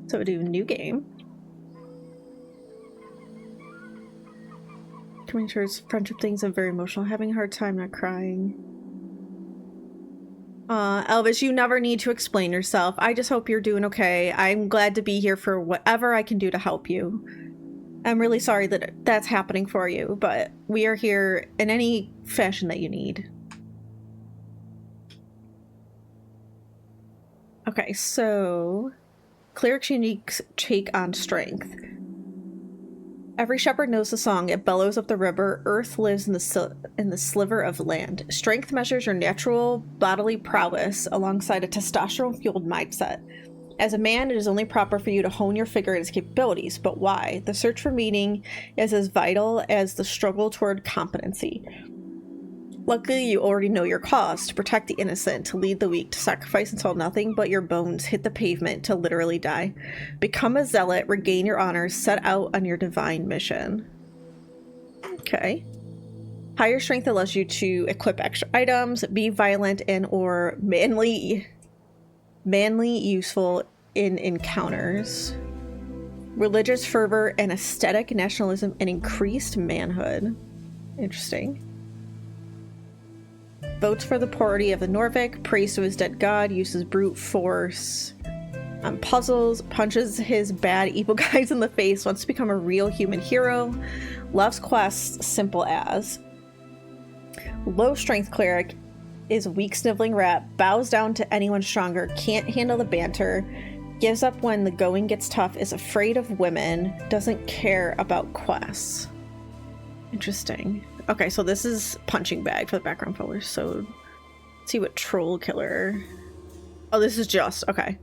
So we do new game. Coming towards friendship things, I'm very emotional. Having a hard time not crying. Elvis, you never need to explain yourself. I just hope you're doing okay. I'm glad to be here for whatever I can do to help you. I'm really sorry that that's happening for you, but we are here in any fashion that you need. Okay, so cleric's unique take on strength. Every shepherd knows the song. It bellows up the river. Earth lives in the sliver of land. Strength measures your natural bodily prowess alongside a testosterone-fueled mindset. As a man, it is only proper for you to hone your figure and its capabilities. But why? The search for meaning is as vital as the struggle toward competency. Luckily, you already know your cause: to protect the innocent, to lead the weak, to sacrifice until nothing but your bones hit the pavement, to literally die. Become a zealot, regain your honors, set out on your divine mission. Okay. Higher strength allows you to equip extra items, be violent and or manly useful in encounters. Religious fervor and aesthetic nationalism and increased manhood. Interesting. Votes for the purity of the Norvik, prays to his dead god, uses brute force on puzzles, punches his bad evil guys in the face, wants to become a real human hero, loves quests, simple as. Low strength cleric is a weak sniveling rat, bows down to anyone stronger, can't handle the banter, gives up when the going gets tough, is afraid of women, doesn't care about quests. Interesting. Okay, so this is punching bag for the background colors. So let's see what troll killer. Oh, this is just okay.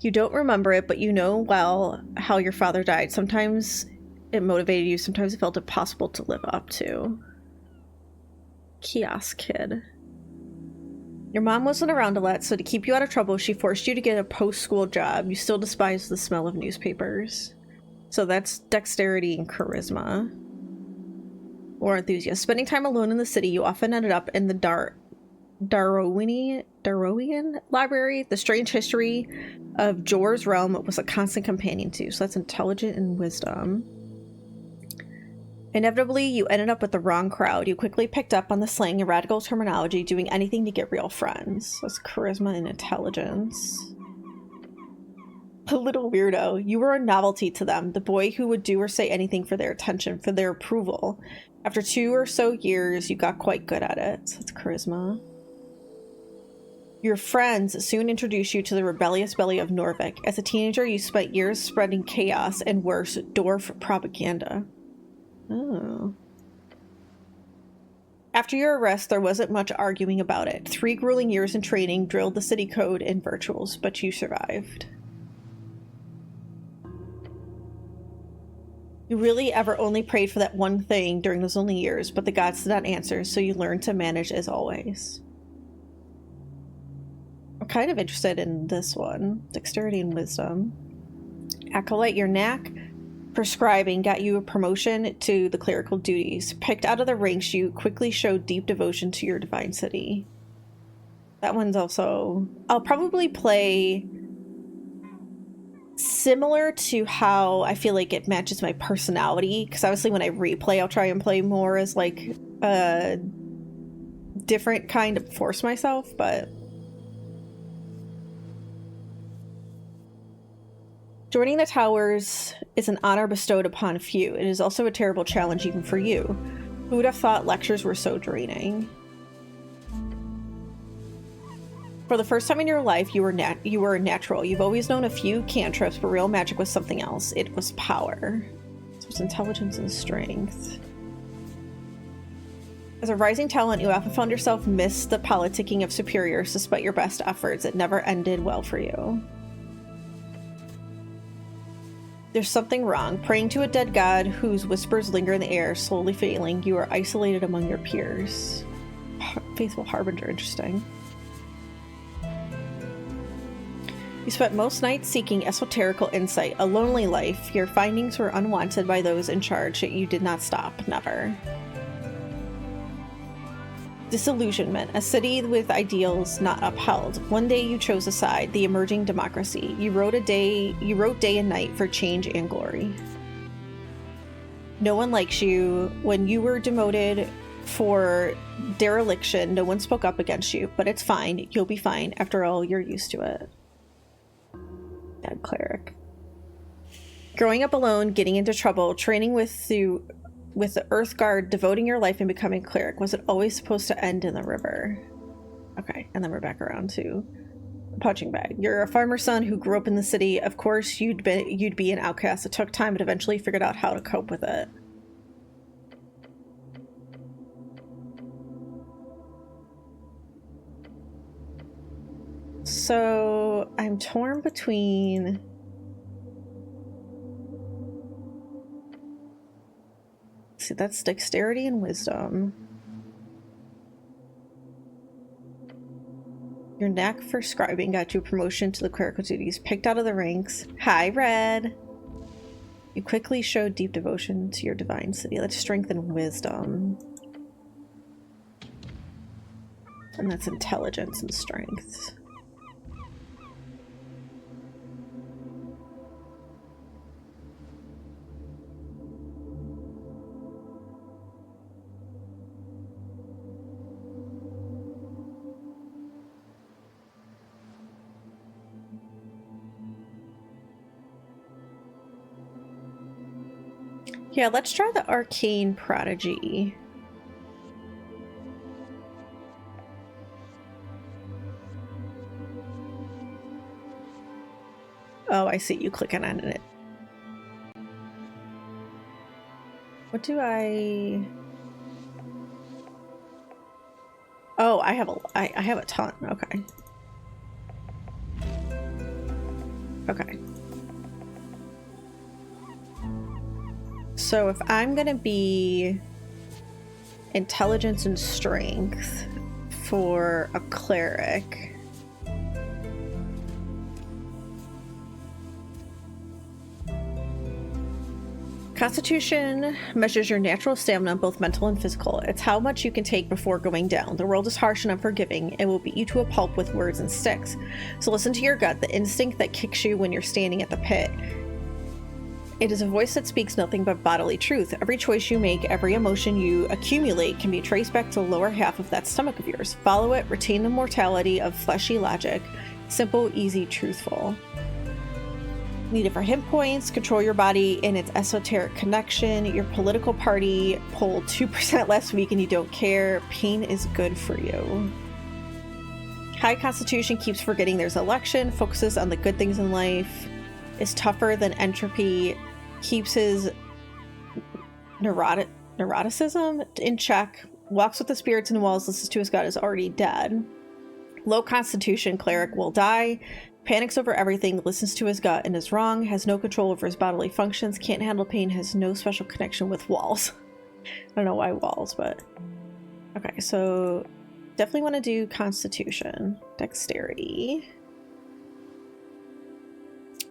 You don't remember it, but you know well how your father died. Sometimes it motivated you, sometimes it felt impossible to live up to. Kiosk kid. Your mom wasn't around a lot, so to keep you out of trouble, she forced you to get a post-school job. You still despise the smell of newspapers. So that's dexterity and charisma. Or enthusiast. Spending time alone in the city, you often ended up in the Darrowian library. The strange history of Jor's realm was a constant companion to you. So that's intelligent and wisdom. Inevitably, you ended up with the wrong crowd. You quickly picked up on the slang and radical terminology, doing anything to get real friends. That's charisma and intelligence. A little weirdo. You were a novelty to them, the boy who would do or say anything for their attention, for their approval. After 2 or so years, you got quite good at it. So that's charisma. Your friends soon introduced you to the rebellious belly of Norvik. As a teenager, you spent years spreading chaos and worse, dwarf propaganda. Oh. After your arrest, there wasn't much arguing about it. 3 grueling years in training drilled the city code and virtuals, but you survived. You really ever only prayed for that one thing during those lonely years, but the gods did not answer, so you learned to manage as always. I'm kind of interested in this one. Dexterity and wisdom. Acolyte, your knack for scribing got you a promotion to the clerical duties. Picked out of the ranks, you quickly showed deep devotion to your divine city. That one's also... I'll probably play... similar to how I feel like it matches my personality, because obviously when I replay I'll try and play more as like a different kind of force myself, but joining the towers is an honor bestowed upon few. It is also a terrible challenge even for you. Who would have thought lectures were so draining? For the first time in your life, you were a natural. You've always known a few cantrips, but real magic was something else. It was power. So it's intelligence and strength. As a rising talent, you often found yourself miss the politicking of superiors despite your best efforts. It never ended well for you. There's something wrong. Praying to a dead god whose whispers linger in the air, slowly failing, you are isolated among your peers. Faithful Harbinger, interesting. You spent most nights seeking esoterical insight, a lonely life. Your findings were unwanted by those in charge, yet you did not stop. Never. Disillusionment, a city with ideals not upheld. One day you chose a side, the emerging democracy. You wrote day and night for change and glory. No one likes you. When you were demoted for dereliction, no one spoke up against you, but it's fine. You'll be fine. After all, you're used to it. Bad cleric. Growing up alone, getting into trouble, training with the Earth Guard, devoting your life and becoming a cleric. Was it always supposed to end in the river? Okay, and then we're back around to the punching bag. You're a farmer's son who grew up in the city. Of course, you'd be an outcast. It took time, but eventually figured out how to cope with it. So I'm torn between see, that's dexterity and wisdom. Your knack for scribing got you a promotion to the clerical duties. Picked out of the ranks. Hi, Red. You quickly showed deep devotion to your divine city. That's strength and wisdom. And that's intelligence and strength. Yeah, let's try the Arcane Prodigy. Oh, I see you clicking on it. What do I... Oh, I have a ton. Okay. Okay. So if I'm gonna be intelligence and strength for a cleric, Constitution measures your natural stamina, both mental and physical. It's how much you can take before going down. The world is harsh and unforgiving. It will beat you to a pulp with words and sticks. So listen to your gut, the instinct that kicks you when you're standing at the pit. It is a voice that speaks nothing but bodily truth. Every choice you make, every emotion you accumulate can be traced back to the lower half of that stomach of yours. Follow it, retain the mortality of fleshy logic. Simple, easy, truthful. Need it for hit points, control your body in its esoteric connection. Your political party polled 2% last week and you don't care. Pain is good for you. High Constitution keeps forgetting there's election, focuses on the good things in life, is tougher than entropy, keeps his neuroticism in check, walks with the spirits in the walls, listens to his god is already dead. Low Constitution cleric will die, panics over everything, listens to his gut and is wrong, has no control over his bodily functions, can't handle pain, has no special connection with walls. I don't know why walls, but... Okay, so definitely want to do Constitution. Dexterity.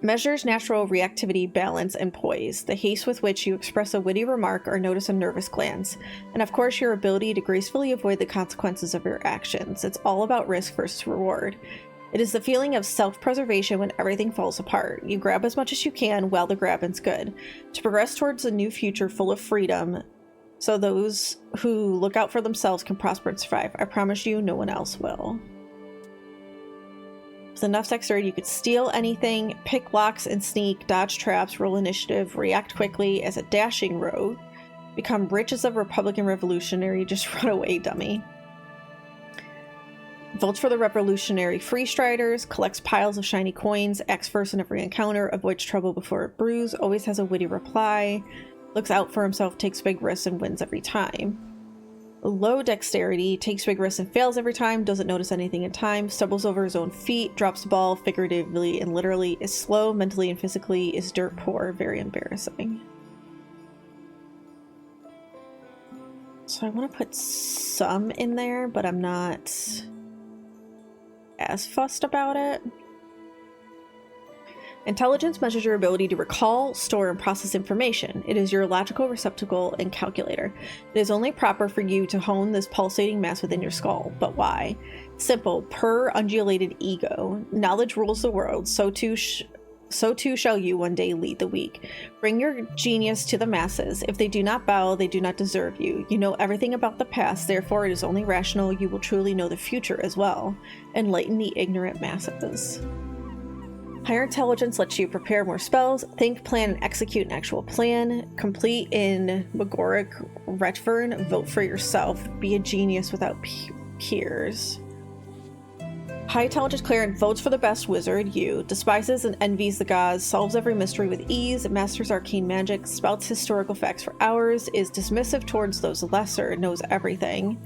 Measures natural reactivity, balance, and poise, the haste with which you express a witty remark or notice a nervous glance, and of course your ability to gracefully avoid the consequences of your actions. It's all about risk versus reward. It is the feeling of self-preservation when everything falls apart. You grab as much as you can while the grabbing's good. To progress towards a new future full of freedom, so those who look out for themselves can prosper and survive. I promise you, no one else will. With enough dexterity, you could steal anything, pick locks and sneak, dodge traps, roll initiative, react quickly as a dashing rogue, become rich as a Republican revolutionary, just run away, dummy. Votes for the revolutionary free striders, collects piles of shiny coins, acts first in every encounter, avoids trouble before it brews, always has a witty reply, looks out for himself, takes big risks, and wins every time. Low dexterity, takes big risks and fails every time, doesn't notice anything in time, stumbles over his own feet, drops the ball figuratively and literally, is slow mentally and physically, is dirt poor, very embarrassing. So I want to put some in there, but I'm not as fussed about it. Intelligence measures your ability to recall, store, and process information. It is your logical receptacle and calculator. It is only proper for you to hone this pulsating mass within your skull. But why? Simple, per undulated ego. Knowledge rules the world, so too shall you one day lead the weak. Bring your genius to the masses. If they do not bow, they do not deserve you. You know everything about the past, therefore it is only rational you will truly know the future as well. Enlighten the ignorant masses. Higher intelligence lets you prepare more spells, think, plan, and execute an actual plan. Complete in Magoric Retvern, vote for yourself. Be a genius without peers. High intelligence cleric votes for the best wizard, you. Despises and envies the gods, solves every mystery with ease, masters arcane magic, spouts historical facts for hours, is dismissive towards those lesser, knows everything.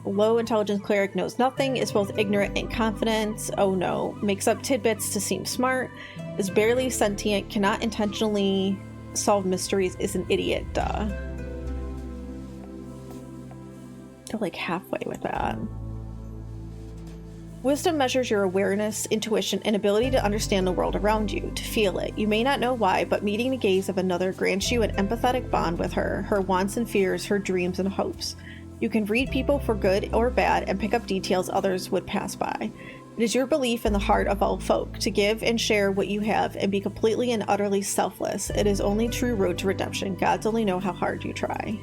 Low intelligence cleric knows nothing, is both ignorant and confident, oh no, makes up tidbits to seem smart, is barely sentient, cannot intentionally solve mysteries, is an idiot, duh. They're like halfway with that. Wisdom measures your awareness, intuition, and ability to understand the world around you, to feel it. You may not know why, but meeting the gaze of another grants you an empathetic bond with her wants and fears, her dreams and hopes. You can read people for good or bad and pick up details others would pass by. It is your belief in the heart of all folk, to give and share what you have and be completely and utterly selfless. It is only true road to redemption. Gods only know how hard you try.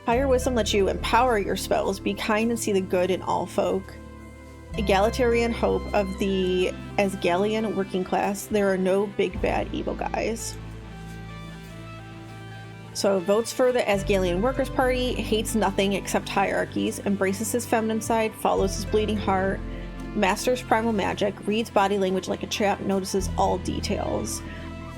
Higher wisdom lets you empower your spells, be kind and see the good in all folk. Egalitarian hope of the Asgalian working class. There are no big bad evil guys. So votes for the Asgalian Workers' Party, hates nothing except hierarchies, embraces his feminine side, follows his bleeding heart, masters primal magic, reads body language like a chap, notices all details.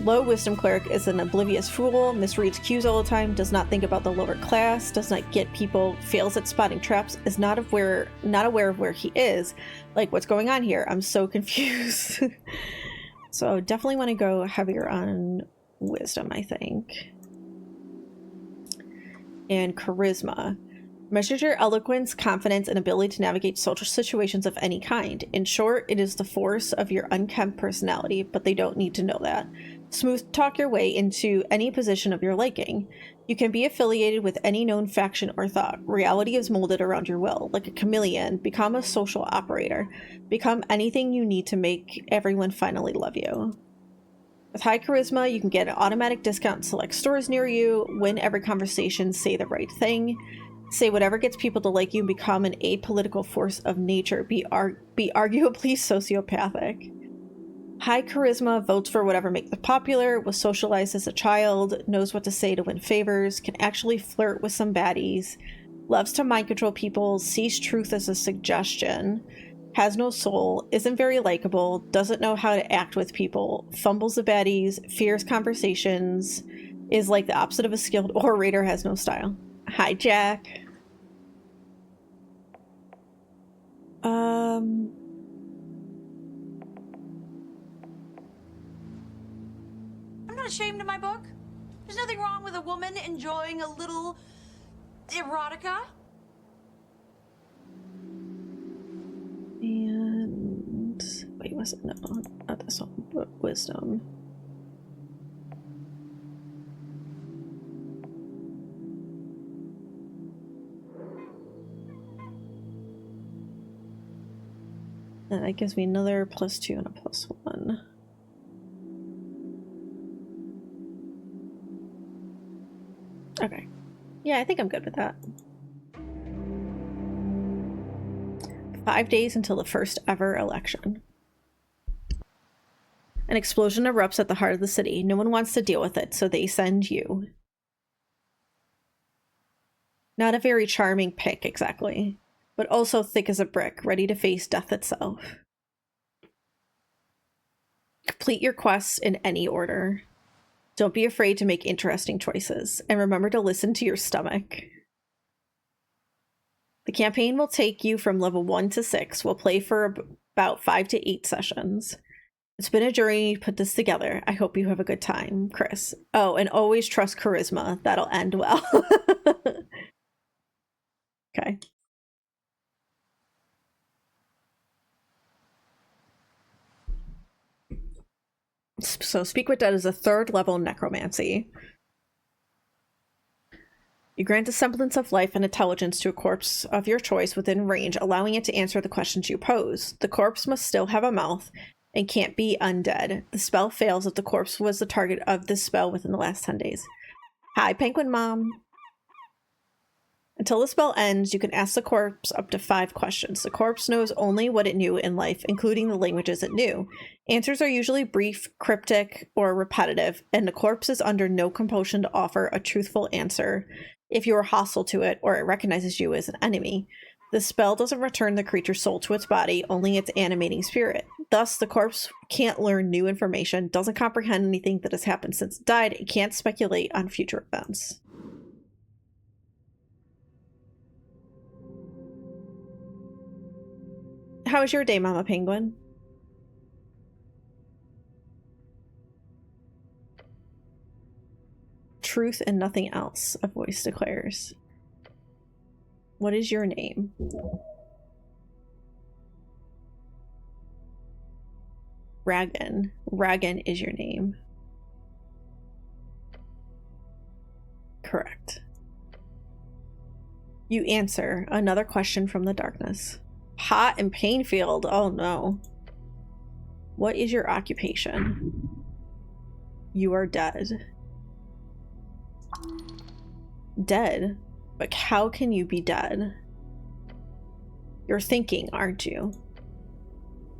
Low wisdom cleric is an oblivious fool, misreads cues all the time, does not think about the lower class, does not get people, fails at spotting traps, is not aware of where he is. Like, what's going on here? I'm so confused. So definitely want to go heavier on wisdom, I think. And charisma. Measures your eloquence, confidence, and ability to navigate social situations of any kind. In short, it is the force of your unkempt personality, but they don't need to know that. Smooth talk your way into any position of your liking. You can be affiliated with any known faction or thought. Reality is molded around your will. Like a chameleon, become a social operator. Become anything you need to make everyone finally love you. With high charisma, you can get an automatic discount in select stores near you, win every conversation, say the right thing, say whatever gets people to like you, become an apolitical force of nature, be arguably sociopathic. High charisma, votes for whatever makes them popular, was socialized as a child, knows what to say to win favors, can actually flirt with some baddies, loves to mind control people, sees truth as a suggestion, has no soul, isn't very likable, doesn't know how to act with people, fumbles the baddies, fears conversations, is like the opposite of a skilled orator, has no style. Hi, Jack. I'm not ashamed of my book. There's nothing wrong with a woman enjoying a little erotica. And wait, was it? No, not this one, but wisdom. And that gives me another +2 and a +1. Okay. Yeah, I think I'm good with that. 5 days until the first ever election. An explosion erupts at the heart of the city. No one wants to deal with it, so they send you. Not a very charming pick, exactly, but also thick as a brick, ready to face death itself. Complete your quests in any order. Don't be afraid to make interesting choices, and remember to listen to your stomach. The campaign will take you from level 1 to 6. We'll play for about 5 to 8 sessions. It's been a journey to put this together. I hope you have a good time, Chris. Oh, and always trust charisma. That'll end well. Okay. So speak with dead is a 3rd level necromancy. You grant a semblance of life and intelligence to a corpse of your choice within range, allowing it to answer the questions you pose. The corpse must still have a mouth and can't be undead. The spell fails if the corpse was the target of this spell within the last 10 days. Hi, Penguin Mom. Until the spell ends, you can ask the corpse up to 5 questions. The corpse knows only what it knew in life, including the languages it knew. Answers are usually brief, cryptic, or repetitive, and the corpse is under no compulsion to offer a truthful answer if you are hostile to it or it recognizes you as an enemy. The spell doesn't return the creature's soul to its body, only its animating spirit. Thus, the corpse can't learn new information, doesn't comprehend anything that has happened since it died, and can't speculate on future events. How was your day, Mama Penguin? Truth and nothing else, a voice declares. What is your name? Ragan. Ragan is your name. Correct. You answer another question from the darkness. Hot and pain-filled. Oh no. What is your occupation? You are dead. Dead? But how can you be dead? You're thinking, aren't you?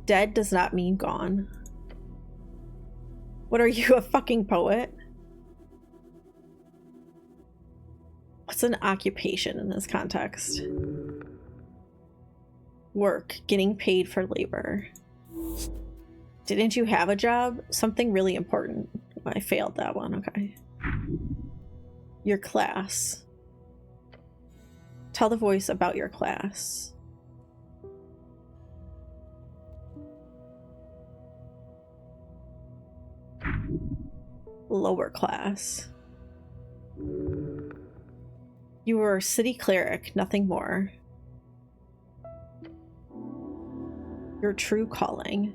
Dead does not mean gone. What are you, a fucking poet? What's an occupation in this context? Work, getting paid for labor. Didn't you have a job? Something really important. I failed that one, okay. Your class. Tell the voice about your class. Lower class. You were a city cleric, nothing more. Your true calling.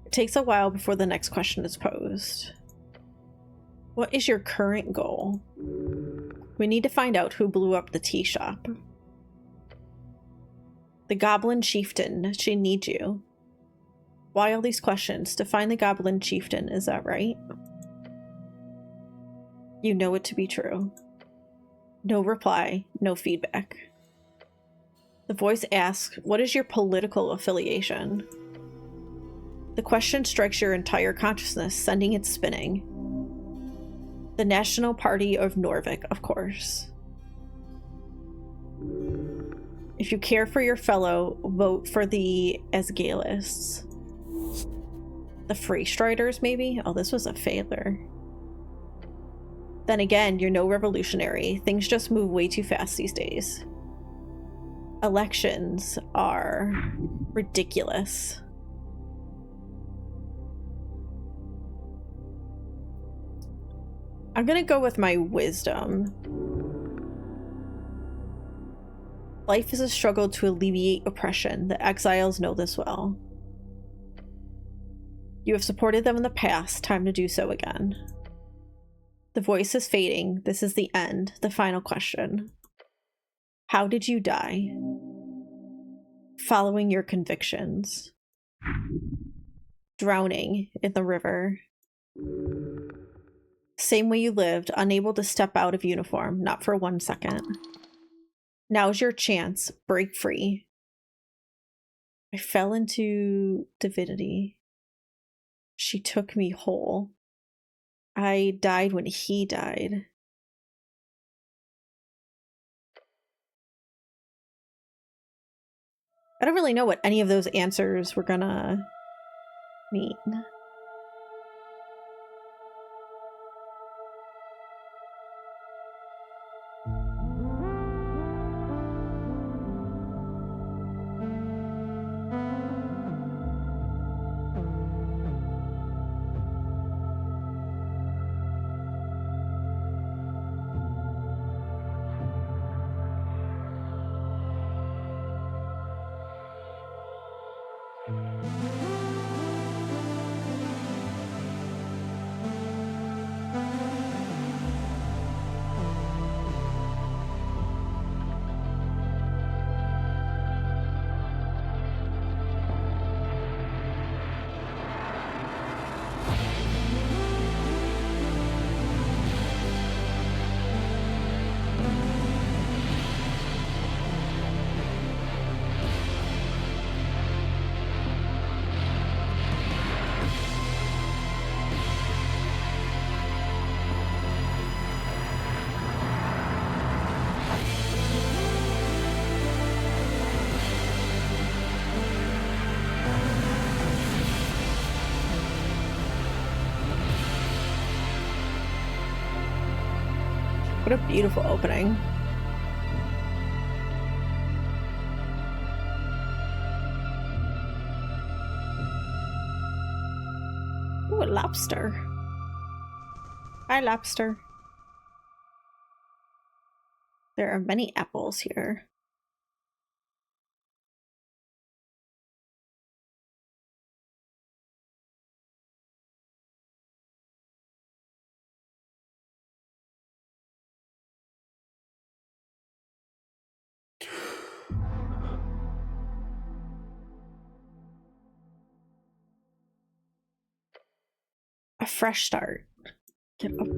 It takes a while before the next question is posed. What is your current goal? We need to find out who blew up the tea shop. The Goblin Chieftain, she needs you. Why all these questions? To find the Goblin Chieftain, is that right? You know it to be true. No reply, no feedback. The voice asks, what is your political affiliation? The question strikes your entire consciousness, sending it spinning. The National Party of Norvik, of course. If you care for your fellow, vote for the Esgalists. The Freestriders, maybe? Oh, this was a failure. Then again, you're no revolutionary. Things just move way too fast these days. Elections are ridiculous. I'm gonna go with my wisdom. Life is a struggle to alleviate oppression. The exiles know this well. You have supported them in the past. Time to do so again. The voice is fading. This is the end. The final question. How did you die? Following your convictions. Drowning in the river. Same way you lived, unable to step out of uniform, not for 1 second. Now's your chance. Break free. I fell into divinity. She took me whole. I died when he died. I don't really know what any of those answers were gonna mean. What a beautiful opening. Ooh, a lobster. Hi, lobster. There are many apples here. A fresh start. Get up.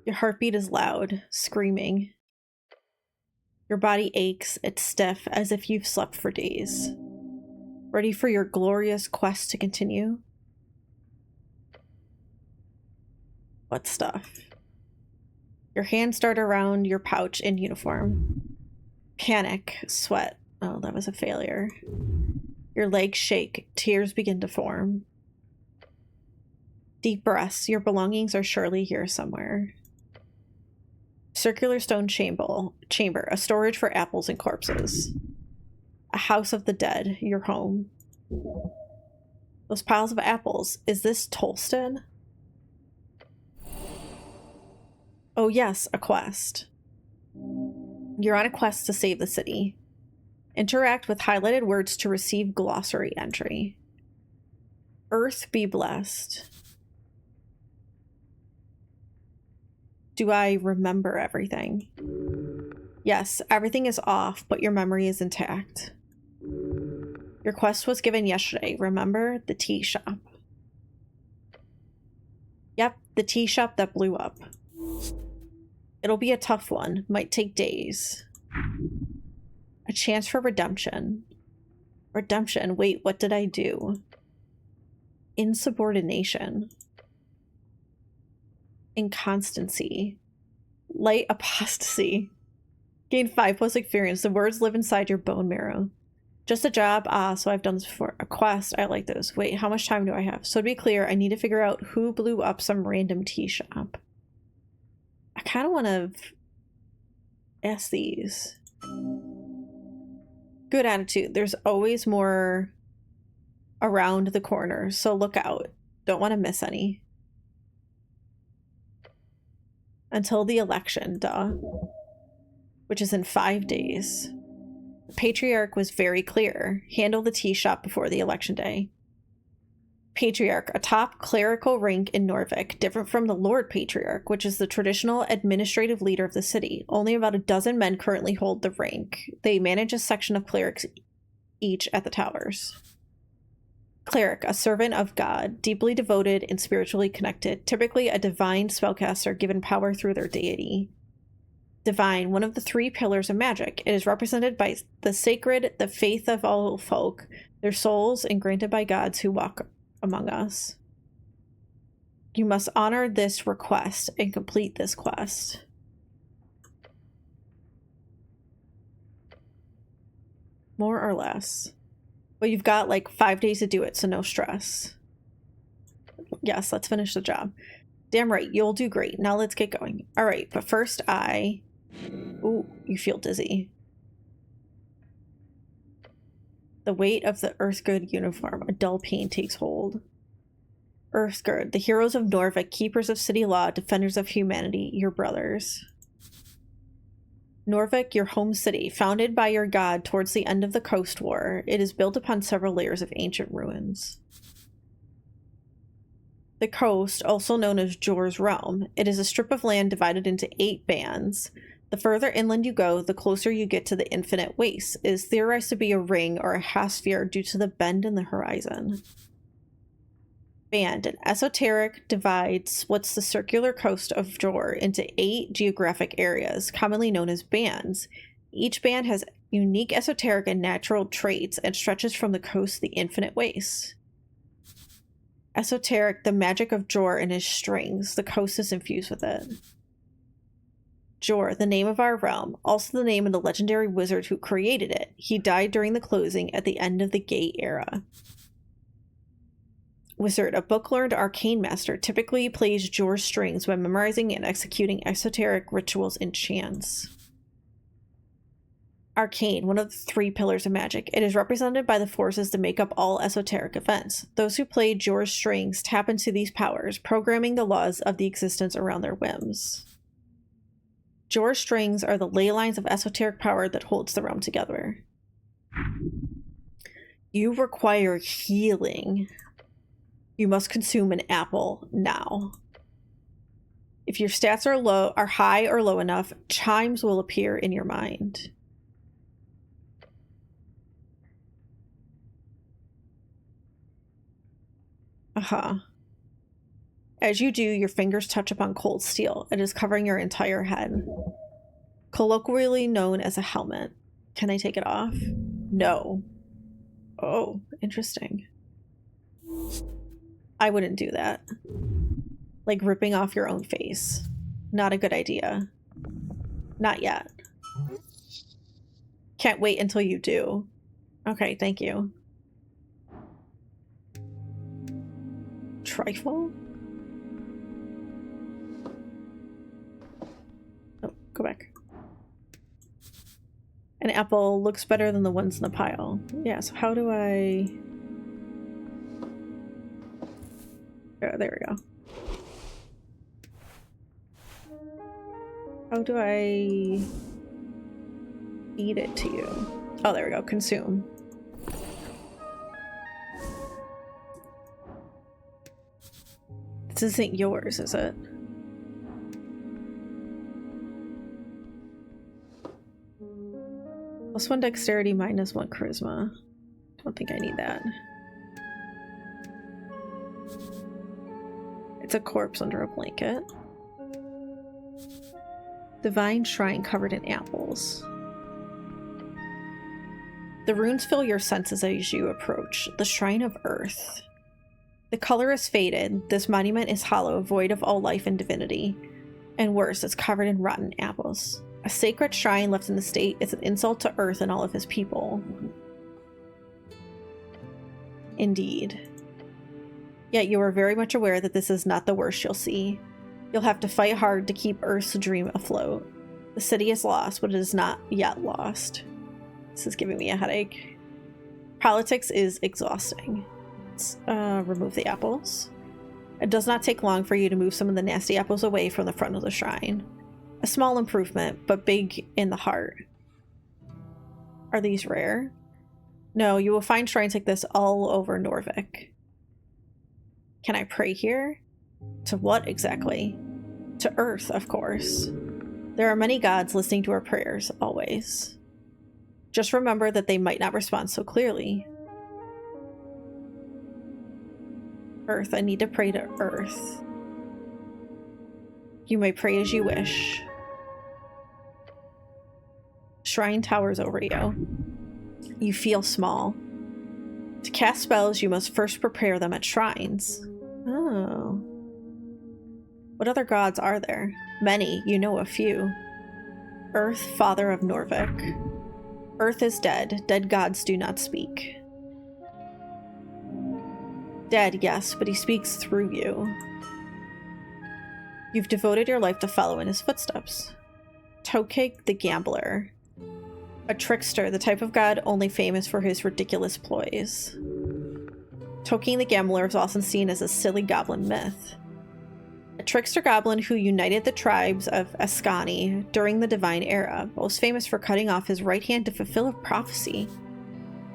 Your heartbeat is loud, screaming. Your body aches, it's stiff, as if you've slept for days. Ready for your glorious quest to continue? What stuff? Your hands dart around your pouch in uniform. Panic, sweat. Oh, that was a failure. Your legs shake, tears begin to form. Deep breaths, your belongings are surely here somewhere. Circular stone chamber, a storage for apples and corpses. A house of the dead, your home. Those piles of apples, is this Tolston? Oh yes, a quest. You're on a quest to save the city. Interact with highlighted words to receive glossary entry. Earth be blessed. Do I remember everything? Yes, everything is off, but your memory is intact. Your quest was given yesterday, remember? The tea shop. Yep, the tea shop that blew up. It'll be a tough one, might take days. A chance for redemption. Redemption, wait, what did I do? Insubordination. Inconstancy. Light apostasy. Gain 5+ experience. The words live inside your bone marrow. Just a job? Ah, so I've done this before. A quest? I like those. Wait, how much time do I have? So to be clear, I need to figure out who blew up some random tea shop. I kind of want to ask these. Good attitude. There's always more around the corner, so look out. Don't want to miss any. Until the election, duh. Which is in 5 days. The Patriarch was very clear. Handle the tea shop before the election day. Patriarch, a top clerical rank in Norvik, different from the Lord Patriarch, which is the traditional administrative leader of the city. Only about a dozen men currently hold the rank. They manage a section of clerics each at the towers. Cleric, a servant of God, deeply devoted and spiritually connected, typically a divine spellcaster given power through their deity. Divine, one of the 3 pillars of magic. It is represented by the sacred, the faith of all folk, their souls, and granted by gods who walk among us. You must honor this request and complete this quest. More or less. But you've got like 5 days to do it, so no stress. Yes, let's finish the job. Damn right, you'll do great. Now let's get going. All right, but first Ooh, you feel dizzy. The weight of the Earthgird uniform. A dull pain takes hold. Earthgird, the heroes of Norvik, keepers of city law, defenders of humanity, your brothers. Norvik, your home city, founded by your god towards the end of the Coast War. It is built upon several layers of ancient ruins. The coast, also known as Jor's Realm, it is a strip of land divided into 8 bands. The further inland you go, the closer you get to the infinite waste. It is theorized to be a ring or a half-sphere due to the bend in the horizon. Band, an esoteric divide splits the circular coast of Jor into 8 geographic areas, commonly known as bands. Each band has unique esoteric and natural traits and stretches from the coast to the infinite waste. Esoteric, the magic of Jor and his strings. The coast is infused with it. Jor, the name of our realm, also the name of the legendary wizard who created it. He died during the closing at the end of the Gate era. Wizard, a book-learned arcane master, typically plays Jor's strings when memorizing and executing esoteric rituals and chants. Arcane, one of the 3 pillars of magic. It is represented by the forces that make up all esoteric events. Those who play Jor's strings tap into these powers, programming the laws of the existence around their whims. Jor's strings are the ley lines of esoteric power that holds the realm together. You require healing. You must consume an apple now. If your stats are high or low enough, chimes will appear in your mind. As you do, your fingers touch upon cold steel. It is covering your entire head. Colloquially known as a helmet. Can I take it off? No. Oh, interesting. I wouldn't do that. Like ripping off your own face. Not a good idea. Not yet. Can't wait until you do. Okay, thank you. Trifle? Oh, go back. An apple looks better than the ones in the pile. Yeah, so how do I... Oh, there we go. How do I feed it to you? Oh, there we go. Consume. This isn't yours, is it? +1 dexterity, -1 charisma. Don't think I need that. It's a corpse under a blanket. Divine shrine covered in apples. The runes fill your senses as you approach the shrine of earth. The color is faded. This monument is hollow, void of all life and divinity. And worse, it's covered in rotten apples. A sacred shrine left in the state is an insult to Earth and all of his people. Indeed. Yet you are very much aware that this is not the worst you'll see. You'll have to fight hard to keep Earth's dream afloat. The city is lost, but it is not yet lost. This is giving me a headache. Politics is exhausting. Let's remove the apples. It does not take long for you to move some of the nasty apples away from the front of the shrine. A small improvement, but big in the heart. Are these rare? No, you will find shrines like this all over Norvik. Can I pray here? To what exactly? To Earth, of course. There are many gods listening to our prayers, always. Just remember that they might not respond so clearly. Earth, I need to pray to Earth. You may pray as you wish. Shrine towers over you. You feel small. To cast spells, you must first prepare them at shrines. Oh. What other gods are there? Many, you know a few. Earth, father of Norvik. Earth is dead. Dead gods do not speak. Dead, yes, but he speaks through you. You've devoted your life to follow in his footsteps. Tokig the Gambler. A trickster, the type of god only famous for his ridiculous ploys. Tokig the Gambler is often seen as a silly goblin myth. A trickster goblin who united the tribes of Ascani during the Divine Era, most famous for cutting off his right hand to fulfill a prophecy.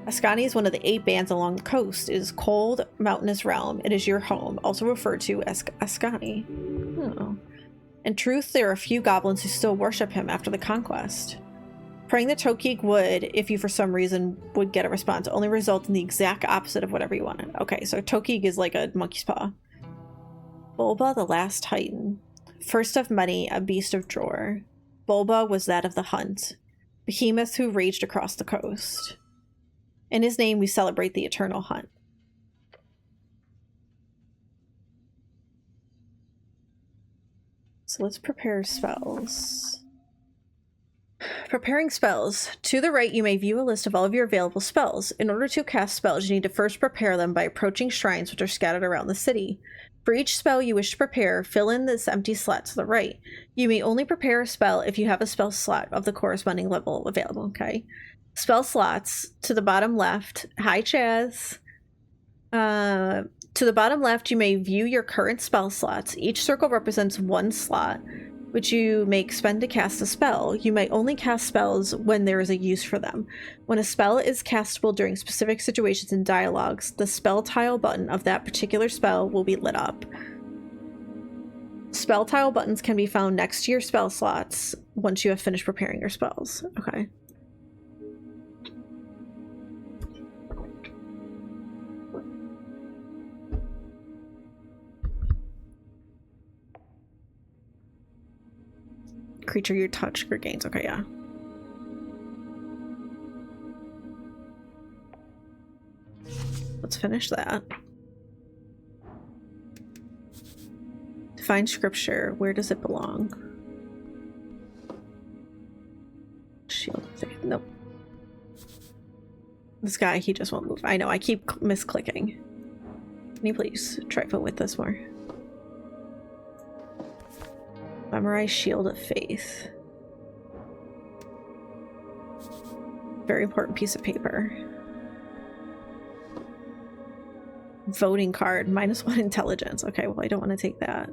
Ascani is one of the 8 bands along the coast. It is cold, mountainous realm. It is your home, also referred to as Ascani. Oh. In truth, there are a few goblins who still worship him after the conquest. Praying the Tokig would, if you for some reason would get a response, only result in the exact opposite of whatever you wanted. Okay, so Tokig is like a monkey's paw. Bulba, the last titan. First of many, a beast of Jor. Bulba was that of the hunt. Behemoth who raged across the coast. In his name, we celebrate the eternal hunt. So let's prepare spells. Preparing spells. To the right, you may view a list of all of your available spells. In order to cast spells, you need to first prepare them by approaching shrines which are scattered around the city. For each spell you wish to prepare, fill in this empty slot to the right. You may only prepare a spell if you have a spell slot of the corresponding level available, okay? Spell slots. To the bottom left. Hi, Chaz. To the bottom left, you may view your current spell slots. Each circle represents one slot, which you may expend to cast a spell. You may only cast spells when there is a use for them. When a spell is castable during specific situations and dialogues, the spell tile button of that particular spell will be lit up. Spell tile buttons can be found next to your spell slots once you have finished preparing your spells. Okay. Creature you touch regains. Okay, yeah. Let's finish that. Define scripture. Where does it belong? Shield of faith. Nope. This guy, he just won't move. I know, I keep misclicking. Can you please try to with this more? Memorize Shield of Faith. Very important piece of paper. Voting card. -1 intelligence. Okay, well, I don't want to take that.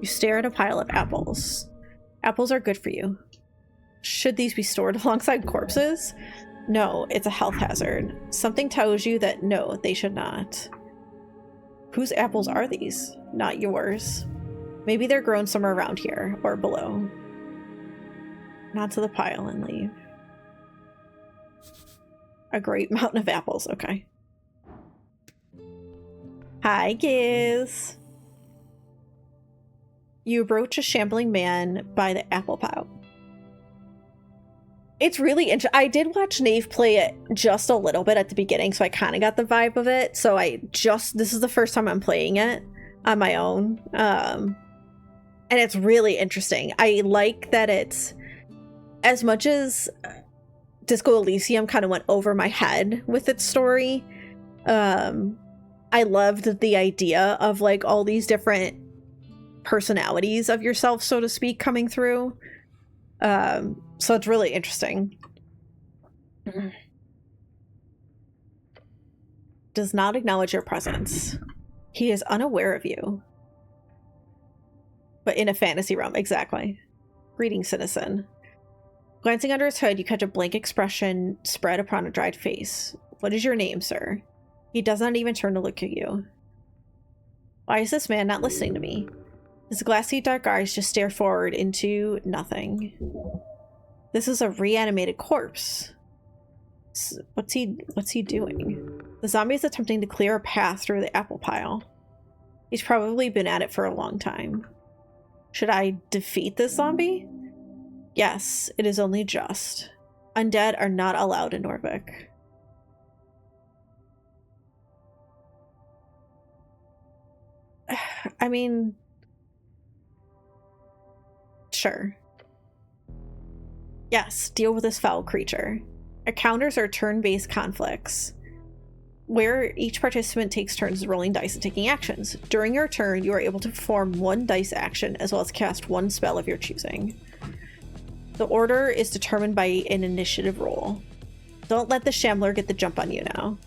You stare at a pile of apples. Apples are good for you. Should these be stored alongside corpses? No, it's a health hazard. Something tells you that no, they should not. Whose apples are these? Not yours. Maybe they're grown somewhere around here or below. Not to the pile and leave. A great mountain of apples, okay. Hi, Giz. You approach a shambling man by the apple pile. It's really interesting. I did watch Nave play it just a little bit at the beginning, so I kind of got the vibe of it. So this is the first time I'm playing it on my own. And it's really interesting. I like that it's, as much as Disco Elysium kind of went over my head with its story, I loved the idea of like all these different personalities of yourself, so to speak, coming through. So it's really interesting. Does not acknowledge your presence. He is unaware of you. But in a fantasy realm, exactly. Greetings, citizen. Glancing under his hood, you catch a blank expression spread upon a dried face. What is your name, sir? He does not even turn to look at you. Why is this man not listening to me? His glassy dark eyes just stare forward into nothing. This is a reanimated corpse. What's he doing? The zombie is attempting to clear a path through the apple pile. He's probably been at it for a long time. Should I defeat this zombie? Yes, it is only just. Undead are not allowed in Norvik. I mean, sure. Yes, deal with this foul creature. Encounters are turn-based conflicts, where each participant takes turns rolling dice and taking actions. During your turn, you are able to perform one dice action as well as cast one spell of your choosing. The order is determined by an initiative roll. Don't let the Shambler get the jump on you now.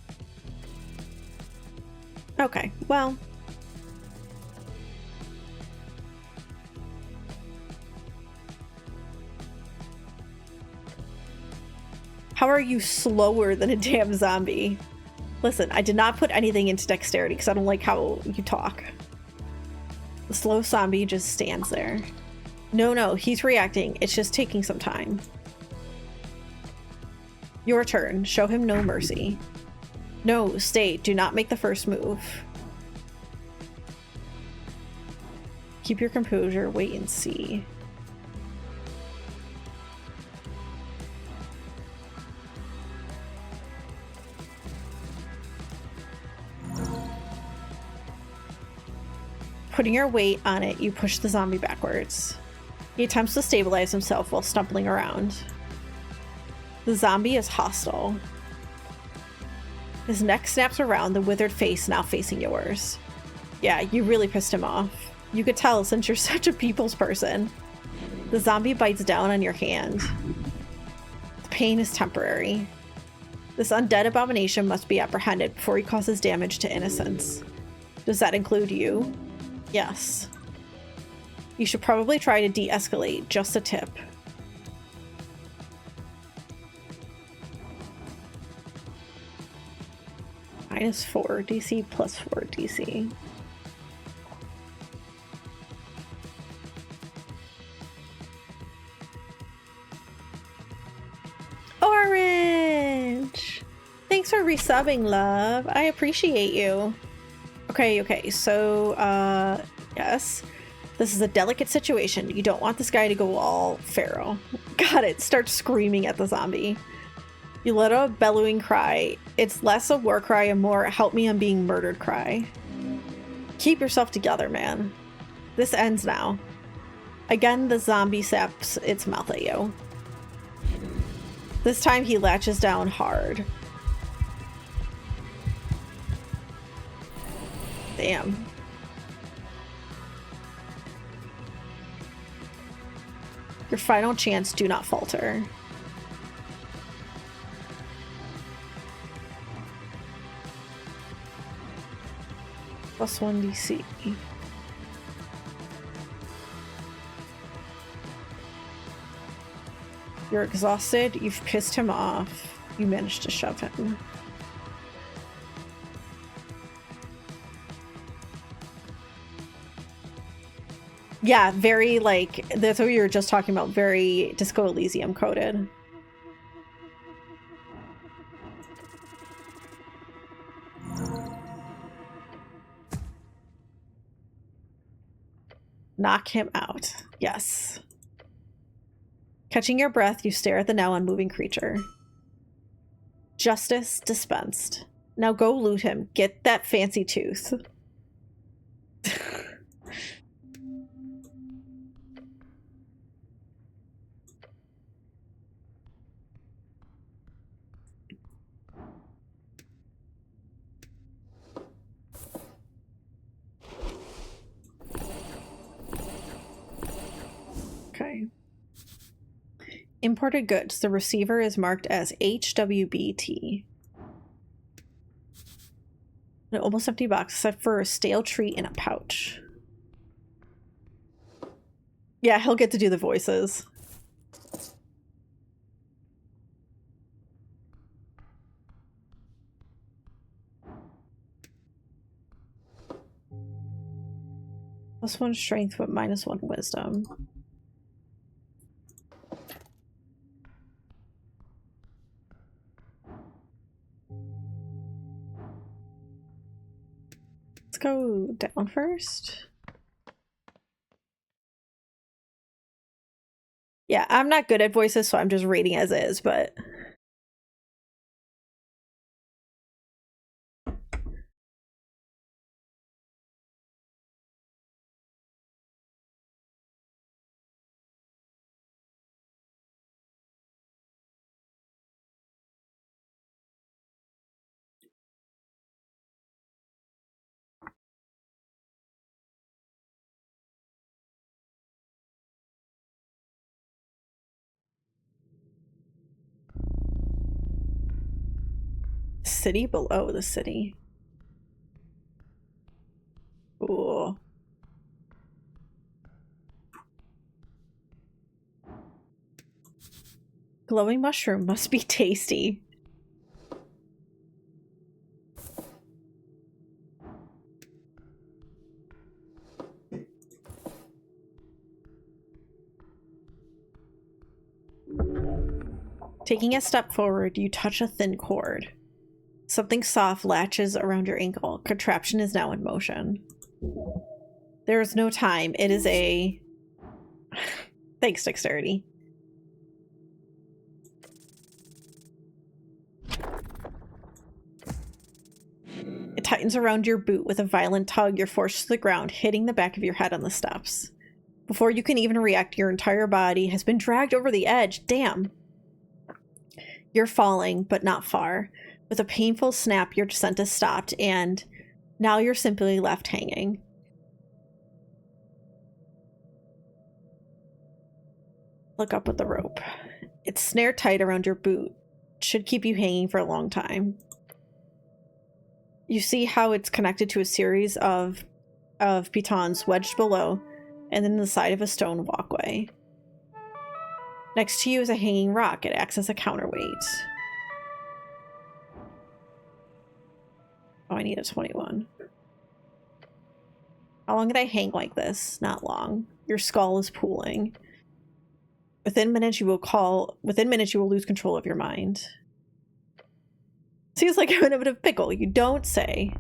Okay, well. How are you slower than a damn zombie? Listen, I did not put anything into dexterity because I don't like how you talk. The slow zombie just stands there. No, he's reacting. It's just taking some time. Your turn. Show him no mercy. No, stay. Do not make the first move. Keep your composure. Wait and see. Putting your weight on it, you push the zombie backwards. He attempts to stabilize himself while stumbling around. The zombie is hostile. His neck snaps around, the withered face now facing yours. Yeah, you really pissed him off. You could tell since you're such a people's person. The zombie bites down on your hand. The pain is temporary. This undead abomination must be apprehended before he causes damage to innocents. Does that include you? Yes. You should probably try to de-escalate, just a tip. -4 DC, +4 DC. Orange! Thanks for resubbing, love. I appreciate you. Okay, so, yes. This is a delicate situation. You don't want this guy to go all feral. Got it. Start screaming at the zombie. You let out a bellowing cry. It's less a war cry and more help me I'm being murdered cry. Keep yourself together, man. This ends now. Again, the zombie saps its mouth at you. This time he latches down hard. Damn. Your final chance, do not falter. +1 DC. You're exhausted, you've pissed him off, you managed to shove him. Yeah, very like, that's what you were just talking about, very Disco Elysium coded. Knock him out. Yes. Catching your breath, you stare at the now unmoving creature. Justice dispensed. Now go loot him. Get that fancy tooth. Okay. Imported goods. The receiver is marked as HWBT. An almost empty box except for a stale treat in a pouch. Yeah, he'll get to do the voices. +1 strength, but -1 wisdom. Let's go down first. Yeah, I'm not good at voices, so I'm just reading as is, but... City below the city. Ooh. Glowing mushroom must be tasty. Taking a step forward, you touch a thin cord. Something soft latches around your ankle. Contraption is now in motion. There is no time. It is a... Thanks, dexterity. It tightens around your boot with a violent tug. You're forced to the ground, hitting the back of your head on the steps. Before you can even react, your entire body has been dragged over the edge. Damn. You're falling, but not far. With a painful snap, your descent is stopped, and now you're simply left hanging. Look up with the rope. It's snared tight around your boot. It should keep you hanging for a long time. You see how it's connected to a series of pitons wedged below, and then the side of a stone walkway. Next to you is a hanging rock. It acts as a counterweight. Oh, I need a 21. How long did I hang like this? Not long. Your skull is pooling. Within minutes you will lose control of your mind. Seems like I'm in a bit of pickle. You don't say.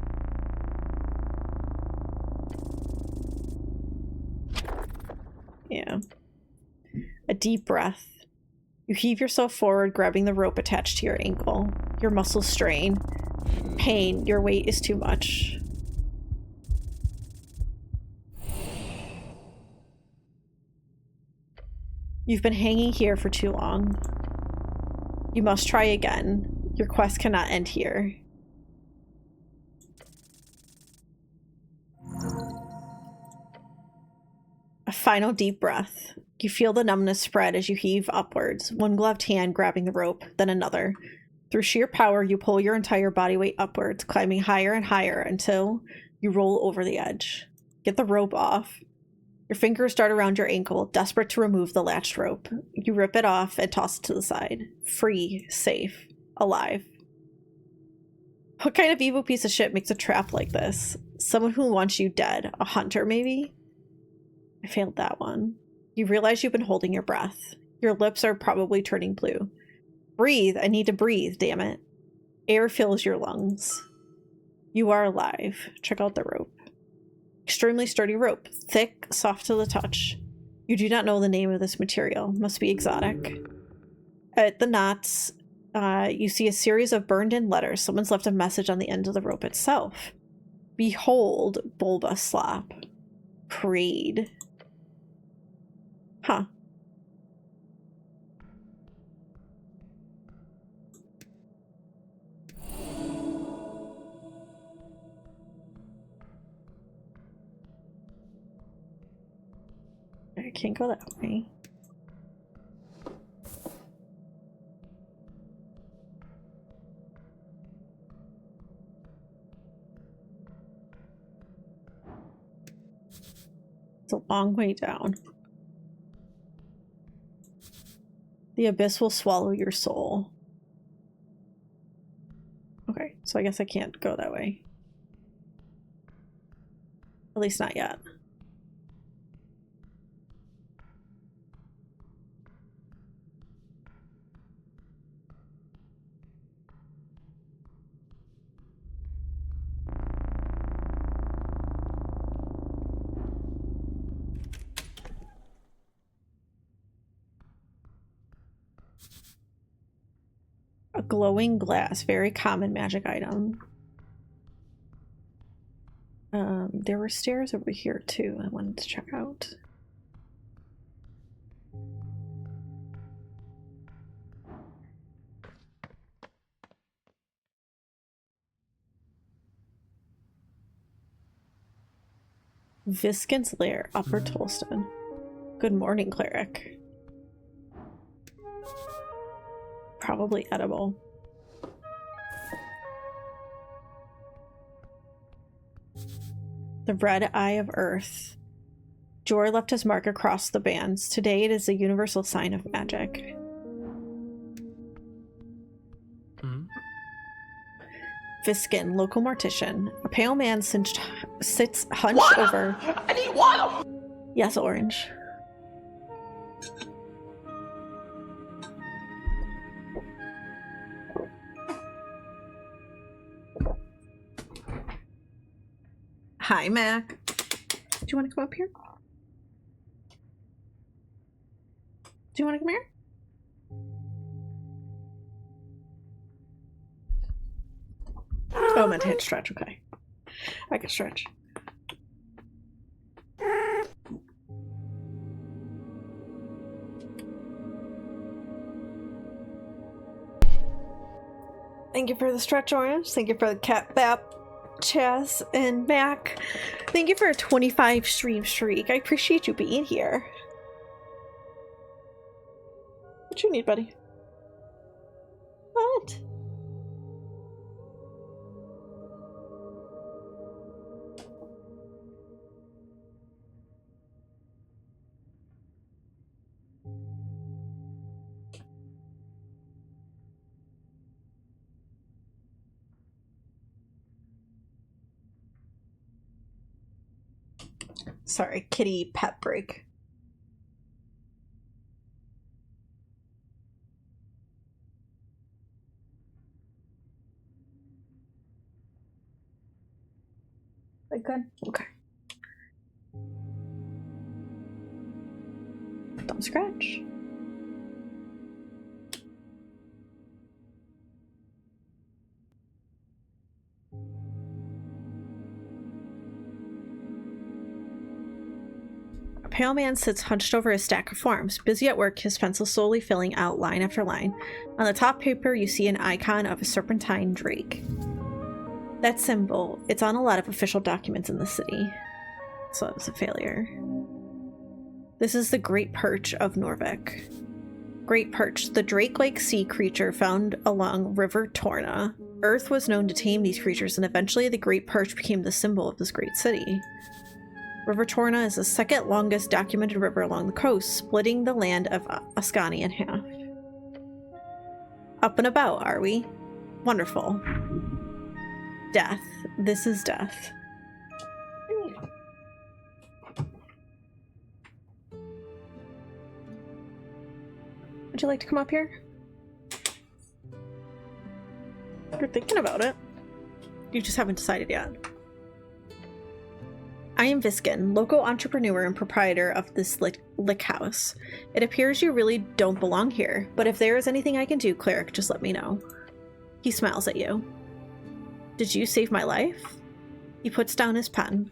Yeah. A deep breath. You heave yourself forward, grabbing the rope attached to your ankle. Your muscles strain. Pain. Your weight is too much. You've been hanging here for too long. You must try again. Your quest cannot end here. A final deep breath. You feel the numbness spread as you heave upwards, one gloved hand grabbing the rope, then another. Through sheer power, you pull your entire body weight upwards, climbing higher and higher until you roll over the edge. Get the rope off. Your fingers dart around your ankle, desperate to remove the latched rope. You rip it off and toss it to the side. Free, safe, alive. What kind of evil piece of shit makes a trap like this? Someone who wants you dead. A hunter, maybe? I failed that one. You realize you've been holding your breath. Your lips are probably turning blue. Breathe. I need to breathe, damn it. Air fills your lungs. You are alive. Check out the rope. Extremely sturdy rope. Thick, soft to the touch. You do not know the name of this material. Must be exotic. At the knots, you see a series of burned-in letters. Someone's left a message on the end of the rope itself. Behold, Bulba Slop. Prayed. Huh. I can't go that way. It's a long way down. The abyss will swallow your soul. Okay, so I guess I can't go that way. At least not yet. A glowing glass, very common magic item. There were stairs over here too I wanted to check out. Viskin's Lair, Upper Tolston. Good morning, cleric. Probably edible. The Red Eye of Earth. Jor left his mark across the bands. Today it is a universal sign of magic. Viskin, local mortician. A pale man sits hunched water! Over. I need water! Yes, Orange. Hi, Mac. Do you want to come up here? Do you want to come here? Oh, I meant to hit stretch, okay. I can stretch. Thank you for the stretch, Orange. Thank you for the cat bap, Chaz, and Mac. Thank you for a 25 stream streak. I appreciate you being here. What you need, buddy? What? Sorry, kitty pet break. Like good? Okay. Don't scratch. A pale man sits hunched over a stack of forms, busy at work, his pencil slowly filling out line after line. On the top paper, you see an icon of a serpentine drake. That symbol, it's on a lot of official documents in the city. So it was a failure. This is the Great Perch of Norvik. Great Perch, the drake-like sea creature found along River Torna. Earth was known to tame these creatures, and eventually the Great Perch became the symbol of this great city. River Torna is the second longest documented river along the coast, splitting the land of Ascani in half. Up and about, are we? Wonderful. Death. This is death. Would you like to come up here? You're thinking about it. You just haven't decided yet. I am Viskin, local entrepreneur and proprietor of this lick house. It appears you really don't belong here, but if there is anything I can do, cleric, just let me know. He smiles at you. Did you save my life? He puts down his pen.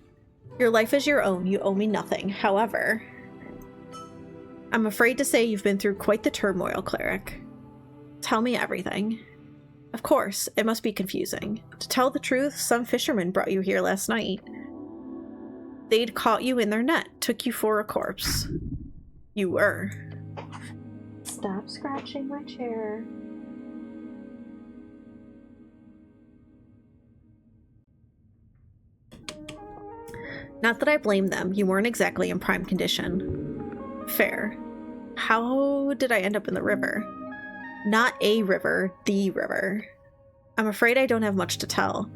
Your life is your own, you owe me nothing. However, I'm afraid to say you've been through quite the turmoil, cleric. Tell me everything. Of course, it must be confusing. To tell the truth, some fishermen brought you here last night. They'd caught you in their net, took you for a corpse. You were. Stop scratching my chair. Not that I blame them, you weren't exactly in prime condition. Fair. How did I end up in the river? Not a river, the river. I'm afraid I don't have much to tell.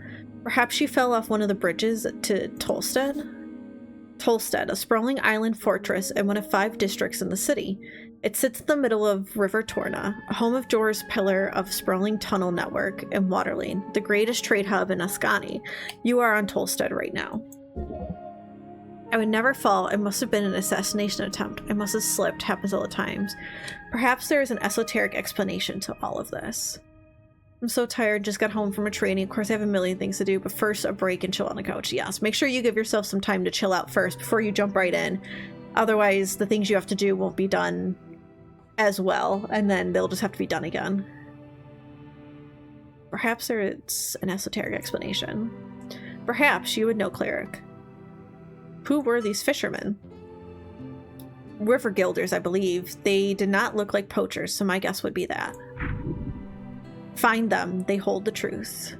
Perhaps you fell off one of the bridges to Tolstead? Tolstead, a sprawling island fortress in one of 5 districts in the city. It sits in the middle of River Torna, home of Jor's pillar of sprawling tunnel network, and Waterlane, the greatest trade hub in Ascani. You are on Tolstead right now. I would never fall. It must have been an assassination attempt. I must have slipped. Happens all the times. Perhaps there is an esoteric explanation to all of this. I'm so tired. Just got home from a training. Of course, I have a million things to do, but first, a break and chill on the couch. Yes, make sure you give yourself some time to chill out first before you jump right in. Otherwise, the things you have to do won't be done as well, and then they'll just have to be done again. Perhaps there is an esoteric explanation. Perhaps you would know, cleric. Who were these fishermen? River guilders, I believe. They did not look like poachers, so my guess would be that. Find them. They hold the truth.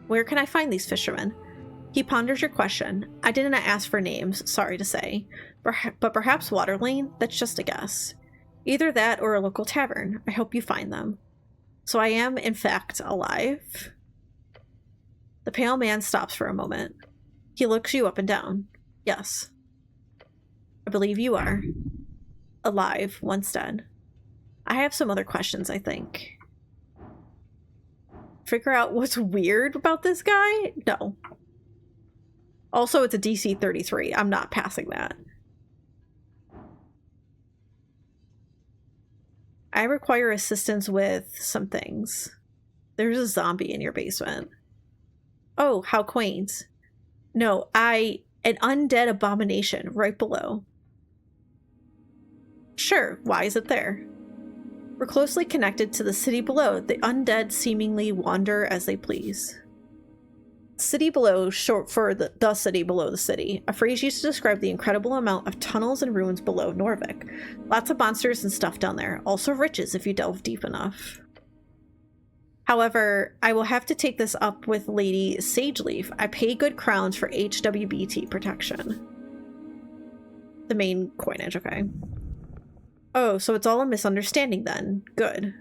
Where can I find these fishermen? He ponders your question. I didn't ask for names, sorry to say. But perhaps Waterlane? That's just a guess. Either that or a local tavern. I hope you find them. So I am, in fact, alive? The pale man stops for a moment. He looks you up and down. Yes. I believe you are. Alive, once dead. I have some other questions, I think. Figure out what's weird about this guy? No. Also, it's a DC 33. I'm not passing that. I require assistance with some things. There's a zombie in your basement. Oh, how quaint. No, an undead abomination right below. Sure, why is it there? We're closely connected to the city below. The undead seemingly wander as they please. City below, short for the city below the city, a phrase used to describe the incredible amount of tunnels and ruins below Norvik. Lots of monsters and stuff down there, also riches if you delve deep enough. However, I will have to take this up with Lady Sageleaf. I pay good crowns for HWBT protection. The main coinage, okay. Oh, so it's all a misunderstanding then. Good.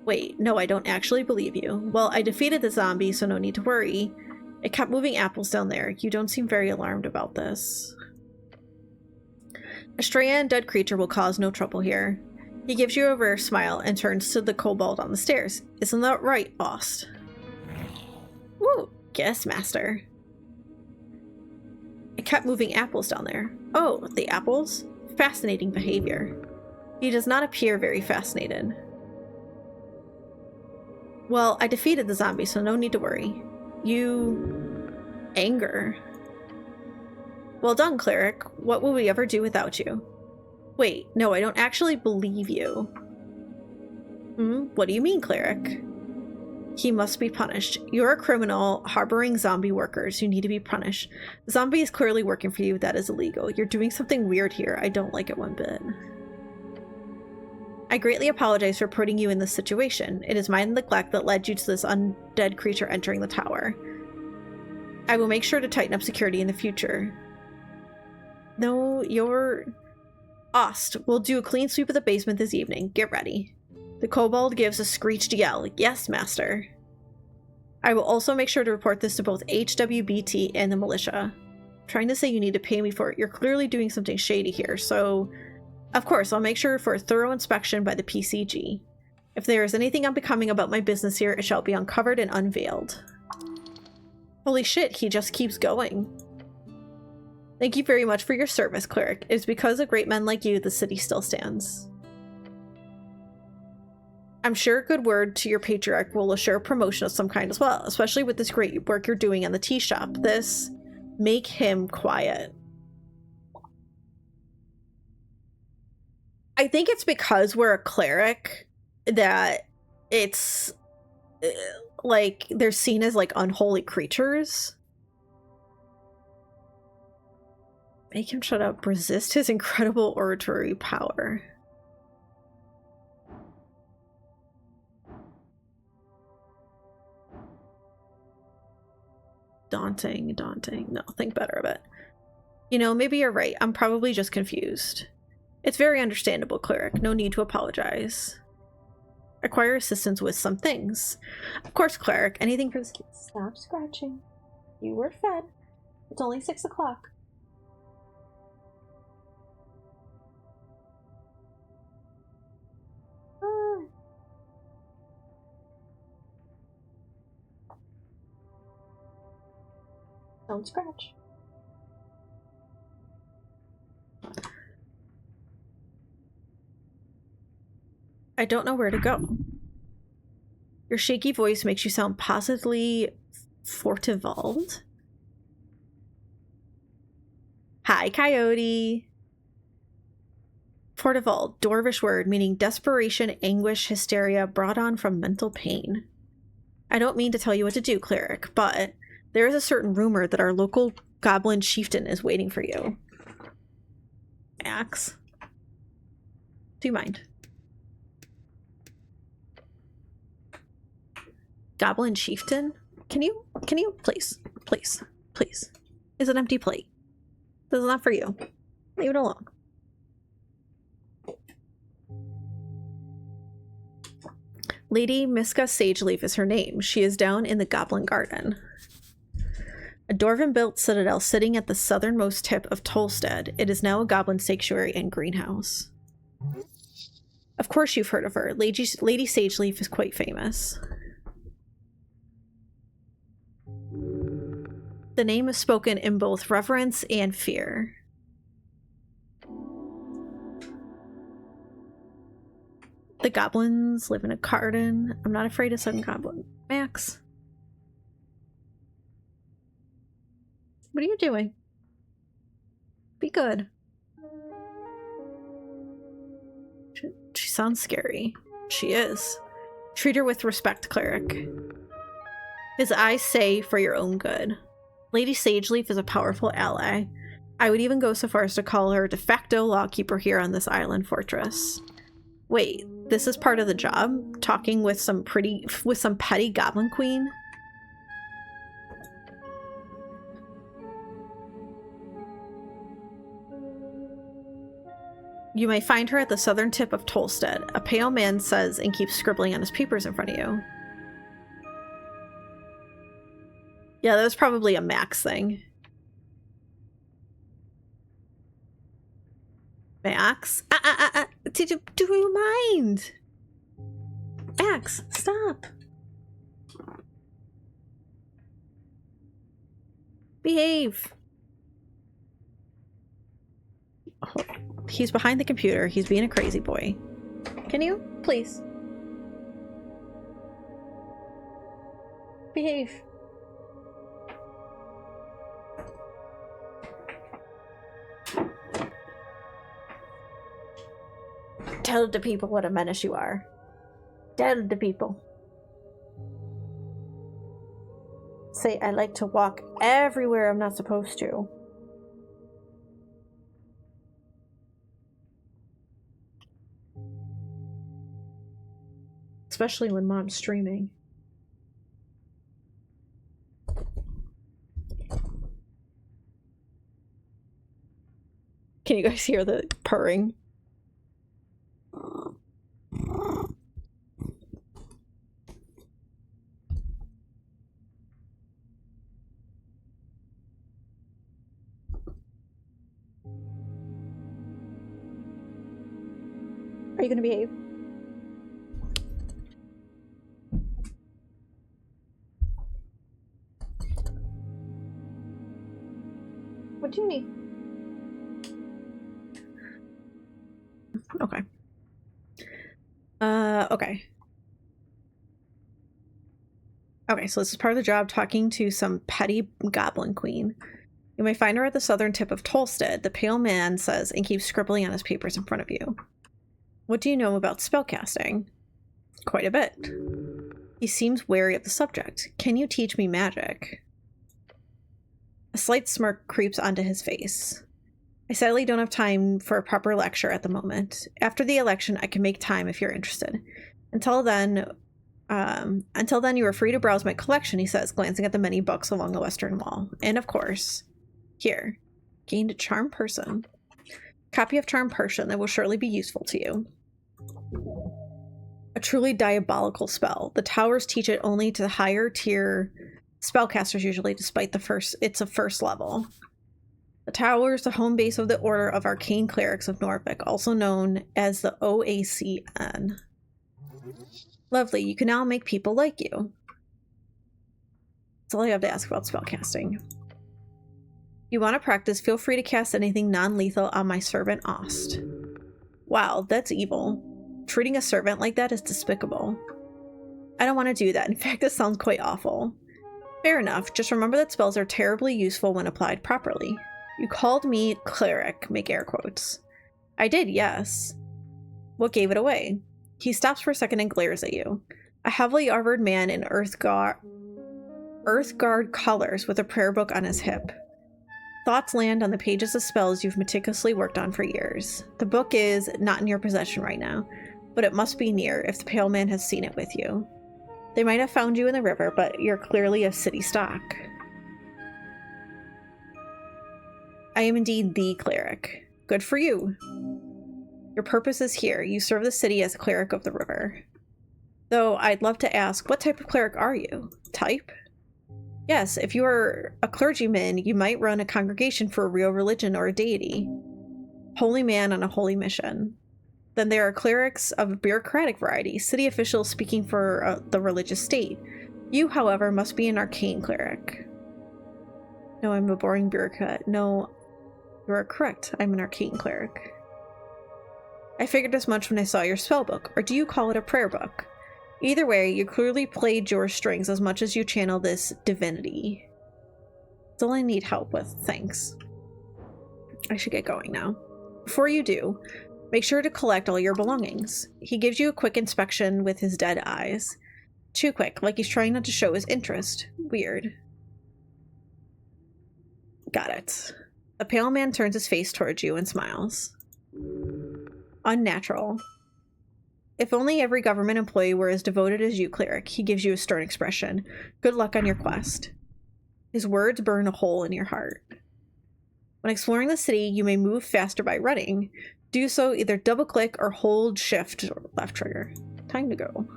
Wait, no, I don't actually believe you. Well, I defeated the zombie, so no need to worry. It kept moving apples down there. You don't seem very alarmed about this. A stray undead creature will cause no trouble here. He gives you a rare smile and turns to the kobold on the stairs. Isn't that right, Ost? Woo! Yes, master. It kept moving apples down there. Oh, the apples? Fascinating behavior. He does not appear very fascinated. Well, I defeated the zombie, so no need to worry. You... anger. Well done, cleric. What will we ever do without you? Wait, no, I don't actually believe you. What do you mean, cleric? He must be punished. You're a criminal harboring zombie workers. You need to be punished. The zombie is clearly working for you. That is illegal. You're doing something weird here. I don't like it one bit. I greatly apologize for putting you in this situation. It is my neglect that led you to this undead creature entering the tower. I will make sure to tighten up security in the future. No, you're... Ost, we'll do a clean sweep of the basement this evening. Get ready. The kobold gives a screeched yell. Yes, master. I will also make sure to report this to both HWBT and the militia. I'm trying to say you need to pay me for it. You're clearly doing something shady here, so... Of course, I'll make sure for a thorough inspection by the PCG. If there is anything unbecoming about my business here, it shall be uncovered and unveiled. Holy shit, he just keeps going. Thank you very much for your service, cleric. It is because of great men like you the city still stands. I'm sure a good word to your patriarch will assure promotion of some kind as well, especially with this great work you're doing in the tea shop. This... Make him quiet. I think it's because we're a cleric that it's like they're seen as like unholy creatures. Make him shut up. Resist his incredible oratory power. Daunting, daunting. No, think better of it. You know, maybe you're right. I'm probably just confused. It's very understandable, cleric. No need to apologize. Acquire assistance with some things. Of course, cleric. Anything for the kids. Stop scratching. You were fed. It's only 6 o'clock. Don't scratch. I don't know where to go. Your shaky voice makes you sound positively Fortivald. Hi, Coyote. Fortivald, Dwarvish word meaning desperation, anguish, hysteria brought on from mental pain. I don't mean to tell you what to do, cleric, but there is a certain rumor that our local goblin chieftain is waiting for you. Axe. Do you mind? Goblin chieftain? Can you, please, please, please. It's an empty plate. This is not for you. Leave it alone. Lady Miska Sageleaf is her name. She is down in the Goblin Garden. A dwarven-built citadel sitting at the southernmost tip of Tolstead. It is now a goblin sanctuary and greenhouse. Of course you've heard of her. Lady Sageleaf is quite famous. The name is spoken in both reverence and fear. The goblins live in a garden. I'm not afraid of some goblin. Max. What are you doing? Be good. She sounds scary. She is. Treat her with respect, cleric. As I say, for your own good. Lady Sageleaf is a powerful ally. I would even go so far as to call her de facto lawkeeper here on this island fortress. Wait, this is part of the job? Talking with some petty goblin queen? You may find her at the southern tip of Tolstead. A pale man says and keeps scribbling on his papers in front of you. Yeah, that was probably a Max thing. Max? Do you mind? Max, stop. Behave. Oh, he's behind the computer. He's being a crazy boy. Can you? Please. Behave. Tell the people what a menace you are. Tell the people. Say I like to walk everywhere I'm not supposed to. Especially when mom's streaming. Can you guys hear the purring? Are you gonna behave? What do you need? Okay. Okay. Okay, so this is part of the job, talking to some petty goblin queen. You may find her at the southern tip of Tolstead, the pale man says, and keeps scribbling on his papers in front of you. What do you know about spellcasting? Quite a bit. He seems wary of the subject. Can you teach me magic? A slight smirk creeps onto his face. I sadly don't have time for a proper lecture at the moment. After the election, I can make time if you're interested. Until then, you are free to browse my collection, he says, glancing at the many books along the western wall. And of course, here, gained a charm person. Copy of charm person that will surely be useful to you. A truly diabolical spell. The towers teach it only to the higher tier spellcasters usually, despite it's a first level. The tower is the home base of the Order of Arcane Clerics of Norfolk, also known as the OACN. Lovely, you can now make people like you. That's all I have to ask about spellcasting. If you want to practice, feel free to cast anything non-lethal on my servant Ost. Wow, that's evil. Treating a servant like that is despicable. I don't want to do that. In fact, this sounds quite awful. Fair enough, just remember that spells are terribly useful when applied properly. You called me cleric, make air quotes. I did, yes. What gave it away? He stops for a second and glares at you. A heavily armored man in Earthguard colors with a prayer book on his hip. Thoughts land on the pages of spells you've meticulously worked on for years. The book is not in your possession right now, but it must be near if the pale man has seen it with you. They might have found you in the river, but you're clearly of city stock. I am indeed the cleric. Good for you. Your purpose is here. You serve the city as a cleric of the river. Though I'd love to ask, what type of cleric are you? Type? Yes, if you are a clergyman, you might run a congregation for a real religion or a deity. Holy man on a holy mission. Then there are clerics of a bureaucratic variety, city officials speaking for the religious state. You, however, must be an arcane cleric. No, I'm a boring bureaucrat. No, you are correct. I'm an arcane cleric. I figured as much when I saw your spellbook, or do you call it a prayer book? Either way, you clearly played your strings as much as you channel this divinity. It's all I need help with, thanks. I should get going now. Before you do, make sure to collect all your belongings. He gives you a quick inspection with his dead eyes. Too quick, like he's trying not to show his interest. Weird. Got it. The pale man turns his face towards you and smiles. Unnatural. If only every government employee were as devoted as you, cleric. He gives you a stern expression. Good luck on your quest. His words burn a hole in your heart. When exploring the city, you may move faster by running. Do so either double-click or hold shift or left trigger. Time to go.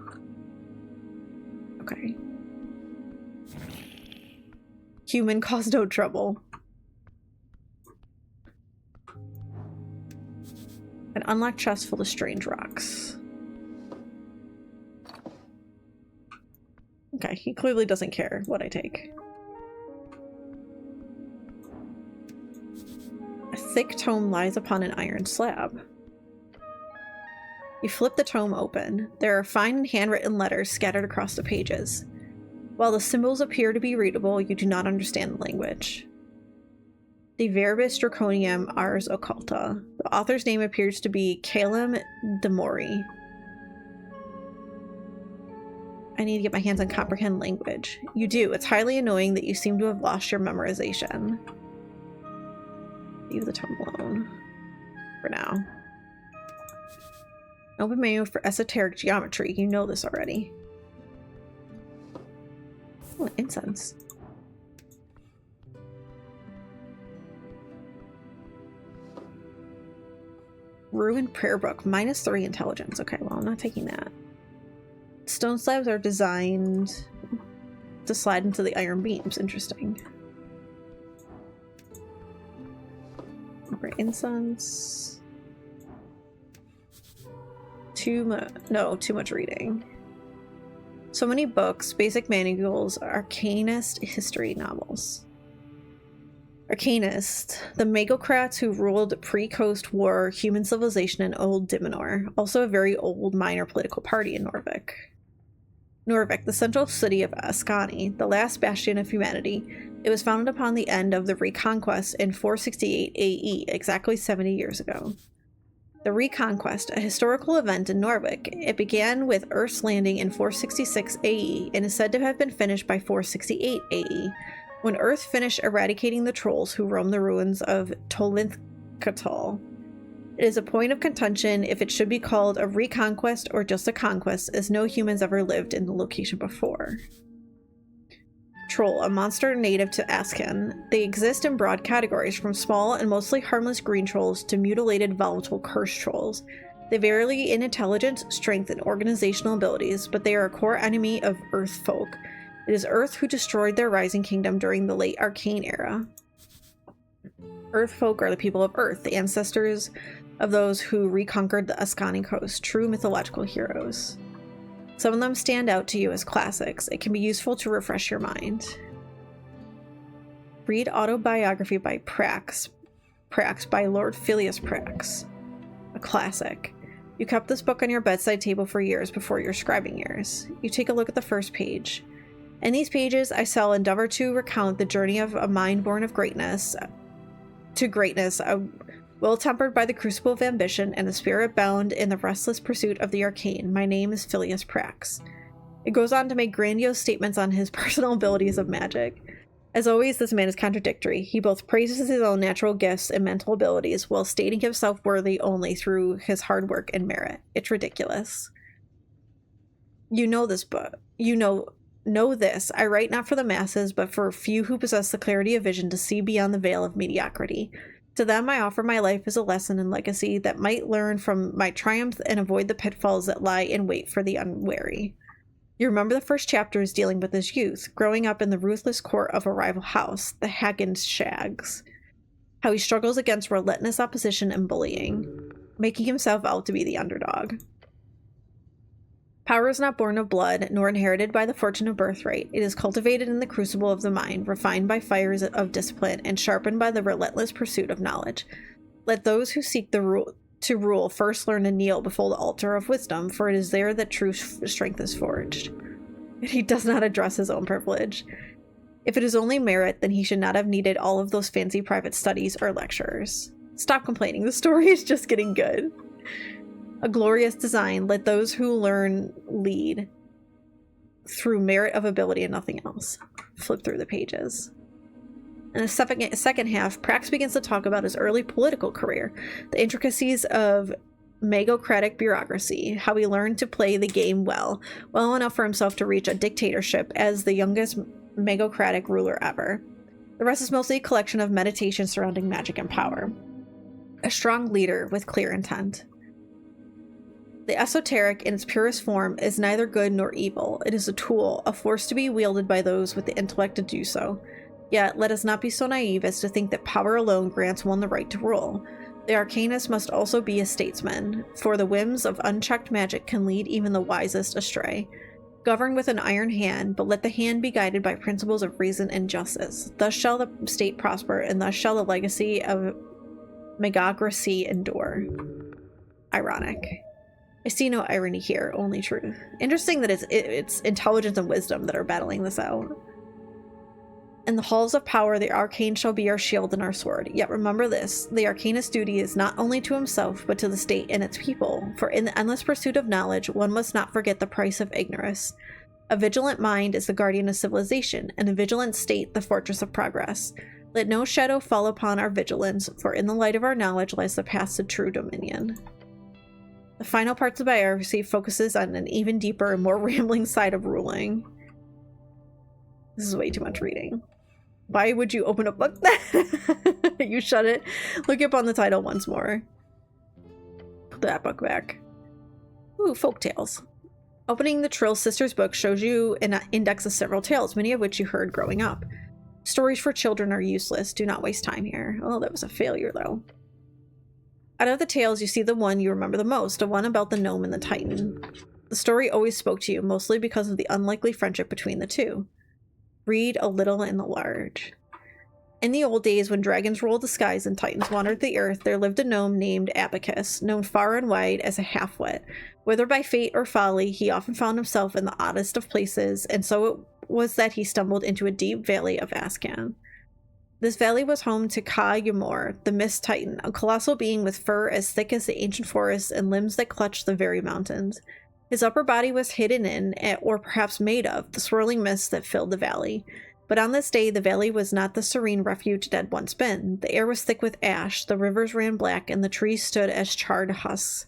Okay. Human caused no trouble. An unlocked chest full of strange rocks. Okay, he clearly doesn't care what I take. A thick tome lies upon an iron slab. You flip the tome open. There are fine handwritten letters scattered across the pages. While the symbols appear to be readable, you do not understand the language. De Verbis Draconium Ars Occulta. The author's name appears to be Calum de Mori. I need to get my hands on comprehend language. You do. It's highly annoying that you seem to have lost your memorization. Leave the tome alone. For now. Open menu for esoteric geometry. You know this already. Oh, incense. Ruined prayer book. -3 intelligence. Okay, well, I'm not taking that. Stone slabs are designed to slide into the iron beams. Interesting. Okay, incense. Too much reading. So many books, basic manuals, arcanist history novels. Arcanist, the Magocrats who ruled pre-Coast War human civilization in Old Dimenor, also a very old minor political party in Norvik. Norvik, the central city of Ascani, the last bastion of humanity. It was founded upon the end of the Reconquest in 468 AE, exactly 70 years ago. The Reconquest, a historical event in Norvik. It began with Earth's landing in 466 AE and is said to have been finished by 468 AE, when Earth finished eradicating the trolls who roam the ruins of Tolinthcatal. It is a point of contention if it should be called a reconquest or just a conquest, as no humans ever lived in the location before. Troll, a monster native to Ascan. They exist in broad categories, from small and mostly harmless green trolls to mutilated volatile cursed trolls. They vary in intelligence, strength, and organizational abilities, but they are a core enemy of Earth folk. It is Earth who destroyed their rising kingdom during the late Arcane era. Earth folk are the people of Earth, the ancestors of those who reconquered the Ascani coast, true mythological heroes. Some of them stand out to you as classics. It can be useful to refresh your mind. Read Autobiography by Prax by Lord Phileas Prax. A classic. You kept this book on your bedside table for years before your scribing years. You take a look at the first page. In these pages, I shall endeavor to recount the journey of a mind born of greatness to greatness, a will tempered by the crucible of ambition and a spirit bound in the restless pursuit of the arcane. My name is Phileas Prax. It goes on to make grandiose statements on his personal abilities of magic. As always, this man is contradictory. He both praises his own natural gifts and mental abilities while stating himself worthy only through his hard work and merit. It's ridiculous. You know this book. You know this. I write not for the masses, but for a few who possess the clarity of vision to see beyond the veil of mediocrity. To them, I offer my life as a lesson and legacy that might learn from my triumphs and avoid the pitfalls that lie in wait for the unwary. You remember the first chapters dealing with this youth, growing up in the ruthless court of a rival house, the Haggins Shags. How he struggles against relentless opposition and bullying, making himself out to be the underdog. Power is not born of blood, nor inherited by the fortune of birthright. It is cultivated in the crucible of the mind, refined by fires of discipline, and sharpened by the relentless pursuit of knowledge. Let those who seek to rule first learn to kneel before the altar of wisdom, for it is there that true strength is forged. He does not address his own privilege. If it is only merit, then he should not have needed all of those fancy private studies or lectures. Stop complaining, the story is just getting good. A glorious design, let those who learn lead through merit of ability and nothing else. Flip through the pages. In the second half, Prax begins to talk about his early political career, the intricacies of magocratic bureaucracy, how he learned to play the game well enough for himself to reach a dictatorship as the youngest magocratic ruler ever. The rest is mostly a collection of meditations surrounding magic and power. A strong leader with clear intent. The esoteric, in its purest form, is neither good nor evil. It is a tool, a force to be wielded by those with the intellect to do so. Yet, let us not be so naive as to think that power alone grants one the right to rule. The arcanist must also be a statesman, for the whims of unchecked magic can lead even the wisest astray. Govern with an iron hand, but let the hand be guided by principles of reason and justice. Thus shall the state prosper, and thus shall the legacy of magocracy endure. Ironic. I see no irony here, only truth. Interesting that it's intelligence and wisdom that are battling this out. In the halls of power, the arcane shall be our shield and our sword. Yet remember this, the arcanist's duty is not only to himself, but to the state and its people. For in the endless pursuit of knowledge, one must not forget the price of ignorance. A vigilant mind is the guardian of civilization, and a vigilant state the fortress of progress. Let no shadow fall upon our vigilance, for in the light of our knowledge lies the path to true dominion. The final parts of the biography focuses on an even deeper and more rambling side of ruling. This is way too much reading. Why would you open a book that? You shut it. Look up on the title once more. Put that book back. Ooh, folktales. Opening the Trill Sisters book shows you an index of several tales, many of which you heard growing up. Stories for children are useless. Do not waste time here. Oh, that was a failure, though. Out of the tales, you see the one you remember the most, the one about the gnome and the titan. The story always spoke to you, mostly because of the unlikely friendship between the two. Read a little in the large. In the old days, when dragons ruled the skies and titans wandered the earth, there lived a gnome named Abacus, known far and wide as a half-wit. Whether by fate or folly, he often found himself in the oddest of places, and so it was that he stumbled into a deep valley of Ascan. This valley was home to Ka Ymor, the Mist Titan, a colossal being with fur as thick as the ancient forests and limbs that clutched the very mountains. His upper body was hidden in, or perhaps made of, the swirling mist that filled the valley. But on this day, the valley was not the serene refuge it had once been. The air was thick with ash, the rivers ran black, and the trees stood as charred husks.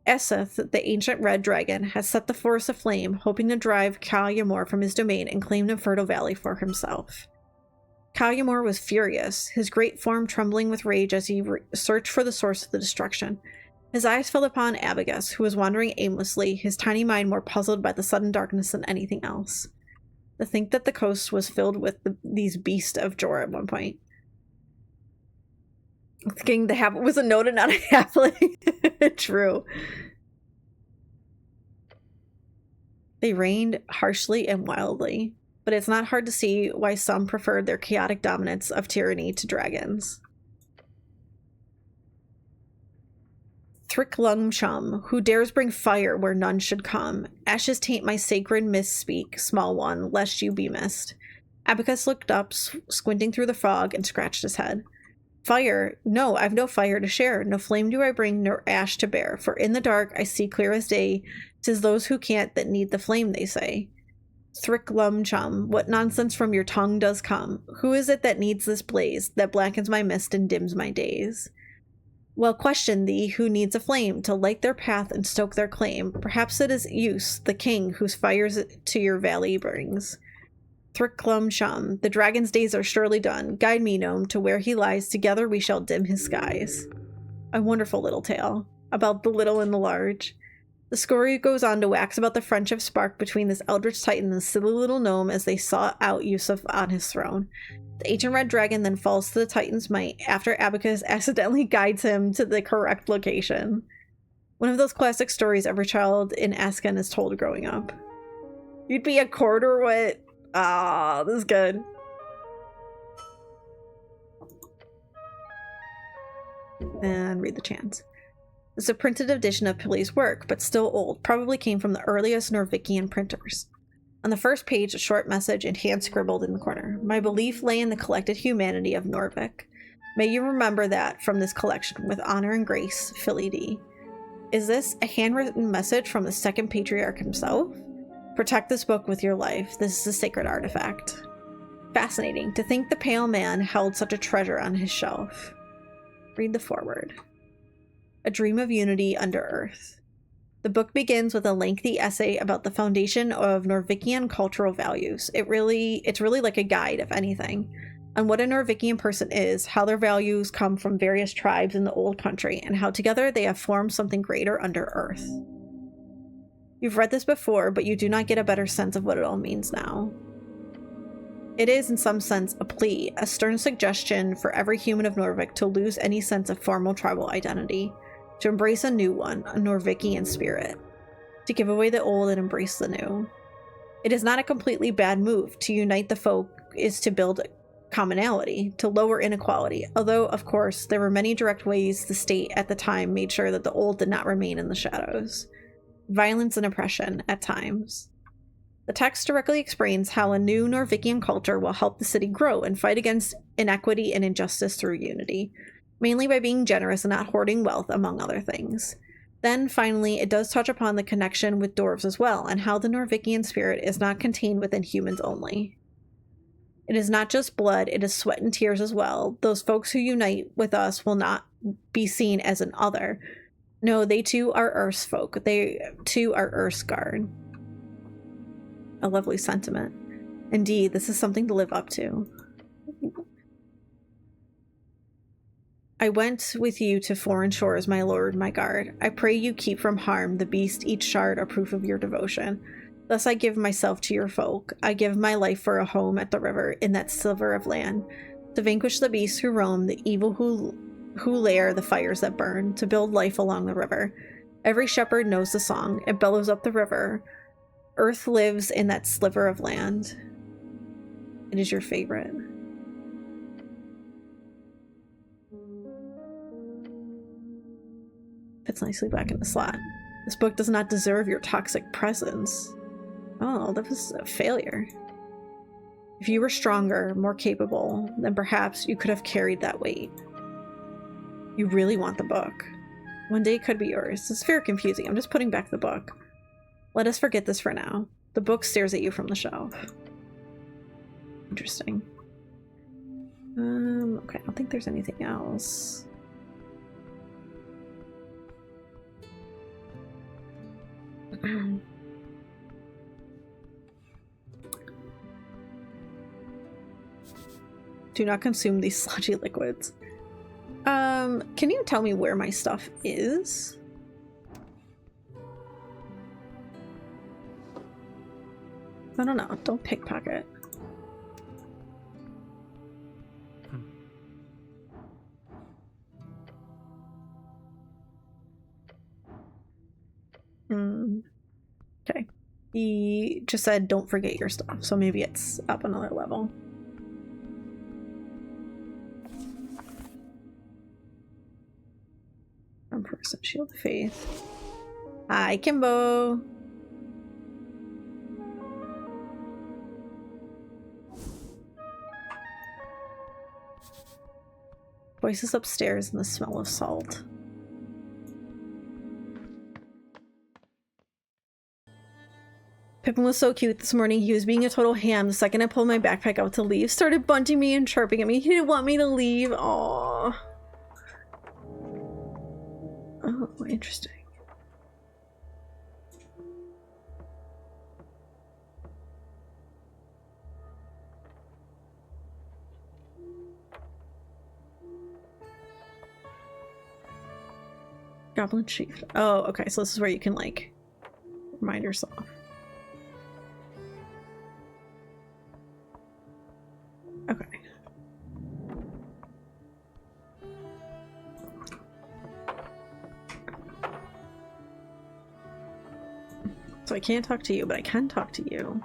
Eseth, the ancient red dragon, had set the forest aflame, hoping to drive Ka Ymor from his domain and claim the fertile valley for himself. Ka Ymor was furious, his great form trembling with rage as he searched for the source of the destruction. His eyes fell upon Abacus, who was wandering aimlessly, his tiny mind more puzzled by the sudden darkness than anything else. To think that the coast was filled with these beasts of Jor at one point. Thinking the habit was a note and not a halfling. True. They reigned harshly and wildly, but it's not hard to see why some preferred their chaotic dominance of tyranny to dragons. Thriklungshum, who dares bring fire where none should come. Ashes taint my sacred misspeak, small one, lest you be missed. Abacus looked up, squinting through the fog, and scratched his head. Fire? No, I've no fire to share. No flame do I bring, nor ash to bear. For in the dark I see clear as day. 'Tis those who can't that need the flame, they say. Thriklungshum, what nonsense from your tongue does come? Who is it that needs this blaze, that blackens my mist and dims my days? Well, question thee, who needs a flame to light their path and stoke their claim? Perhaps it is Use, the king, whose fires to your valley brings. Thriklungshum, the dragon's days are surely done. Guide me, gnome, to where he lies. Together we shall dim his skies. A wonderful little tale about the little and the large. The story goes on to wax about the friendship sparked between this eldritch titan and the silly little gnome as they sought out Yusuf on his throne. The ancient red dragon then falls to the titan's might after Abacus accidentally guides him to the correct location. One of those classic stories every child in Ascan is told growing up. You'd be a court or what? Ah, this is good. And read the chants. It's a printed edition of Pili's work, but still old. Probably came from the earliest Norvikian printers. On the first page, a short message in hand scribbled in the corner. My belief lay in the collected humanity of Norvik. May you remember that from this collection, with honor and grace, Philly D. Is this a handwritten message from the second patriarch himself? Protect this book with your life. This is a sacred artifact. Fascinating to think the pale man held such a treasure on his shelf. Read the foreword. A dream of unity under earth. The book begins with a lengthy essay about the foundation of Norvikian cultural values. It's really like a guide, if anything, on what a Norvikian person is, how their values come from various tribes in the old country, and how together they have formed something greater under earth. You've read this before, but you do not get a better sense of what it all means now. It is, in some sense, a plea, a stern suggestion for every human of Norvik to lose any sense of formal tribal identity, to embrace a new one, a Norvikian spirit, to give away the old and embrace the new. It is not a completely bad move. To unite the folk is to build commonality, to lower inequality, although, of course, there were many direct ways the state at the time made sure that the old did not remain in the shadows. Violence and oppression, at times. The text directly explains how a new Norvikian culture will help the city grow and fight against inequity and injustice through unity, mainly by being generous and not hoarding wealth, among other things. Then, finally, it does touch upon the connection with dwarves as well, and how the Norvikian spirit is not contained within humans only. It is not just blood, it is sweat and tears as well. Those folks who unite with us will not be seen as an other. No, they too are Earth's folk. They too are Earth's guard. A lovely sentiment. Indeed, this is something to live up to. I went with you to foreign shores, my lord, my guard. I pray you keep from harm the beast, each shard a proof of your devotion. Thus I give myself to your folk. I give my life for a home at the river, in that sliver of land, to vanquish the beasts who roam, the evil who lair the fires that burn, to build life along the river. Every shepherd knows the song. It bellows up the river. Earth lives in that sliver of land. It is your favorite. It's nicely back in the slot. This book does not deserve your toxic presence. Oh, that was a failure. If you were stronger, more capable, then perhaps you could have carried that weight. You really want the book. One day it could be yours. It's very confusing. I'm just putting back the book. Let us forget this for now. The book stares at you from the shelf. Interesting. Okay, I don't think there's anything else. Do not consume these sludgy liquids. Can you tell me where my stuff is? I don't know. Don't pickpocket. Okay. He just said don't forget your stuff, so maybe it's up another level. Person, Shield of Faith. Hi, Kimbo. Voices upstairs and the smell of salt. Pippin was so cute this morning. He was being a total ham. The second I pulled my backpack out to leave, started bunting me and chirping at me. He didn't want me to leave. Aww. Oh, interesting. Goblin Chief. Oh, okay. So this is where you can, like, remind yourself. Okay. So I can't talk to you, but I can talk to you.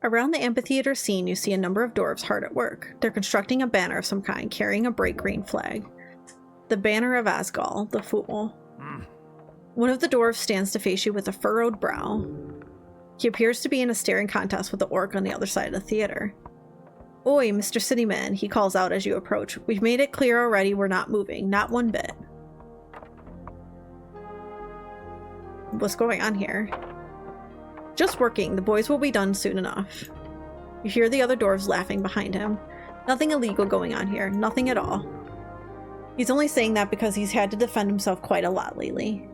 Around the amphitheater scene, you see a number of dwarves hard at work. They're constructing a banner of some kind, carrying a bright green flag. The banner of Asgal, the Fool. One of the dwarves stands to face you with a furrowed brow. He appears to be in a staring contest with the orc on the other side of the theater. Oi, Mr. Cityman, he calls out as you approach. We've made it clear already we're not moving, not one bit. What's going on here? Just working, the boys will be done soon enough. You hear the other dwarves laughing behind him. Nothing illegal going on here, nothing at all. He's only saying that because he's had to defend himself quite a lot lately.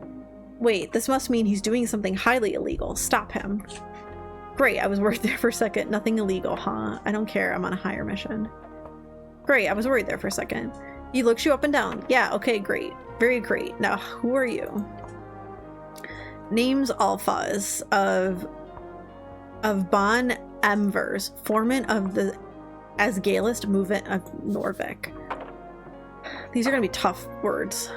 Wait, this must mean he's doing something highly illegal. Stop him. Great, I was worried there for a second. Nothing illegal, huh? I don't care, I'm on a higher mission. Great, I was worried there for a second. He looks you up and down. Yeah, okay, great. Very great. Now, who are you? Name's Alphaz of Bon Emvers, foreman of the Asgalist movement of Norvik. These are going to be tough words.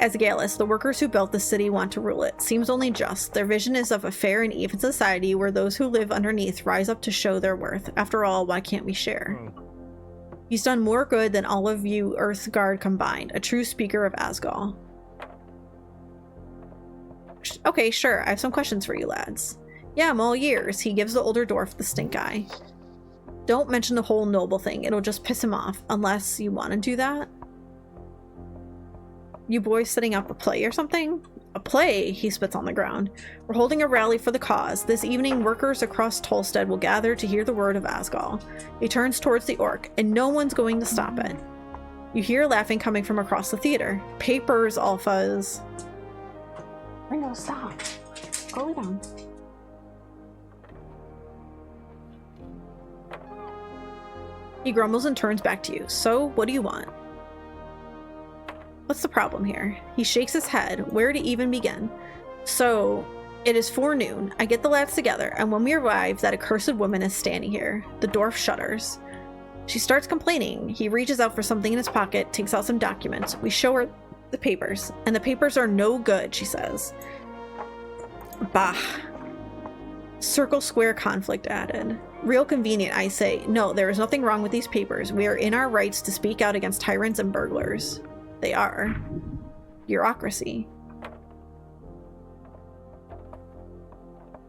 Asgalist, the workers who built the city want to rule it. Seems only just. Their vision is of a fair and even society where those who live underneath rise up to show their worth. After all, why can't we share? He's done more good than all of you Earthguard combined. A true speaker of Asgal. Okay, sure. I have some questions for you lads. Yeah, I'm all ears. He gives the older dwarf the stink eye. Don't mention the whole noble thing. It'll just piss him off. Unless you want to do that. You boys setting up a play or something? A play? He spits on the ground. We're holding a rally for the cause. This evening, workers across Tolstead will gather to hear the word of Asgal. He turns towards the orc, and no one's going to stop it. You hear laughing coming from across the theater. Papers, Alphas. Ringo, stop. Go lay down. He grumbles and turns back to you. So, what do you want? What's the problem here? He shakes his head. Where to even begin? So, it is forenoon. I get the lads together, and when we arrive, that accursed woman is standing here. The dwarf shudders. She starts complaining. He reaches out for something in his pocket, takes out some documents. We show her the papers, and the papers are no good, she says. Bah. Circle square conflict added. Real convenient, I say. No, there is nothing wrong with these papers. We are in our rights to speak out against tyrants and burglars. They are. Bureaucracy.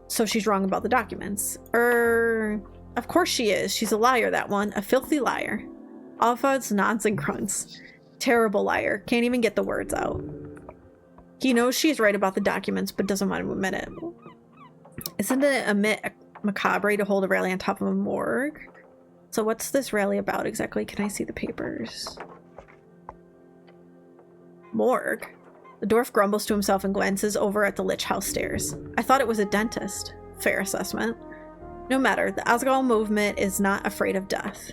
So she's wrong about the documents. Of course she is. She's a liar, that one. A filthy liar. Alphaz nods and grunts. Terrible liar. Can't even get the words out. He knows she's right about the documents, but doesn't want to admit it. Isn't it a bit macabre to hold a rally on top of a morgue? So what's this rally about exactly? Can I see the papers? Morgue? The dwarf grumbles to himself and glances over at the Lich House stairs. I thought it was a dentist. Fair assessment. No matter, the Asgal movement is not afraid of death.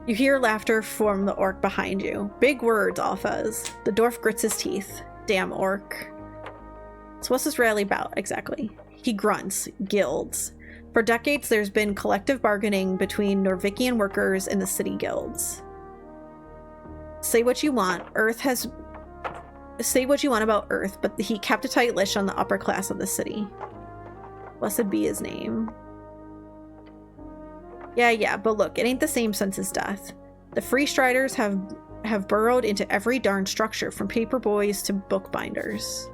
You hear laughter from the orc behind you. Big words, Alphaz. The dwarf grits his teeth. Damn orc. So what's this rally about exactly? He grunts. Guilds. For decades, there's been collective bargaining between Norvikian workers and the city guilds. Say what you want about Earth, but he kept a tight leash on the upper class of the city. Blessed be his name. Yeah, but look, it ain't the same since his death. The Free Striders have burrowed into every darn structure, from paper boys to bookbinders.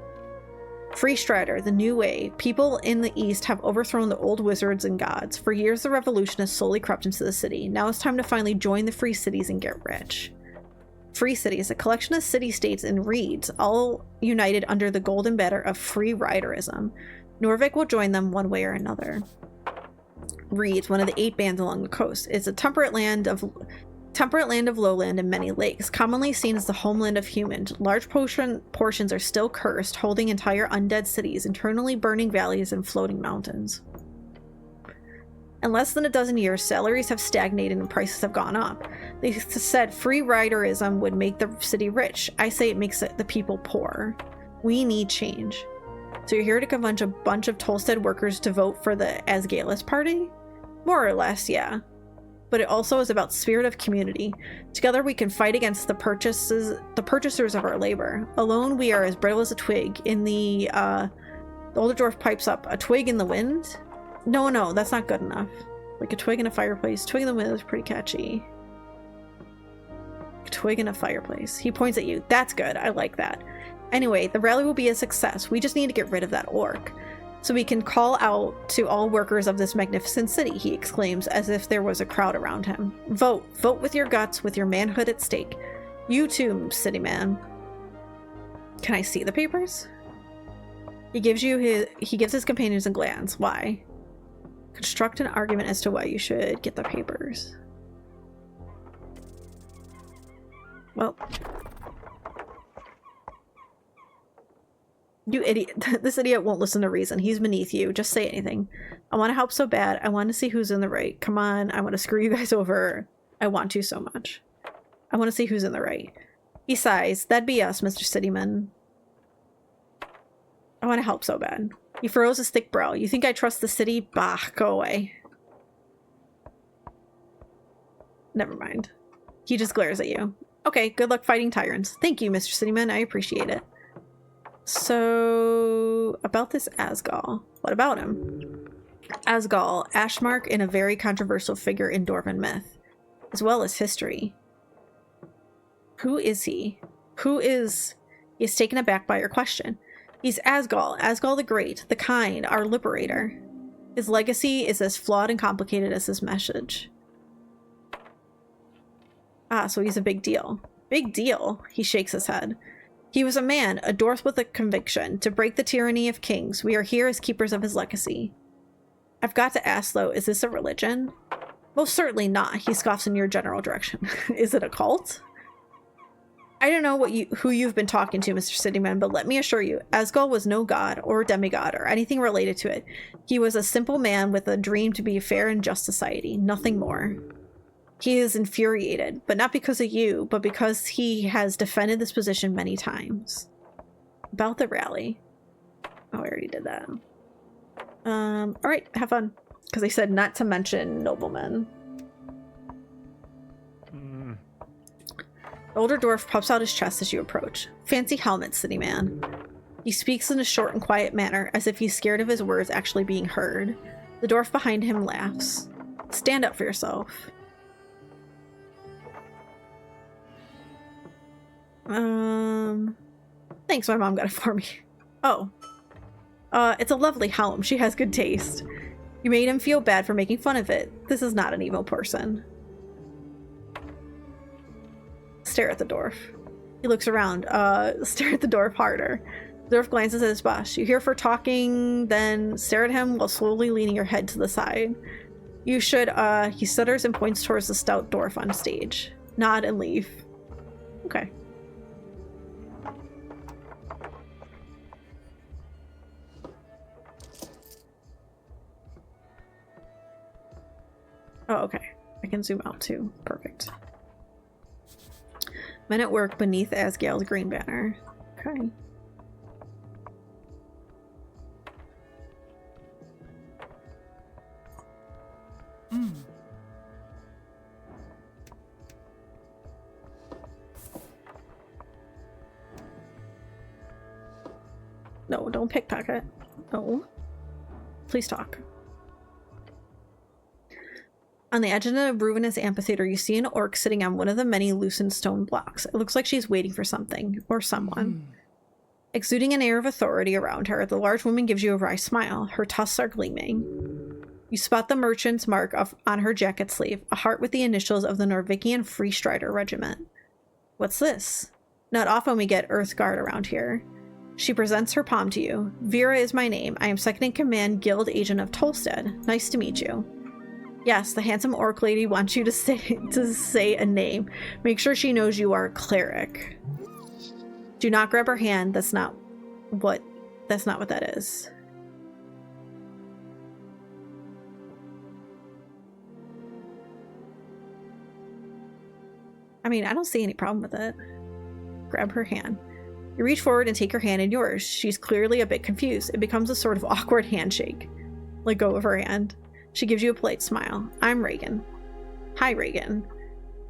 Free Strider, the new way. People in the East have overthrown the old wizards and gods. For years, the revolution has slowly crept into the city. Now it's time to finally join the free cities and get rich. Free cities, a collection of city-states and reeds, all united under the golden banner of free riderism. Norvik will join them one way or another. Reeds, one of the 8 bands along the coast, is a temperate land of lowland and many lakes, commonly seen as the homeland of humans. Large portions are still cursed, holding entire undead cities, internally burning valleys and floating mountains. In less than a dozen years, salaries have stagnated and prices have gone up. They said free riderism would make the city rich. I say it makes the people poor. We need change. So you're here to convince a bunch of Tolstead workers to vote for the Asgalist party? More or less, yeah. But it also is about spirit of community. Together we can fight against the purchasers of our labor. Alone we are as brittle as a twig. In the older dwarf pipes up, a twig in the wind? No, that's not good enough. Like a twig in a fireplace. Twig in the wind is pretty catchy. A twig in a fireplace. He points at you. That's good. I like that. Anyway, the rally will be a success. We just need to get rid of that orc. So we can call out to all workers of this magnificent city, he exclaims, as if there was a crowd around him. Vote. Vote with your guts, with your manhood at stake. You too, city man. Can I see the papers? He gives his companions a glance. Why? Construct an argument as to why you should get the papers. Well. You idiot. This idiot won't listen to reason. He's beneath you. Just say anything. I want to help so bad. I want to see who's in the right. Come on. I want to screw you guys over. I want to so much. I want to see who's in the right. He sighs. That'd be us, Mr. Cityman. I want to help so bad. He furrows his thick brow. You think I trust the city? Bah, go away. Never mind. He just glares at you. Okay, good luck fighting tyrants. Thank you, Mr. Cityman. I appreciate it. So, about this Asgal. What about him? Asgal, Ashmark, and a very controversial figure in Dwarven myth, as well as history. Who is he? He is taken aback by your question. He's Asgal, Asgal the Great, the Kind, our liberator. His legacy is as flawed and complicated as his message. Ah, so he's a big deal. Big deal, he shakes his head. He was a man, a dwarf with a conviction, to break the tyranny of kings. We are here as keepers of his legacy. I've got to ask, though, is this a religion? Most certainly not, he scoffs in your general direction. Is it a cult? I don't know who you've been talking to, Mr. Cityman, but let me assure you, Asgal was no god or demigod or anything related to it. He was a simple man with a dream to be a fair and just society, nothing more. He is infuriated, but not because of you, but because he has defended this position many times. About the rally. Oh, I already did that. Alright, have fun. Because they said not to mention noblemen. The older dwarf puffs out his chest as you approach. Fancy helmet, city man. He speaks in a short and quiet manner, as if he's scared of his words actually being heard. The dwarf behind him laughs. Stand up for yourself. Thanks, my mom got it for me. Oh. It's a lovely helm. She has good taste. You made him feel bad for making fun of it. This is not an evil person. Stare at the dwarf. He looks around. Stare at the dwarf harder. The dwarf glances at his boss. You here for talking, then stare at him while slowly leaning your head to the side. You should, he stutters and points towards the stout dwarf on stage. Nod and leave. Okay. Oh, okay. I can zoom out too. Perfect. Men at work beneath Asgal's green banner. Okay. No, don't pickpocket. No. Please talk. On the edge of the ruinous amphitheater, you see an orc sitting on one of the many loosened stone blocks. It looks like she's waiting for something, or someone. Exuding an air of authority around her, the large woman gives you a wry smile. Her tusks are gleaming. You spot the merchant's mark on her jacket sleeve, a heart with the initials of the Norvikian Free Strider Regiment. What's this? Not often we get Earthguard around here. She presents her palm to you. Vera is my name. I am second in command guild agent of Tolstead. Nice to meet you. Yes, the handsome orc lady wants you to say a name. Make sure she knows you are a cleric. Do not grab her hand. That's not what that is. I mean, I don't see any problem with it. Grab her hand. You reach forward and take her hand in yours. She's clearly a bit confused. It becomes a sort of awkward handshake. Let go of her hand. She gives you a polite smile. I'm Reagan. Hi, Reagan.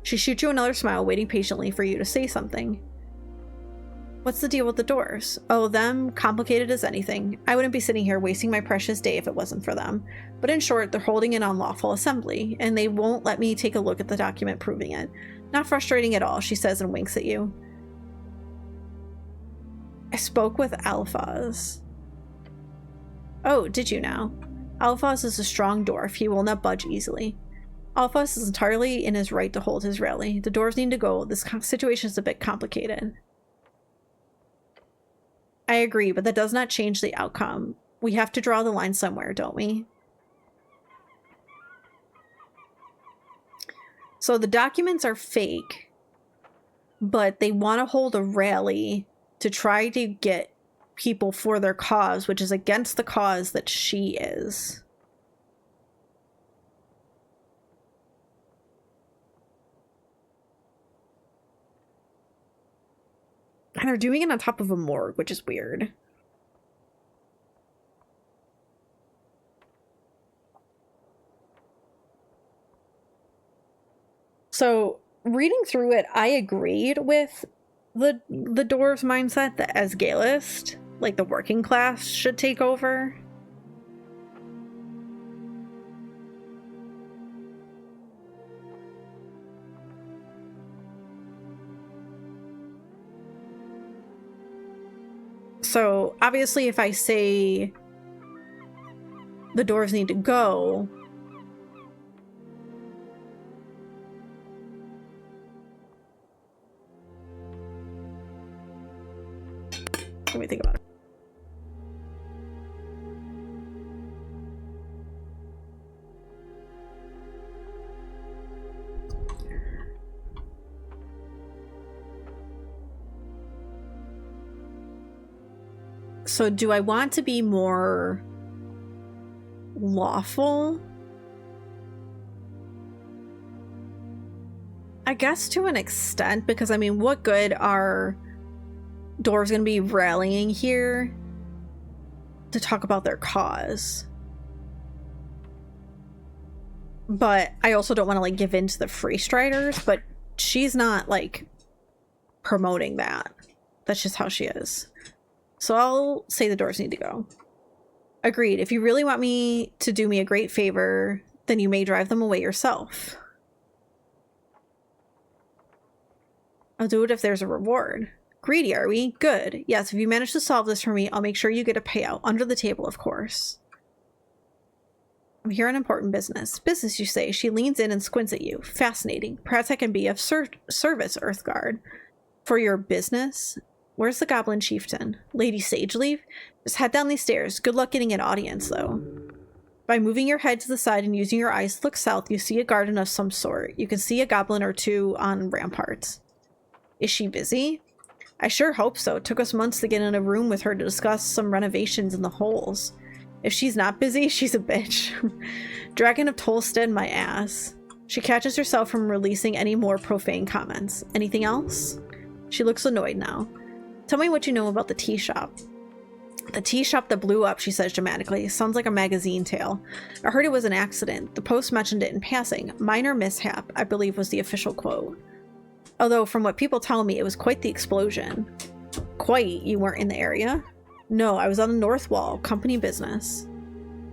She shoots you another smile, waiting patiently for you to say something. What's the deal with the doors? Oh, them? Complicated as anything. I wouldn't be sitting here wasting my precious day if it wasn't for them. But in short, they're holding an unlawful assembly, and they won't let me take a look at the document proving it. Not frustrating at all, she says and winks at you. I spoke with Alphaz. Oh, did you now? Alphaz is a strong dwarf. He will not budge easily. Alphaz is entirely in his right to hold his rally. The dwarves need to go. This situation is a bit complicated. I agree, but that does not change the outcome. We have to draw the line somewhere, don't we? So the documents are fake, but they want to hold a rally to try to get people for their cause, which is against the cause that she is. And they're doing it on top of a morgue, which is weird. So, reading through it, I agreed with the dwarves' mindset that as Galist, like the working class should take over. So, obviously, if I say the dwarves need to go, let me think about it. So do I want to be more lawful? I guess to an extent, because I mean, what good are dwarves going to be rallying here to talk about their cause? But I also don't want to like give in to the free striders, but she's not like promoting that. That's just how she is. So I'll say the dwarves need to go. Agreed. If you really want me to do me a great favor, then you may drive them away yourself. I'll do it if there's a reward. Greedy, are we? Good. Yes, if you manage to solve this for me, I'll make sure you get a payout. Under the table, of course. I'm here on important business. Business, you say? She leans in and squints at you. Fascinating. Perhaps I can be of service, Earthguard. For your business? Where's the goblin chieftain? Lady Sageleaf? Just head down these stairs. Good luck getting an audience, though. By moving your head to the side and using your eyes to look south, you see a garden of some sort. You can see a goblin or two on ramparts. Is she busy? I sure hope so. It took us months to get in a room with her to discuss some renovations in the holes. If she's not busy, she's a bitch. Dragon of Tolstead, my ass. She catches herself from releasing any more profane comments. Anything else? She looks annoyed now. Tell me what you know about the tea shop. The tea shop that blew up, she says dramatically. Sounds like a magazine tale. I heard it was an accident. The Post mentioned it in passing. Minor mishap, I believe was the official quote. Although, from what people tell me, it was quite the explosion. Quite? You weren't in the area? No, I was on the North Wall, company business.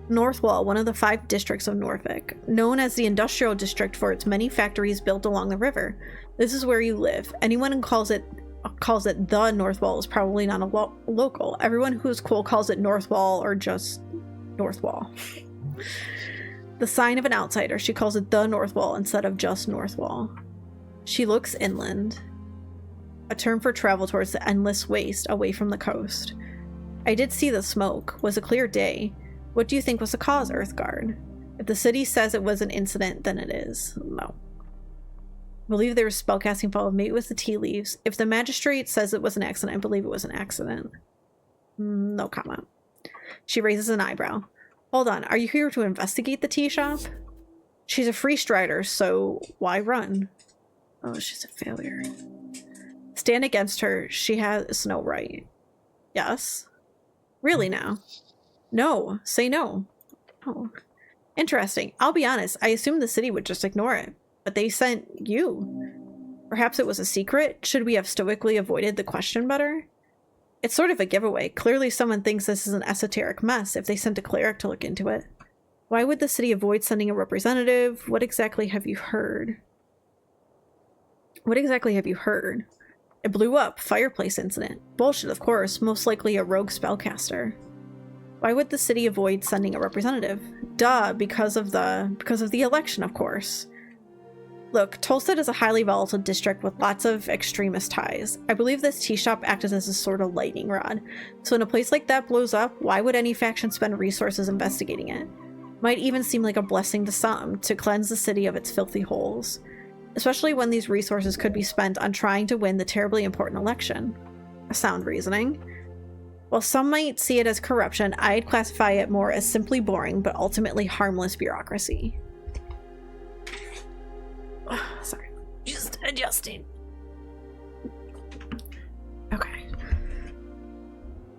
North Wall, one of the 5 districts of Norfolk, known as the Industrial District for its many factories built along the river. This is where you live. Anyone who calls it the North Wall is probably not a local. Everyone who's cool calls it North Wall or just North Wall. The sign of an outsider, she calls it the North Wall instead of just North Wall. She looks inland, a term for travel towards the endless waste away from the coast. I did see the smoke. Was a clear day. What do you think was the cause, Earthguard? If the city says it was an incident, then it is. No. I believe there was spellcasting involved. Maybe it was the tea leaves. If the magistrate says it was an accident, I believe it was an accident. No comment. She raises an eyebrow. Hold on, are you here to investigate the tea shop? She's a free strider, so why run? Oh, she's a failure. Stand against her. She has no right. Yes? Really now? No. Say no. Oh. Interesting. I'll be honest, I assumed the city would just ignore it. But they sent you. Perhaps it was a secret? Should we have stoically avoided the question better? It's sort of a giveaway. Clearly someone thinks this is an esoteric mess if they sent a cleric to look into it. Why would the city avoid sending a representative? What exactly have you heard? What exactly have you heard? It blew up. Fireplace incident. Bullshit, of course. Most likely a rogue spellcaster. Why would the city avoid sending a representative? Duh, because of the election, of course. Look, Tolstead is a highly volatile district with lots of extremist ties. I believe this tea shop acted as a sort of lightning rod. So when a place like that blows up, why would any faction spend resources investigating it? Might even seem like a blessing to some, to cleanse the city of its filthy holes. Especially when these resources could be spent on trying to win the terribly important election. A sound reasoning. While some might see it as corruption, I'd classify it more as simply boring, but ultimately harmless bureaucracy. Sorry. Just adjusting. Okay.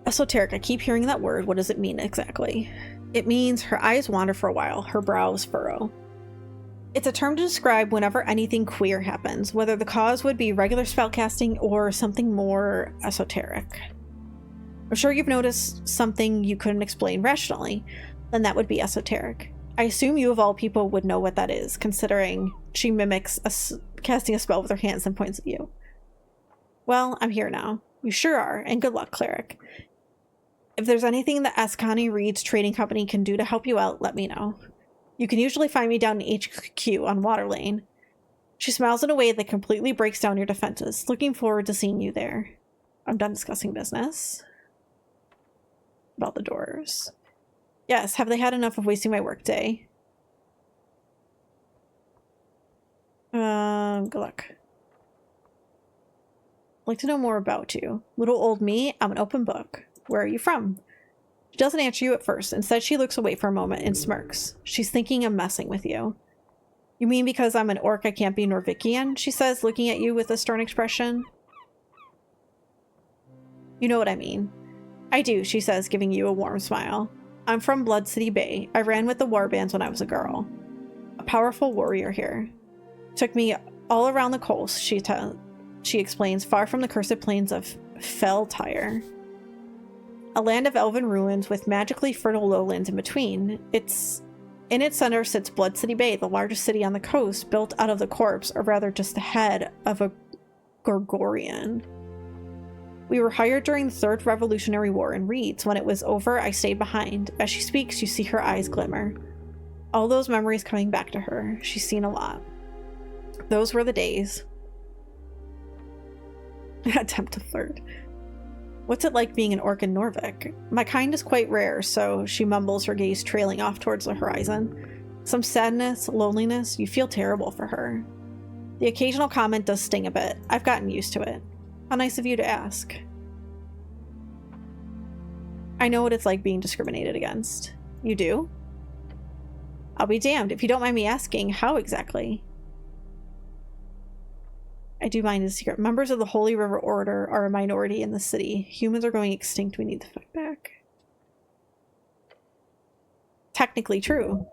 Esoteric, I keep hearing that word. What does it mean exactly? It means her eyes wander for a while, her brows furrow. It's a term to describe whenever anything queer happens, whether the cause would be regular spellcasting or something more esoteric. I'm sure you've noticed something you couldn't explain rationally, then that would be esoteric. I assume you of all people would know what that is, considering she mimics casting a spell with her hands and points at you. Well, I'm here now. You sure are, and good luck, cleric. If there's anything that Ascani Reed's trading company can do to help you out, let me know. You can usually find me down in HQ on Water Lane. She smiles in a way that completely breaks down your defenses. Looking forward to seeing you there. I'm done discussing business. About the doors. Yes, have they had enough of wasting my workday? Good luck. I'd like to know more about you. Little old me, I'm an open book. Where are you from? She doesn't answer you at first. Instead, she looks away for a moment and smirks. She's thinking I'm messing with you. You mean because I'm an orc I can't be Norvikian? She says, looking at you with a stern expression. You know what I mean. I do, she says, giving you a warm smile. I'm from Blood City Bay. I ran with the warbands when I was a girl. A powerful warrior here. Took me all around the coast, she explains, far from the cursed plains of Feltire. A land of elven ruins with magically fertile lowlands in between. In its center sits Blood City Bay, the largest city on the coast, built out of the corpse, or rather just the head, of a Gorgorian. We were hired during the Third Revolutionary War in Reeds. When it was over, I stayed behind. As she speaks, you see her eyes glimmer. All those memories coming back to her. She's seen a lot. Those were the days. Attempt to flirt. What's it like being an orc in Norvik? My kind is quite rare, so she mumbles, her gaze trailing off towards the horizon. Some sadness, loneliness, you feel terrible for her. The occasional comment does sting a bit. I've gotten used to it. How nice of you to ask. I know what it's like being discriminated against. You do? I'll be damned. If you don't mind me asking, how exactly? I do mind a secret. Members of the Holy River Order are a minority in the city. Humans are going extinct. We need to fight back. Technically true.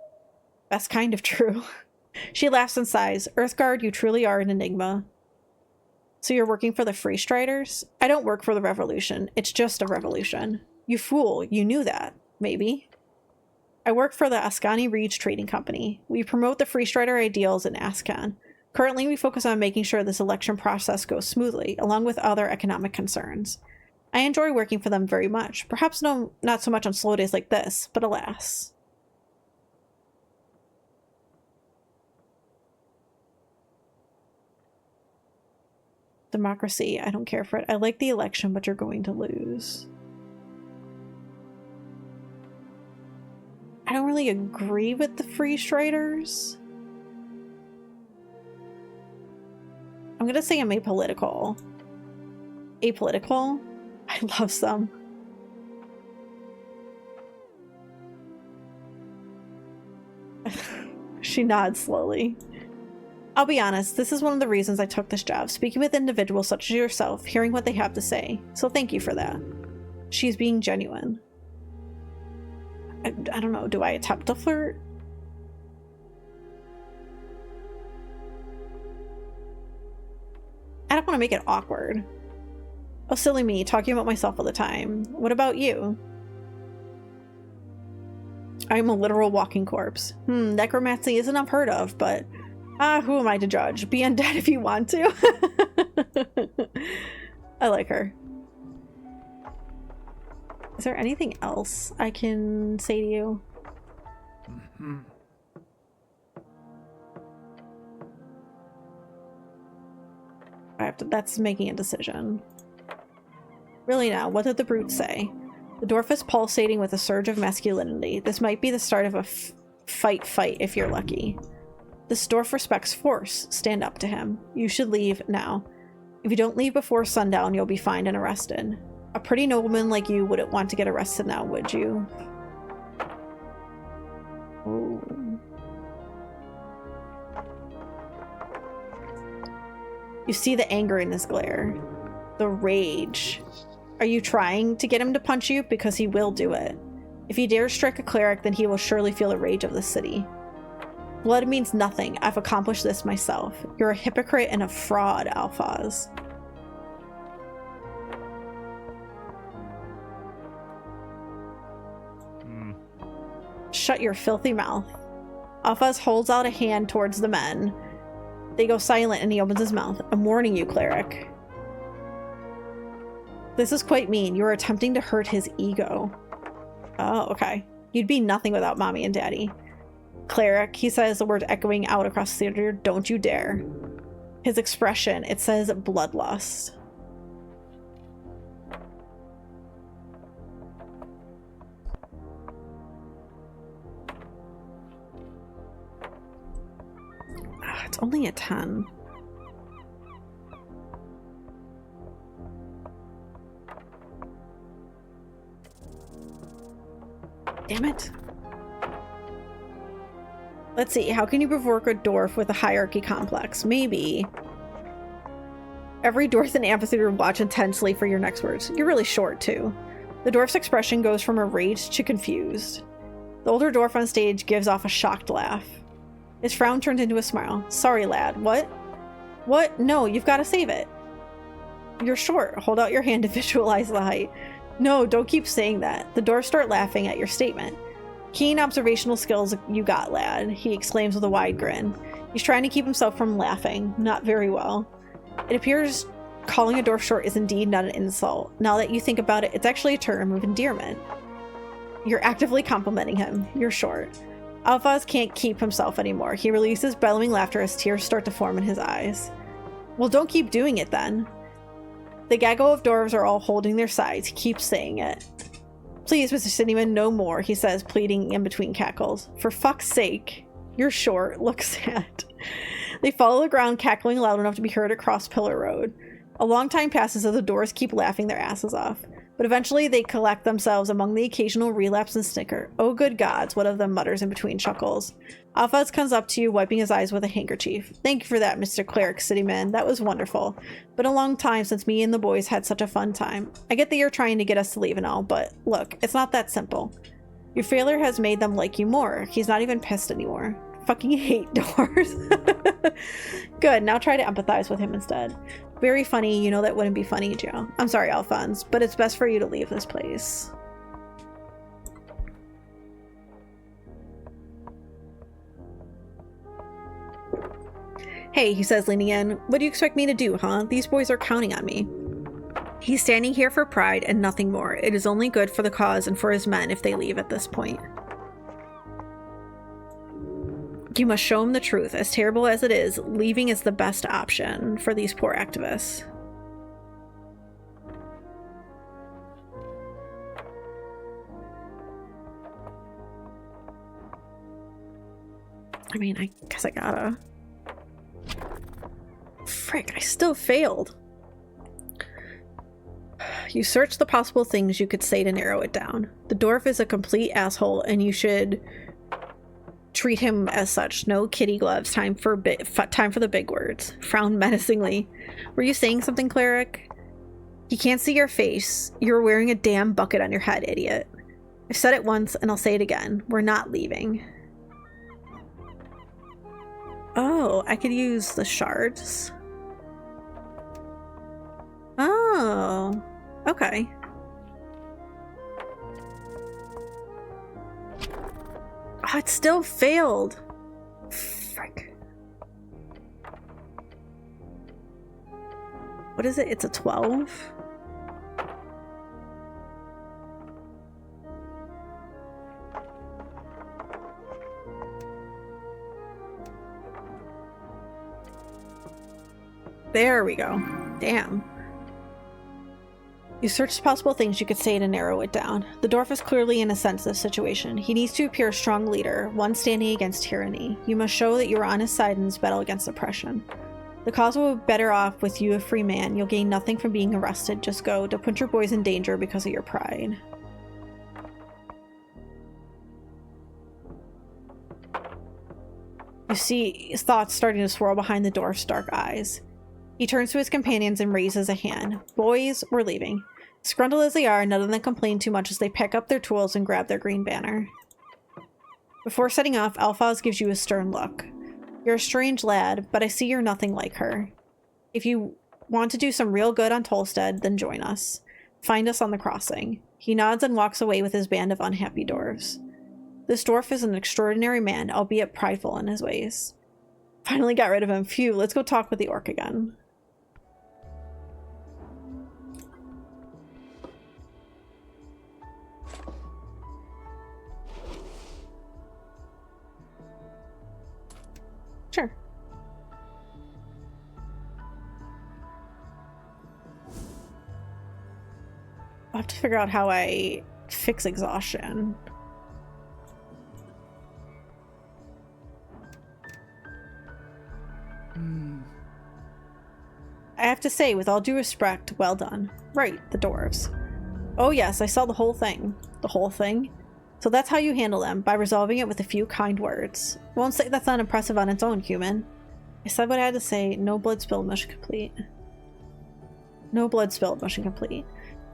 Best kind of true. She laughs and sighs. Earthguard, you truly are an enigma. So you're working for the Free Striders? I don't work for the Revolution. It's just a revolution. You fool. You knew that. Maybe. I work for the Ascani Reed's Trading Company. We promote the Free Strider ideals in Ascan. Currently, we focus on making sure this election process goes smoothly, along with other economic concerns. I enjoy working for them very much. Perhaps not so much on slow days like this, but alas. Democracy, I don't care for it. I like the election, but you're going to lose. I don't really agree with the Free Striders. I'm gonna say I'm apolitical. Apolitical? I love some. She nods slowly. I'll be honest, this is one of the reasons I took this job, speaking with individuals such as yourself, hearing what they have to say. So thank you for that. She's being genuine. I don't know, do I attempt to flirt? I don't want to make it awkward. Oh, silly me, talking about myself all the time. What about you? I'm a literal walking corpse. Necromancy isn't unheard of, but who am I to judge? Be undead if you want to. I like her. Is there anything else I can say to you? Mm-hmm. That's making a decision. Really now, what did the brute say? The dwarf is pulsating with a surge of masculinity. This might be the start of a fight if you're lucky. This dwarf respects force. Stand up to him. You should leave now. If you don't leave before sundown, you'll be fined and arrested. A pretty nobleman like you wouldn't want to get arrested now, would you? Ooh. You see the anger in his glare. The rage. Are you trying to get him to punch you? Because he will do it. If he dares strike a cleric, then he will surely feel the rage of the city. Blood means nothing. I've accomplished this myself. You're a hypocrite and a fraud, Alphaz. Shut your filthy mouth. Alphaz holds out a hand towards the men. They go silent and he opens his mouth. I'm warning you, cleric. This is quite mean. You're attempting to hurt his ego. Oh, okay. You'd be nothing without mommy and daddy. Cleric, he says, the words echoing out across the theater. Don't you dare. His expression, it says bloodlust. It's only a 10. Damn it. Let's see. How can you provoke a dwarf with a hierarchy complex? Maybe. Every dwarf in the amphitheater will watch intensely for your next words. You're really short, too. The dwarf's expression goes from enraged to confused. The older dwarf on stage gives off a shocked laugh. His frown turns into a smile. Sorry, lad. What? What? No, you've got to save it. You're short. Hold out your hand to visualize the height. No, don't keep saying that. The dwarfs start laughing at your statement. Keen observational skills you got, lad, he exclaims with a wide grin. He's trying to keep himself from laughing. Not very well. It appears calling a dwarf short is indeed not an insult. Now that you think about it, it's actually a term of endearment. You're actively complimenting him. You're short. Alphaz can't keep himself anymore. He releases bellowing laughter as tears start to form in his eyes. Well, don't keep doing it then. The gaggle of dwarves are all holding their sides. He keeps saying it. Please, Mr. Cinnamon, no more, he says, pleading in between cackles. For fuck's sake. You're short. Look sad. They follow the ground, cackling loud enough to be heard across Pillar Road. A long time passes as the dwarves keep laughing their asses off. But eventually they collect themselves among the occasional relapse and snicker. Oh good gods, one of them mutters in between chuckles. Alphaz comes up to you, wiping his eyes with a handkerchief. Thank you for that, Mr. Cleric Cityman. That was wonderful. Been a long time since me and the boys had such a fun time. I get that you're trying to get us to leave and all, but look, it's not that simple. Your failure has made them like you more. He's not even pissed anymore. Fucking hate doors. Good, now try to empathize with him instead. Very funny, you know that wouldn't be funny, Joe. I'm sorry, Alphonse, but it's best for you to leave this place. Hey, he says, leaning in. What do you expect me to do, huh? These boys are counting on me. He's standing here for pride and nothing more. It is only good for the cause and for his men if they leave at this point. You must show him the truth. As terrible as it is, leaving is the best option for these poor activists. I mean, I guess I gotta. Frick, I still failed. You search the possible things you could say to narrow it down. The dwarf is a complete asshole, and you should treat him as such. No kitty gloves. Time for the big words. Frown menacingly. Were you saying something, cleric? He can't see your face. You're wearing a damn bucket on your head, idiot. I've said it once, and I'll say it again. We're not leaving. Oh, I could use the shards. Oh, okay. Oh, it still failed. Frick. What is it? It's a 12? There we go. Damn. You searched possible things you could say to narrow it down. The dwarf is clearly in a sensitive situation. He needs to appear a strong leader, one standing against tyranny. You must show that you are on his side in this battle against oppression. The cause will be better off with you a free man. You'll gain nothing from being arrested. Just go. Don't put your boys in danger because of your pride. You see his thoughts starting to swirl behind the dwarf's dark eyes. He turns to his companions and raises a hand. Boys, we're leaving. Scrundled as they are, none of them complain too much as they pick up their tools and grab their green banner. Before setting off, Alphaz gives you a stern look. You're a strange lad, but I see you're nothing like her. If you want to do some real good on Tolstead, then join us. Find us on the crossing. He nods and walks away with his band of unhappy dwarves. This dwarf is an extraordinary man, albeit prideful in his ways. Finally got rid of him. Phew, let's go talk with the orc again. Sure. I'll have to figure out how I fix exhaustion. I have to say, with all due respect, well done. Right, the dwarves. Oh yes, I saw the whole thing. The whole thing? So that's how you handle them, by resolving it with a few kind words. Won't say that's not impressive on its own, human. I said what I had to say. No blood spilled, mission complete. No blood spilled, mission complete.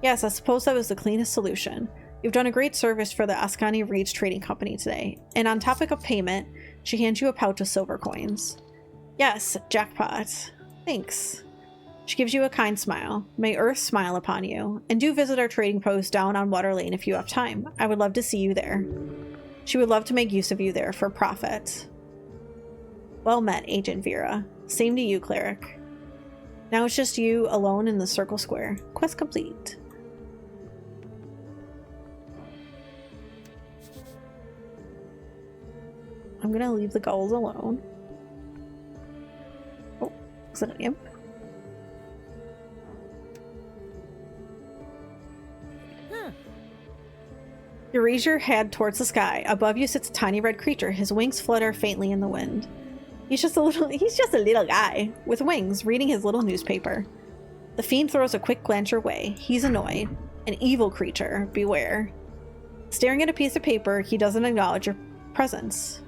Yes, I suppose that was the cleanest solution. You've done a great service for the Ascani Reeds Trading Company today. And on topic of payment, she hands you a pouch of silver coins. Yes, jackpot. Thanks. She gives you a kind smile. May Earth smile upon you. And do visit our trading post down on Water Lane if you have time. I would love to see you there. She would love to make use of you there for profit. Well met, Agent Vera. Same to you, Cleric. Now it's just you alone in the Circle Square. Quest complete. I'm gonna leave the gulls alone. Oh, is it an imp? You raise your head towards the sky. Above you sits a tiny red creature. His wings flutter faintly in the wind. He's just a little guy with wings reading his little newspaper. The fiend throws a quick glance your way. He's annoyed. An evil creature. Beware. Staring at a piece of paper, he doesn't acknowledge your presence.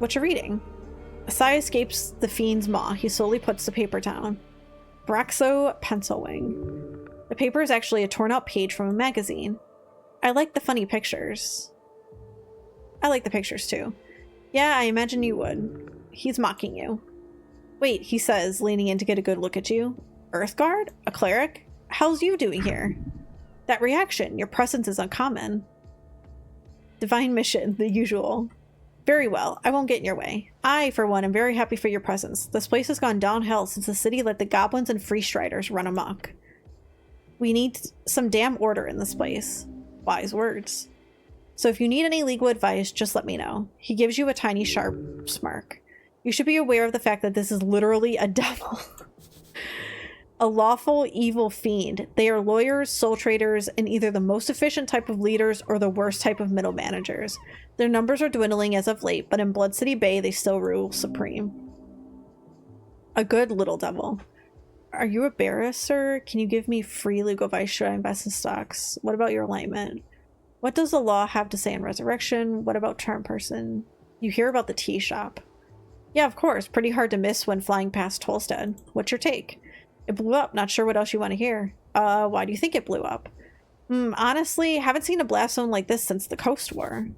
What you reading? A sigh escapes the fiend's maw. He slowly puts the paper down. Braxo Pencilwing. The paper is actually a torn out page from a magazine. I like the funny pictures. I like the pictures too. Yeah, I imagine you would. He's mocking you. Wait, he says, leaning in to get a good look at you. Earthguard? A cleric? How's you doing here? That reaction, your presence is uncommon. Divine mission, the usual. Very well, I won't get in your way. I, for one, am very happy for your presence. This place has gone downhill since the city let the goblins and free striders run amok. We need some damn order in this place. Wise words. So if you need any legal advice, just let me know. He gives you a tiny sharp smirk. You should be aware of the fact that this is literally a devil. A lawful evil fiend. They are lawyers, soul traders, and either the most efficient type of leaders or the worst type of middle managers. Their numbers are dwindling as of late, but in Blood City Bay they still rule supreme. A good little devil. Are you a barrister? Can you give me free legal advice? Should I invest in stocks? What about your alignment? What does the law have to say on resurrection? What about charm person? You hear about the tea shop. Yeah, of course. Pretty hard to miss when flying past Tolstead. What's your take? It blew up. Not sure what else you want to hear. Why do you think it blew up? Honestly, haven't seen a blast zone like this since the Coast War.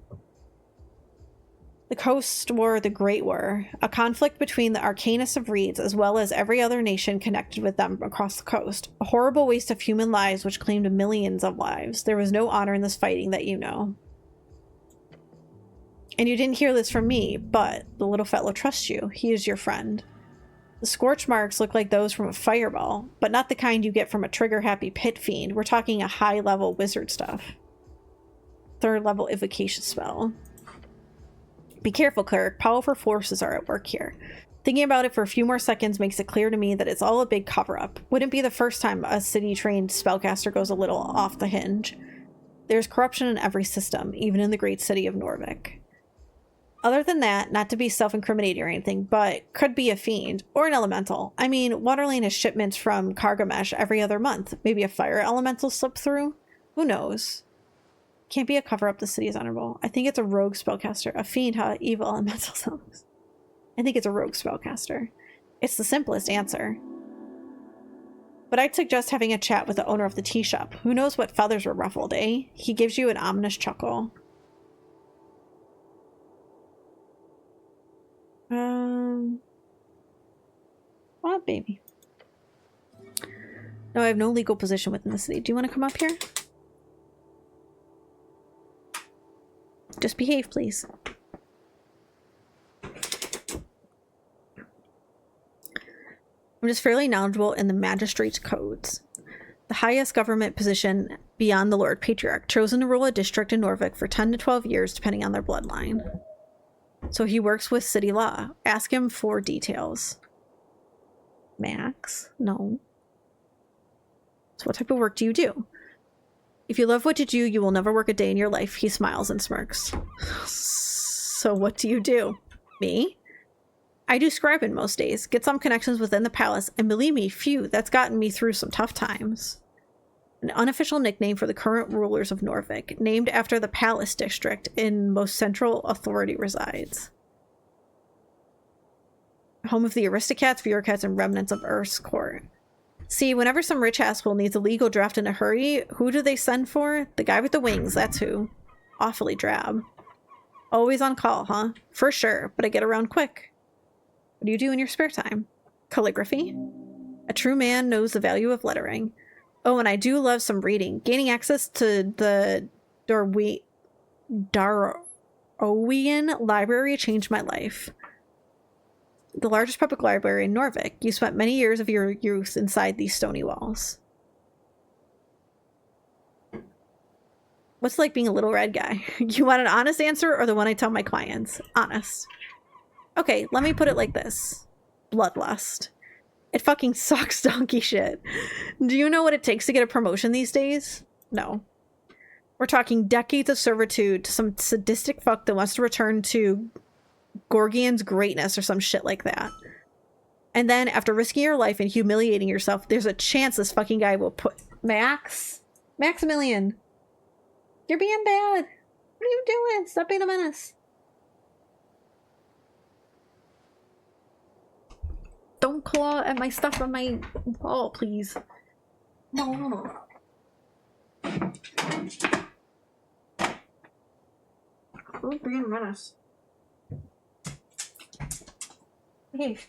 The Coast War, the Great War, a conflict between the Arcanists of Reeds as well as every other nation connected with them across the coast. A horrible waste of human lives which claimed millions of lives. There was no honor in this fighting that you know. And you didn't hear this from me, but the little fellow trusts you. He is your friend. The scorch marks look like those from a fireball, but not the kind you get from a trigger-happy pit fiend. We're talking a high-level wizard stuff. 3rd level evocation spell. Be careful, cleric. Powerful forces are at work here. Thinking about it for a few more seconds makes it clear to me that it's all a big cover-up. Wouldn't be the first time a city-trained spellcaster goes a little off the hinge. There's corruption in every system, even in the great city of Norvik. Other than that, not to be self-incriminating or anything, but could be a fiend or an elemental. I mean, Waterlane has shipments from Kargamesh every other month. Maybe a fire elemental slipped through? Who knows? Can't be a cover-up. The city is honorable. I think it's a rogue spellcaster. A fiend, huh? Evil elemental sounds. I think it's a rogue spellcaster. It's the simplest answer. But I'd suggest having a chat with the owner of the tea shop. Who knows what feathers were ruffled, eh? He gives you an ominous chuckle. What, baby? No, I have no legal position within the city. Do you want to come up here? Just behave, please. I'm just fairly knowledgeable in the magistrate's codes. The highest government position beyond the Lord Patriarch, chosen to rule a district in Norvik for 10 to 12 years, depending on their bloodline. So he works with city law. Ask him for details. Max? No. So what type of work do you do? If you love what you do, you will never work a day in your life. He smiles and smirks. So what do you do? Me? I do scribing most days, get some connections within the palace, and believe me, phew, that's gotten me through some tough times. An unofficial nickname for the current rulers of Norvik, named after the palace district in most central authority resides. Home of the aristocrats, bureaucrats, and remnants of Earth's court. See, whenever some rich asshole needs a legal draft in a hurry, who do they send for? The guy with the wings, that's who. Awfully drab. Always on call, huh? For sure, but I get around quick. What do you do in your spare time? Calligraphy? A true man knows the value of lettering. Oh, and I do love some reading. Gaining access to the Darrowian library changed my life. The largest public library in Norvik. You spent many years of your youth inside these stony walls. What's it like being a little red guy? You want an honest answer or the one I tell my clients? Honest. Okay, let me put it like this. Bloodlust. It fucking sucks donkey shit. Do you know what it takes to get a promotion these days? No. We're talking decades of servitude to some sadistic fuck that wants to return to Gorgian's greatness or some shit like that. And then after risking your life and humiliating yourself, there's a chance this fucking guy will put... Maximilian. You're being bad. What are you doing? Stop being a menace. Don't claw at my stuff on my wall, please. No. Don't be a menace. Behave.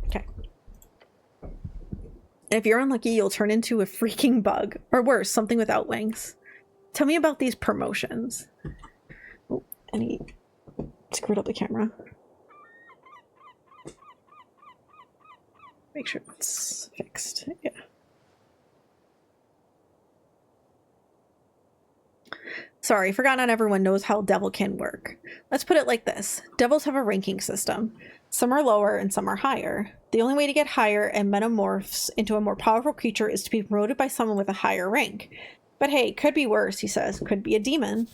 Okay. If you're unlucky, you'll turn into a freaking bug. Or worse, something without wings. Tell me about these promotions. Oh, and he screwed up the camera. Make sure it's fixed. Yeah. Sorry, forgot not everyone knows how devil can work. Let's put it like this. Devils have a ranking system. Some are lower and some are higher. The only way to get higher and metamorphs into a more powerful creature is to be promoted by someone with a higher rank. But hey, could be worse, he says. Could be a demon.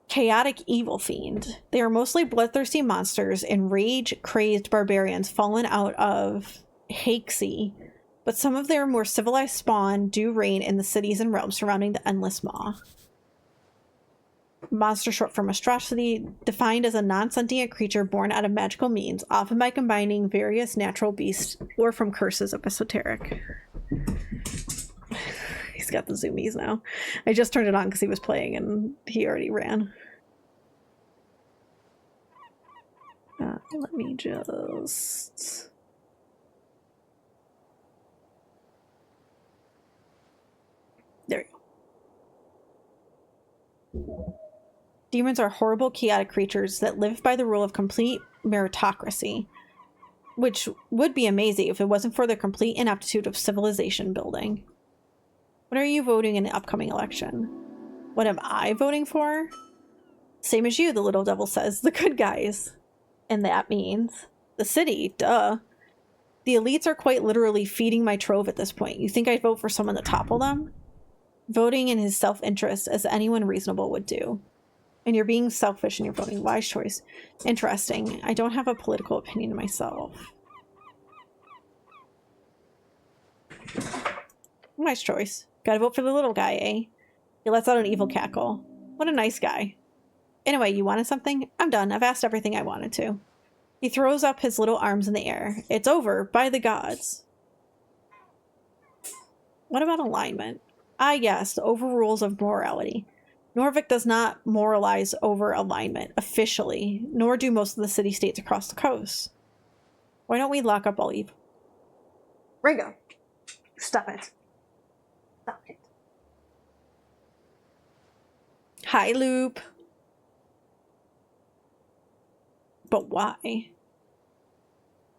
Chaotic evil fiend. They are mostly bloodthirsty monsters and rage-crazed barbarians fallen out of Hakesea. But some of their more civilized spawn do reign in the cities and realms surrounding the Endless Maw. Monster short for monstrosity, defined as a non-sentient creature born out of magical means, often by combining various natural beasts or from curses of Esoteric. He's got the zoomies now. I just turned it on because he was playing and he already ran. Let me just... There you go. Demons are horrible, chaotic creatures that live by the rule of complete meritocracy, which would be amazing if it wasn't for the complete inaptitude of civilization building. What are you voting in the upcoming election? What am I voting for? Same as you, the little devil says. The good guys. And that means the city, duh. The elites are quite literally feeding my trove at this point. You think I'd vote for someone to topple them? Voting in his self-interest, as anyone reasonable would do. And you're being selfish and you're voting wise choice. Interesting. I don't have a political opinion myself. Wise choice. Gotta vote for the little guy, eh? He lets out an evil cackle. What a nice guy. Anyway, you wanted something? I'm done. I've asked everything I wanted to. He throws up his little arms in the air. It's over, by the gods. What about alignment? Ah, yes, the overrules of morality. Norvik does not moralize over alignment, officially, nor do most of the city-states across the coast. Why don't we lock up all evil? Ringo! Stop it. Stop it. Hi, Loop. But why?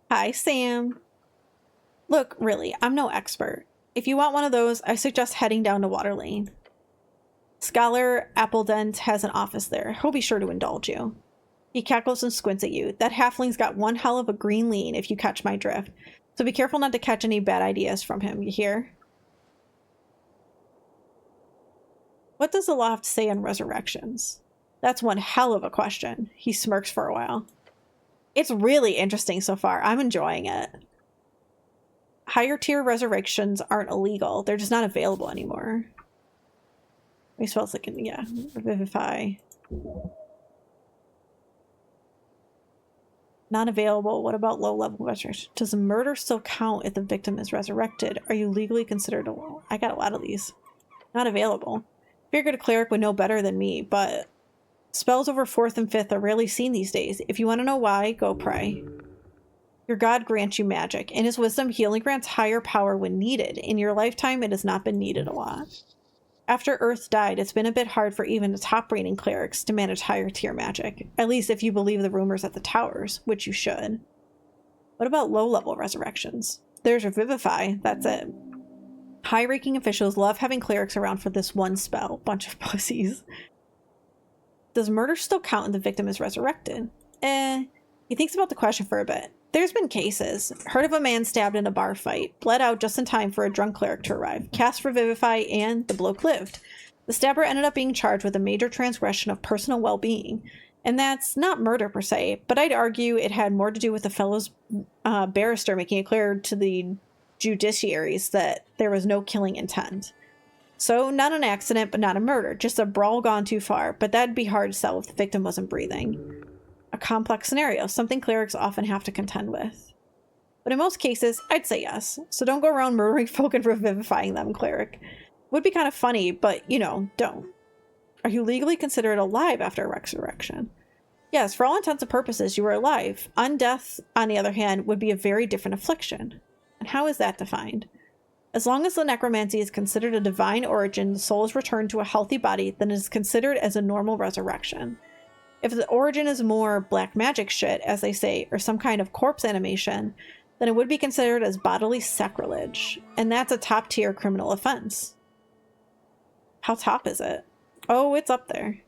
Hi, Sam. Look, really, I'm no expert. If you want one of those, I suggest heading down to Water Lane. Scholar Appledent has an office there. He'll be sure to indulge you. He cackles and squints at you. That halfling's got one hell of a green lean, if you catch my drift. So be careful not to catch any bad ideas from him, you hear? What does the law have to say on resurrections? That's one hell of a question. He smirks for a while. It's really interesting so far. I'm enjoying it. Higher tier resurrections aren't illegal. They're just not available anymore. He spells like, yeah, revivify. Not available. What about low level resurrection? Does murder still count if the victim is resurrected? Are you legally considered a... I got a lot of these. Not available. Figured a cleric would know better than me, but spells over 4th and 5th are rarely seen these days. If you want to know why, go pray. Your god grants you magic. In his wisdom, he only grants higher power when needed. In your lifetime, it has not been needed a lot. After Earth died, it's been a bit hard for even the top-rating clerics to manage higher-tier magic. At least if you believe the rumors at the towers, which you should. What about low-level resurrections? There's Revivify, that's it. High-ranking officials love having clerics around for this one spell. Bunch of pussies. Does murder still count when the victim is resurrected? He thinks about the question for a bit. There's been cases. Heard of a man stabbed in a bar fight. Bled out just in time for a drunk cleric to arrive. Cast Revivify and the bloke lived. The stabber ended up being charged with a major transgression of personal well-being. And that's not murder per se, but I'd argue it had more to do with the fellow's barrister making it clear to the judiciaries that there was no killing intent. So, not an accident, but not a murder. Just a brawl gone too far, but that'd be hard to sell if the victim wasn't breathing. A complex scenario, something clerics often have to contend with. But in most cases, I'd say yes. So don't go around murdering folk and revivifying them, cleric. Would be kind of funny, but, you know, don't. Are you legally considered alive after a resurrection? Yes, for all intents and purposes, you are alive. Undeath, on the other hand, would be a very different affliction. And how is that defined? As long as the necromancy is considered a divine origin, the soul is returned to a healthy body, then it is considered as a normal resurrection. If the origin is more black magic shit, as they say, or some kind of corpse animation, then it would be considered as bodily sacrilege, and that's a top-tier criminal offense. How top is it? Oh, it's up there.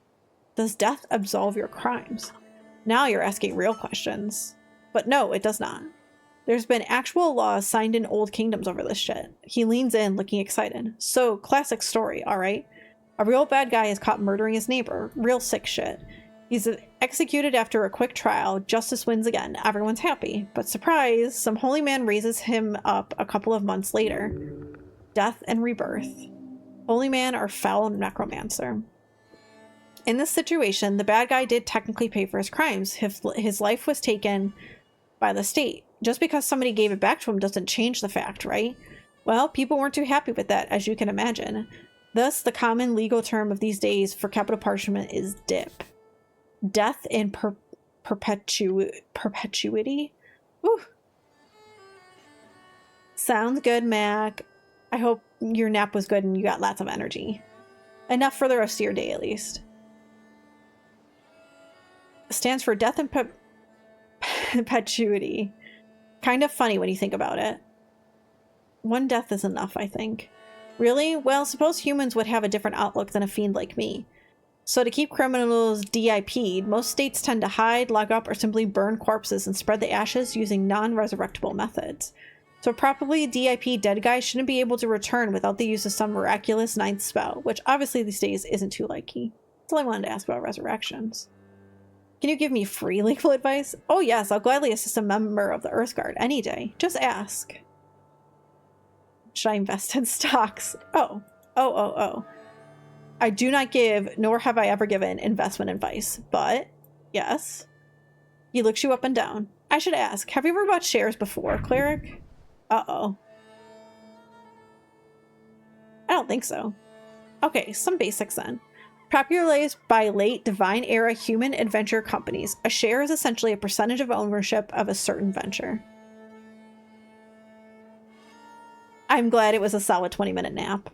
Does death absolve your crimes? Now you're asking real questions. But no, it does not. There's been actual laws signed in old kingdoms over this shit. He leans in, looking excited. So, classic story, alright? A real bad guy is caught murdering his neighbor. Real sick shit. He's executed after a quick trial. Justice wins again. Everyone's happy. But surprise, some holy man raises him up a couple of months later. Death and rebirth. Holy man or foul necromancer. In this situation, the bad guy did technically pay for his crimes. His life was taken by the state. Just because somebody gave it back to him doesn't change the fact, right? Well, people weren't too happy with that, as you can imagine. Thus, the common legal term of these days for capital punishment is DIP. Death in perpetuity? Ooh. Sounds good, Mac. I hope your nap was good and you got lots of energy. Enough for the rest of your day, at least. stands for death and perpetuity. Kind of funny when you think about it. One death is enough, I think. Really? Well, suppose humans would have a different outlook than a fiend like me. So to keep criminals DIP'd, most states tend to hide, lock up, or simply burn corpses and spread the ashes using non-resurrectable methods. So probably DIP dead guys shouldn't be able to return without the use of some miraculous ninth spell, which obviously these days isn't too likely. That's all I wanted to ask about resurrections. Can you give me free legal advice? Oh yes, I'll gladly assist a member of the Earth Guard any day. Just ask. Should I invest in stocks? Oh. I do not give, nor have I ever given, investment advice, but yes. He looks you up and down. I should ask, have you ever bought shares before, cleric? Uh-oh. I don't think so. Okay, some basics then. Popularized by late Divine Era human adventure companies, a share is essentially a percentage of ownership of a certain venture. I'm glad it was a solid 20-minute nap.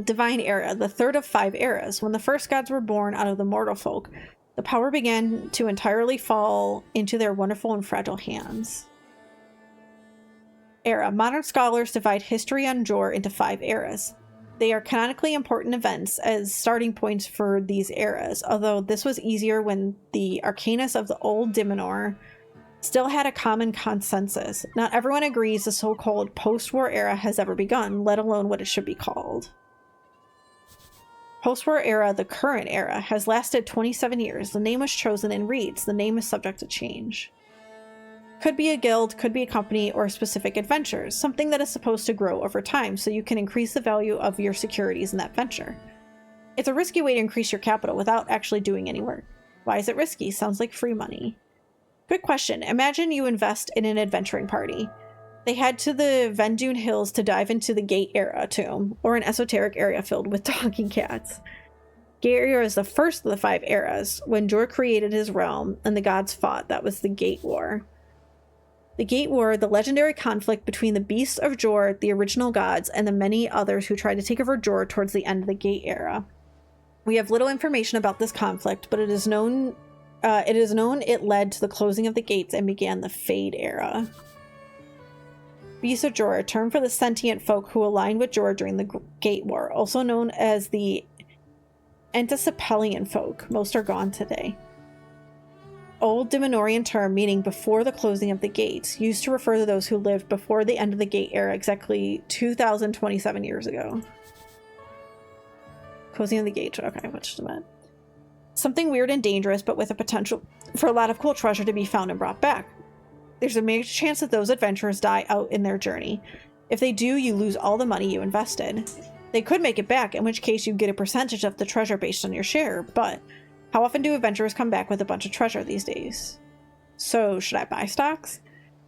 Divine Era, the third of 5 eras. When the first gods were born out of the mortal folk, the power began to entirely fall into their wonderful and fragile hands. Era. Modern scholars divide history on Jor into 5 eras. They are canonically important events as starting points for these eras, although this was easier when the arcanus of the old Dimenor still had a common consensus. Not everyone agrees the so-called post-war era has ever begun, let alone what it should be called. Post-war era, the current era, has lasted 27 years. The name was chosen and reads. The name is subject to change. Could be a guild, could be a company, or specific adventures. Something that is supposed to grow over time so you can increase the value of your securities in that venture. It's a risky way to increase your capital without actually doing any work. Why is it risky? Sounds like free money. Good question. Imagine you invest in an adventuring party. They head to the Vendune Hills to dive into the Gate Era tomb, or an esoteric area filled with talking cats. Gate Era is the first of the 5 eras. When Jor created his realm and the gods fought, that was the Gate War. The Gate War, the legendary conflict between the beasts of Jor, the original gods, and the many others who tried to take over Jor towards the end of the Gate Era. We have little information about this conflict, but it is known it led to the closing of the gates and began the Fade Era. Beasts of Jor, a term for the sentient folk who aligned with Jor during the Gate War, also known as the Antisepelian folk. Most are gone today. Old Dimenorian term meaning before the closing of the gates, used to refer to those who lived before the end of the Gate Era exactly 2,027 years ago. Closing of the gates, okay, what's the meant? Something weird and dangerous, but with a potential for a lot of cool treasure to be found and brought back. There's a major chance that those adventurers die out in their journey. If they do, you lose all the money you invested. They could make it back, in which case you get a percentage of the treasure based on your share, but how often do adventurers come back with a bunch of treasure these days? So, should I buy stocks?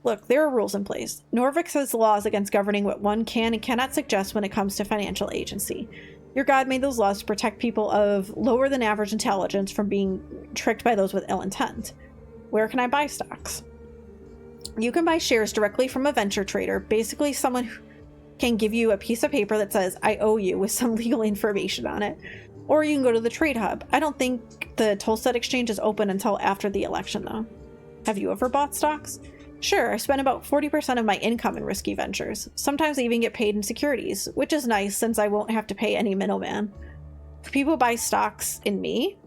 Look, there are rules in place. Norvik has laws against governing what one can and cannot suggest when it comes to financial agency. Your god made those laws to protect people of lower than average intelligence from being tricked by those with ill intent. Where can I buy stocks? You can buy shares directly from a venture trader, basically someone who can give you a piece of paper that says, I owe you, with some legal information on it. Or you can go to the trade hub. I don't think the Tolstead exchange is open until after the election, though. Have you ever bought stocks? Sure, I spend about 40% of my income in risky ventures. Sometimes I even get paid in securities, which is nice since I won't have to pay any middleman. If people buy stocks in me,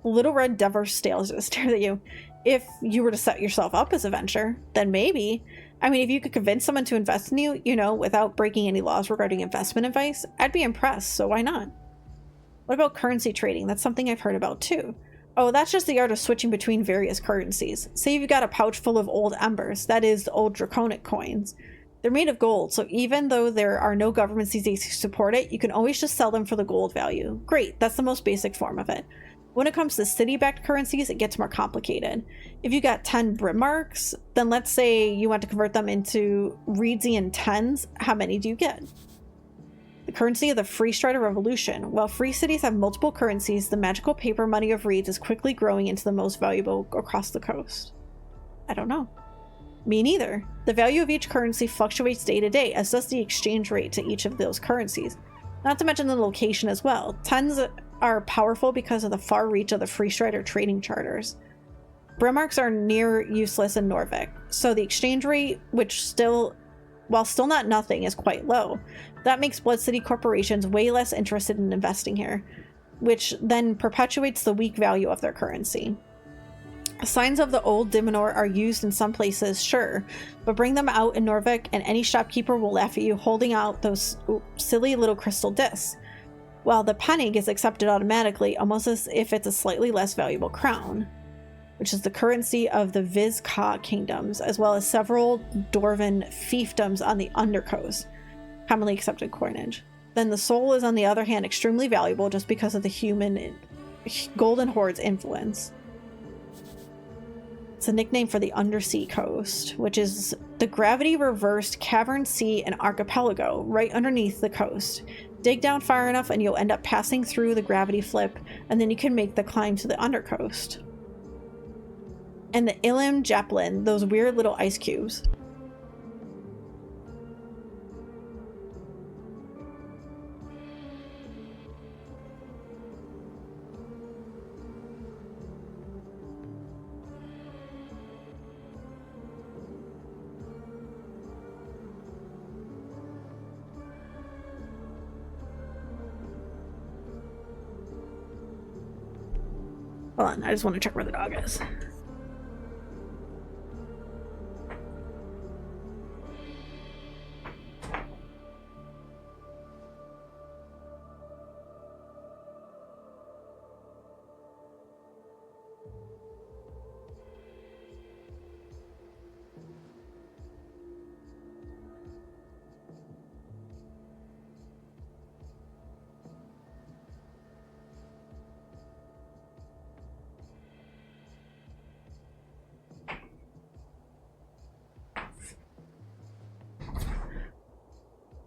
Little Red Dever stares at you. If you were to set yourself up as a venture, then maybe. I mean, if you could convince someone to invest in you, without breaking any laws regarding investment advice, I'd be impressed, so why not? What about currency trading? That's something I've heard about too. Oh, that's just the art of switching between various currencies. Say you've got a pouch full of old embers, that is, old draconic coins. They're made of gold, so even though there are no governments these days to support it, you can always just sell them for the gold value. Great, that's the most basic form of it. When it comes to city-backed currencies, it gets more complicated. If you got 10 Britmarks, then let's say you want to convert them into Reedsian 10s, how many do you get? The currency of the Free Strider Revolution. While free cities have multiple currencies, the magical paper money of Reeds is quickly growing into the most valuable across the coast. I don't know. Me neither. The value of each currency fluctuates day to day, as does the exchange rate to each of those currencies. Not to mention the location as well. Tens are powerful because of the far reach of the Free Strider trading charters. Bremarks are near useless in Norvik, so the exchange rate, while still not nothing, is quite low. That makes Blood City corporations way less interested in investing here, which then perpetuates the weak value of their currency. Signs of the old Diminor are used in some places, sure, but bring them out in Norvik and any shopkeeper will laugh at you holding out those silly little crystal discs, while the penning is accepted automatically, almost as if it's a slightly less valuable crown, which is the currency of the Vizca kingdoms, as well as several Dwarven fiefdoms on the Undercoast, commonly accepted coinage. Then the soul is, on the other hand, extremely valuable just because of the human Golden Horde's influence. It's a nickname for the Undersea Coast, which is the gravity-reversed cavern sea and archipelago right underneath the coast. Dig down far enough and you'll end up passing through the gravity flip, and then you can make the climb to the Undercoast. And the Ilim Jeplin, those weird little ice cubes. Hold on, I just want to check where the dog is.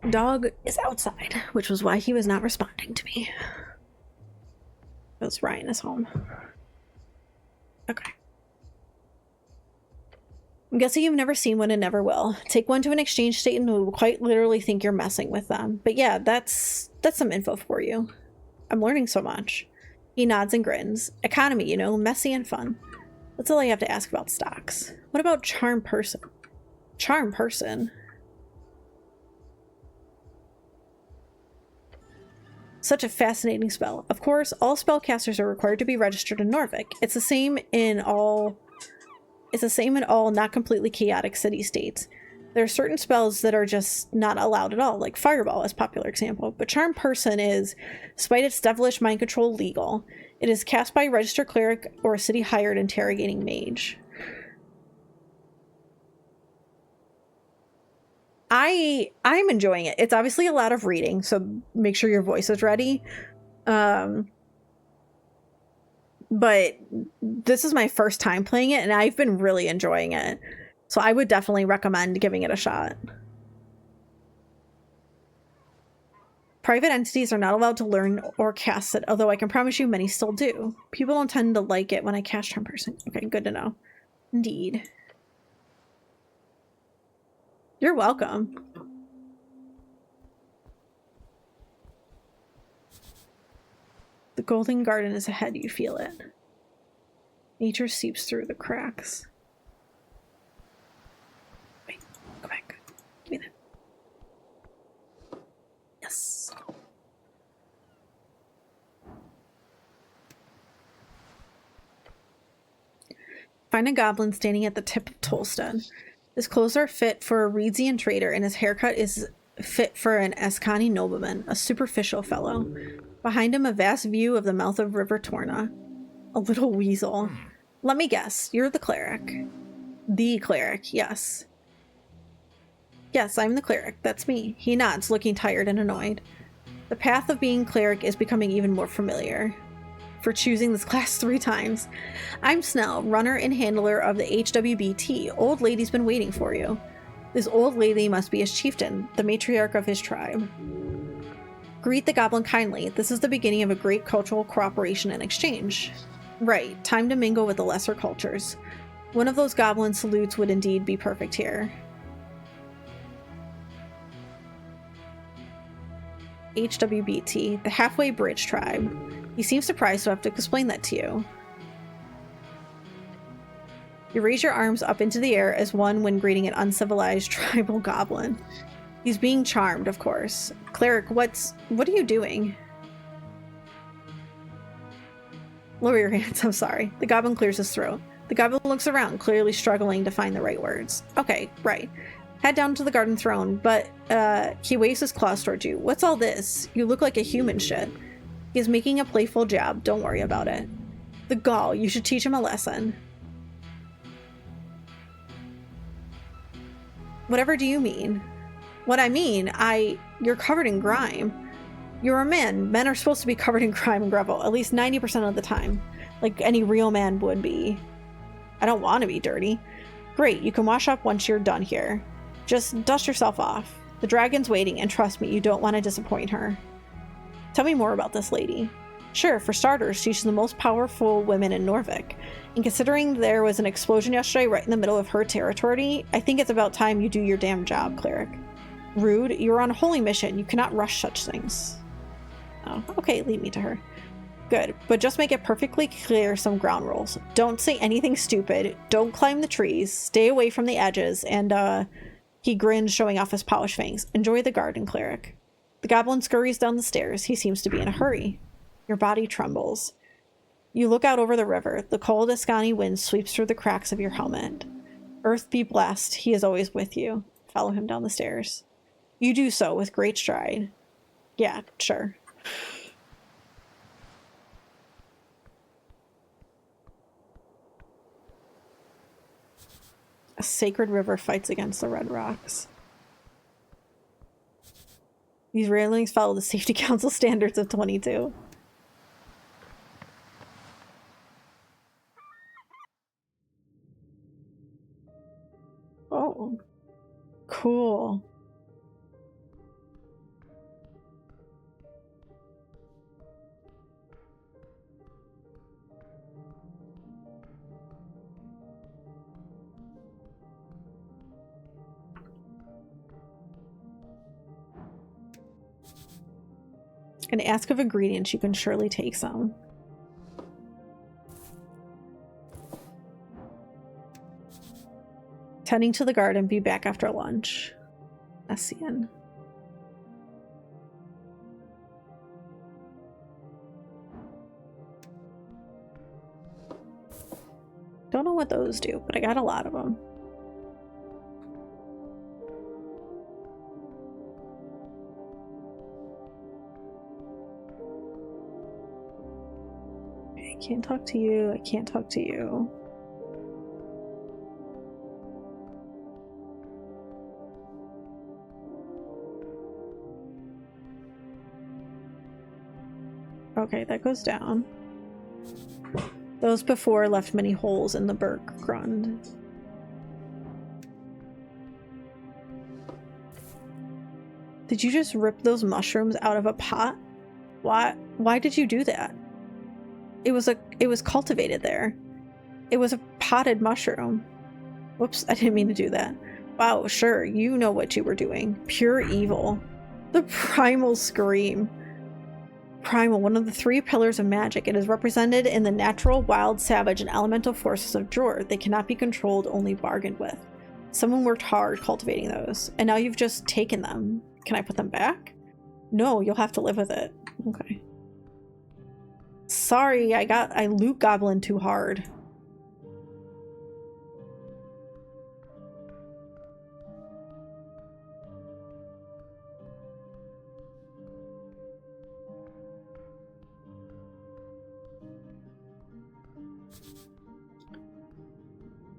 Dog is outside, which was why he was not responding to me. Because Ryan is home. Okay. I'm guessing you've never seen one and never will. Take one to an exchange state and will quite literally think you're messing with them. But yeah, that's some info for you. I'm learning so much. He nods and grins. Economy, you know, messy and fun. That's all I have to ask about stocks. What about charm person? Charm person? Such a fascinating spell. Of course, all spellcasters are required to be registered in Norvik. It's the same in all not completely chaotic city-states. There are certain spells that are just not allowed at all, like Fireball is a popular example. But Charm Person is, despite its devilish mind control, legal. It is cast by a registered cleric or a city-hired interrogating mage. I'm enjoying it. It's obviously a lot of reading, so make sure your voice is ready. But this is my first time playing it, and I've been really enjoying it. So I would definitely recommend giving it a shot. Private entities are not allowed to learn or cast it, although I can promise you many still do. People don't tend to like it when I cast Charm Person. Okay, good to know. Indeed. You're welcome. The golden garden is ahead, you feel it. Nature seeps through the cracks. Wait, go back. Give me that. Yes. Find a goblin standing at the tip of Tolstead. His clothes are fit for a Reedsian trader, and his haircut is fit for an Eskani nobleman, a superficial fellow. Behind him, a vast view of the mouth of River Torna. A little weasel. Let me guess, you're the cleric. The cleric, yes. Yes, I'm the cleric. That's me. He nods, looking tired and annoyed. The path of being cleric is becoming even more familiar. For choosing this class 3 times. I'm Snell, runner and handler of the HWBT. Old lady's been waiting for you. This old lady must be his chieftain, the matriarch of his tribe. Greet the goblin kindly. This is the beginning of a great cultural cooperation and exchange. Right, time to mingle with the lesser cultures. One of those goblin salutes would indeed be perfect here. HWBT, the Halfway Bridge tribe. He seems surprised to have to explain that to you. You raise your arms up into the air as one when greeting an uncivilized tribal goblin. He's being charmed, of course. Cleric, what are you doing? Lower your hands, I'm sorry. The goblin clears his throat. The goblin looks around, clearly struggling to find the right words. Okay, right. Head down to the garden throne, but he waves his claws towards you. What's all this? You look like a human should. He's making a playful jab. Don't worry about it. The gall. You should teach him a lesson. Whatever do you mean? What I mean, you're covered in grime. You're a man. Men are supposed to be covered in grime and gravel, at least 90% of the time. Like any real man would be. I don't want to be dirty. Great, you can wash up once you're done here. Just dust yourself off. The dragon's waiting, and trust me, you don't want to disappoint her. Tell me more about this lady. Sure, for starters, she's the most powerful woman in Norvik. And considering there was an explosion yesterday right in the middle of her territory, I think it's about time you do your damn job, cleric. Rude, you're on a holy mission. You cannot rush such things. Oh, okay, lead me to her. Good, but just make it perfectly clear some ground rules. Don't say anything stupid. Don't climb the trees. Stay away from the edges. And, he grins, showing off his polished fangs. Enjoy the garden, cleric. The goblin scurries down the stairs. He seems to be in a hurry. Your body trembles. You look out over the river. The cold Ascani wind sweeps through the cracks of your helmet. Earth be blessed. He is always with you. Follow him down the stairs. You do so with great stride. Yeah, sure. A sacred river fights against the red rocks. These railings follow the Safety Council standards of 22. Oh, cool. And ask of ingredients, you can surely take some. Tending to the garden, be back after lunch. Essien. Don't know what those do, but I got a lot of them. I can't talk to you. I can't talk to you. Okay, that goes down. Those before left many holes in the Berggrund. Did you just rip those mushrooms out of a pot? Why did you do that? It was cultivated there. It was a potted mushroom. Whoops, I didn't mean to do that. Wow, sure, you know what you were doing. Pure evil. The primal scream. Primal, one of the three pillars of magic. It is represented in the natural, wild, savage, and elemental forces of Jor. They cannot be controlled, only bargained with. Someone worked hard cultivating those, and now you've just taken them. Can I put them back? No, you'll have to live with it. Okay. Sorry, I loot goblin too hard.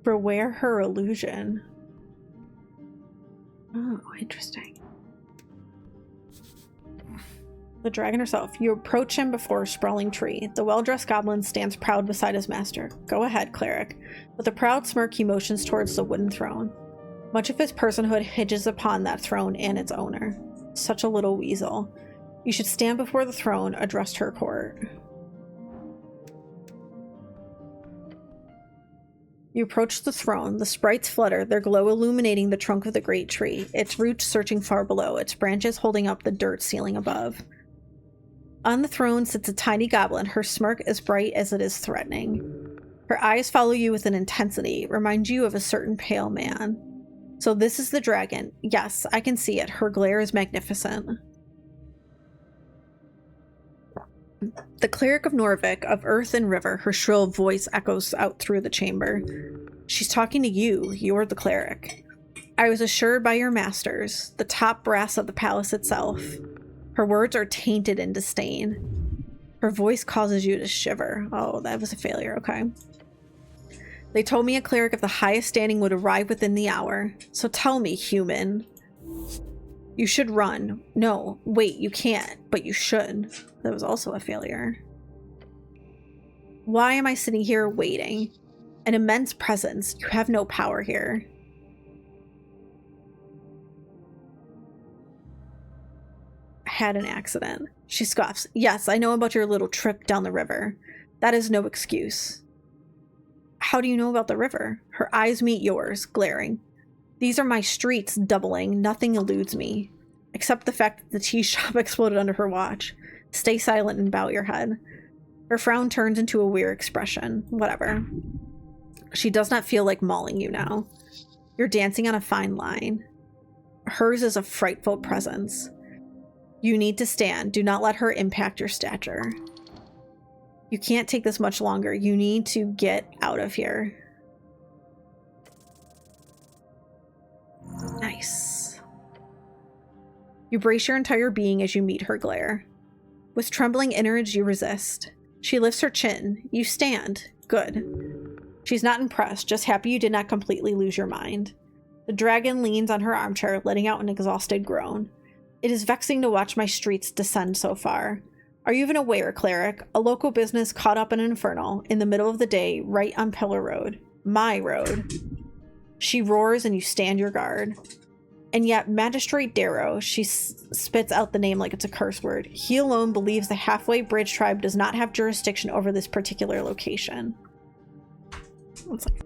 Beware her illusion. Oh, interesting. The dragon herself. You approach him before a sprawling tree. The well-dressed goblin stands proud beside his master. Go ahead, cleric. With a proud smirk, he motions towards the wooden throne. Much of his personhood hinges upon that throne and its owner. Such a little weasel. You should stand before the throne, address her court. You approach the throne. The sprites flutter, their glow illuminating the trunk of the great tree, its roots searching far below, its branches holding up the dirt ceiling above. On the throne sits a tiny goblin, her smirk as bright as it is threatening. Her eyes follow you with an intensity, remind you of a certain pale man. So this is the dragon. Yes, I can see it. Her glare is magnificent. The cleric of Norvik, of earth and river, her shrill voice echoes out through the chamber. She's talking to you. You're the cleric. I was assured by your masters, the top brass of the palace itself. Her words are tainted in disdain. Her voice causes you to shiver. Oh, that was a failure. Okay. They told me a cleric of the highest standing would arrive within the hour. So tell me, human. You should run. No, wait, you can't, but you should. That was also a failure. Why am I sitting here waiting? An immense presence. You have no power here. I had an accident. She scoffs. Yes, I know about your little trip down the river. That is no excuse. How do you know about the river? Her eyes meet yours, glaring. These are my streets, doubling. Nothing eludes me. Except the fact that the tea shop exploded under her watch. Stay silent and bow your head. Her frown turns into a weird expression. Whatever. She does not feel like mauling you now. You're dancing on a fine line. Hers is a frightful presence. You need to stand. Do not let her impact your stature. You can't take this much longer. You need to get out of here. Nice. You brace your entire being as you meet her glare. With trembling innards, you resist. She lifts her chin. You stand. Good. She's not impressed, just happy you did not completely lose your mind. The dragon leans on her armchair, letting out an exhausted groan. It is vexing to watch my streets descend so far. Are you even aware, cleric? A local business caught up in an inferno, in the middle of the day, right on Pillar Road. My road. She roars and you stand your guard. And yet, Magistrate Darrow, she spits out the name like it's a curse word. He alone believes the Halfway Bridge tribe does not have jurisdiction over this particular location. It's like...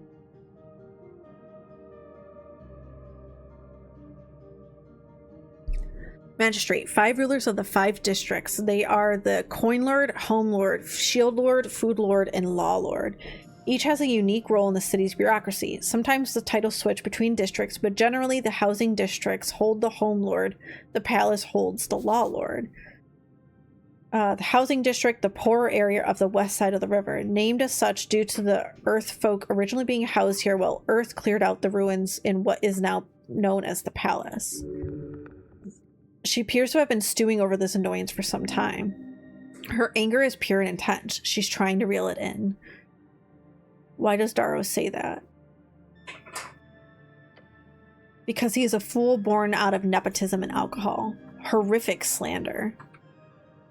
Magistrate, 5 rulers of the 5 districts. They are the Coin Lord, Home Lord, Shield Lord, Food Lord, and Law Lord. Each has a unique role in the city's bureaucracy. Sometimes the titles switch between districts, but generally the housing districts hold the Home Lord, the palace holds the Law Lord. The housing district, the poorer area of the west side of the river, named as such due to the Earth folk originally being housed here while Earth cleared out the ruins in what is now known as the palace. She appears to have been stewing over this annoyance for some time. Her anger is pure and intense. She's trying to reel it in. Why does Darrow say that? Because he is a fool born out of nepotism and alcohol. Horrific slander.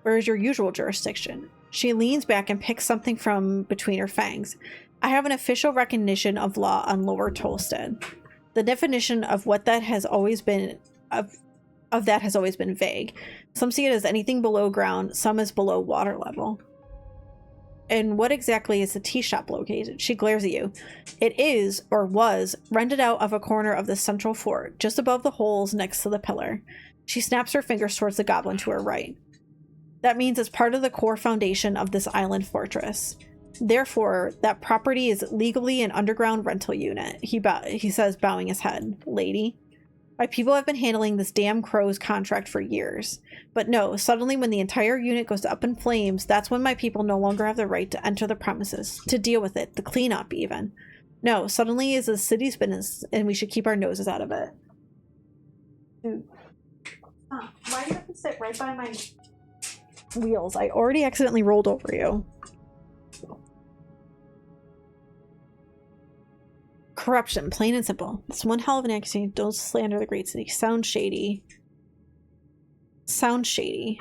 Where is your usual jurisdiction? She leans back and picks something from between her fangs. I have an official recognition of law on Lower Tolstead. The definition of what that has always been of that has always been vague. Some see it as anything below ground, some as below water level. And what exactly is the tea shop located? She glares at you. It is, or was, rented out of a corner of the central fort, just above the holes next to the pillar. She snaps her fingers towards the goblin to her right. That means it's part of the core foundation of this island fortress. Therefore, that property is legally an underground rental unit, he says, bowing his head. Lady? My people have been handling this damn crow's contract for years. But no, suddenly when the entire unit goes up in flames, that's when my people no longer have the right to enter the premises, to deal with it, to clean up even. No, suddenly is the city's business, and we should keep our noses out of it. Dude. Why do you have to sit right by my wheels? I already accidentally rolled over you. Corruption, plain and simple. It's one hell of an accusation. Don't slander the great city. Sounds shady. Sounds shady.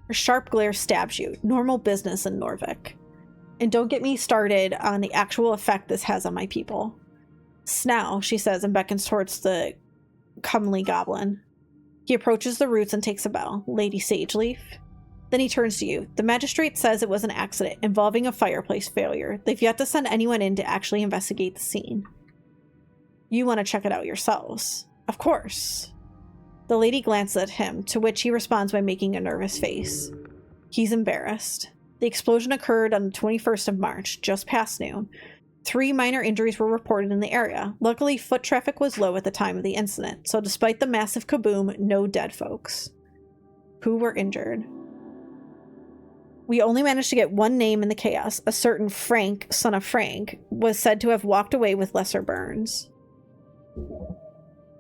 Her sharp glare stabs you. Normal business in Norvik. And don't get me started on the actual effect this has on my people. Snow, she says, and beckons towards the comely goblin. He approaches the roots and takes a bow. Lady Sageleaf. Then he turns to you. The magistrate says it was an accident involving a fireplace failure. They've yet to send anyone in to actually investigate the scene. You want to check it out yourselves. Of course. The lady glances at him, to which he responds by making a nervous face. He's embarrassed. The explosion occurred on the 21st of March, just past noon. 3 minor injuries were reported in the area. Luckily, foot traffic was low at the time of the incident, so despite the massive kaboom, no dead folks. Who were injured? We only managed to get one name in the chaos. A certain Frank, son of Frank, was said to have walked away with lesser burns.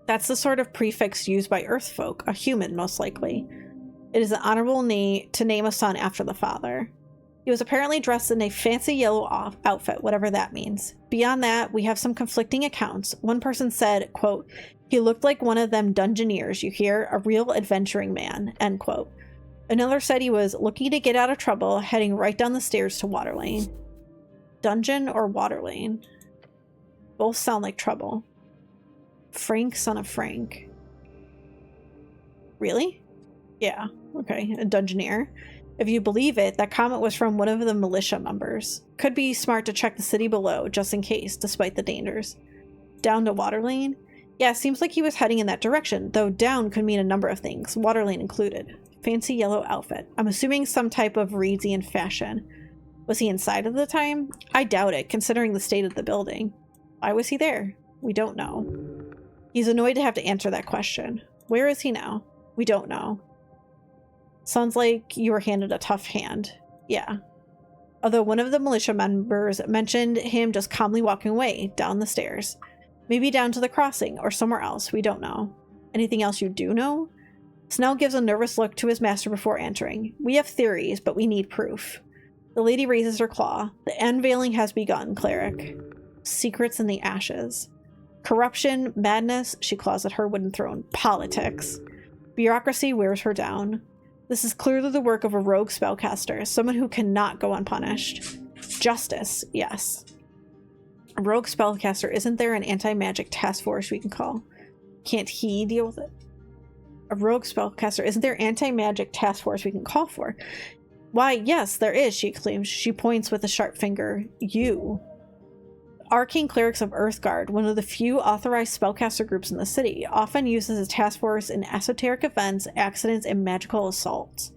That's the sort of prefix used by Earth folk, a human most likely. It is an honorable name to name a son after the father. He was apparently dressed in a fancy yellow outfit, whatever that means. Beyond that, we have some conflicting accounts. One person said, quote, he looked like one of them dungeoneers, you hear? A real adventuring man, end quote. Another said he was looking to get out of trouble, heading right down the stairs to Water Lane. Dungeon or Water Lane? Both sound like trouble. Frank, son of Frank. Really? Yeah, okay, a dungeoneer. If you believe it, that comment was from one of the militia members. Could be smart to check the city below, just in case, despite the dangers. Down to Water Lane? Yeah, seems like he was heading in that direction, though down could mean a number of things, Water Lane included. Fancy yellow outfit. I'm assuming some type of Reedsian fashion. Was he inside at the time? I doubt it, considering the state of the building. Why was he there? We don't know. He's annoyed to have to answer that question. Where is he now? We don't know. Sounds like you were handed a tough hand. Yeah. Although one of the militia members mentioned him just calmly walking away down the stairs. Maybe down to the crossing or somewhere else. We don't know. Anything else you do know? Snell gives a nervous look to his master before answering. We have theories, but we need proof. The lady raises her claw. The unveiling has begun, cleric. Secrets in the ashes. Corruption, madness, she claws at her wooden throne. Politics. Bureaucracy wears her down. This is clearly the work of a rogue spellcaster, someone who cannot go unpunished. Justice, yes. A rogue spellcaster, isn't there an anti-magic task force we can call? Can't he deal with it? A rogue spellcaster, isn't there anti-magic task force we can call for? Why, yes, there is, she exclaims. She points with a sharp finger. You. Arcane Clerics of Earthguard, one of the few authorized spellcaster groups in the city, often uses a task force in esoteric events, accidents, and magical assaults.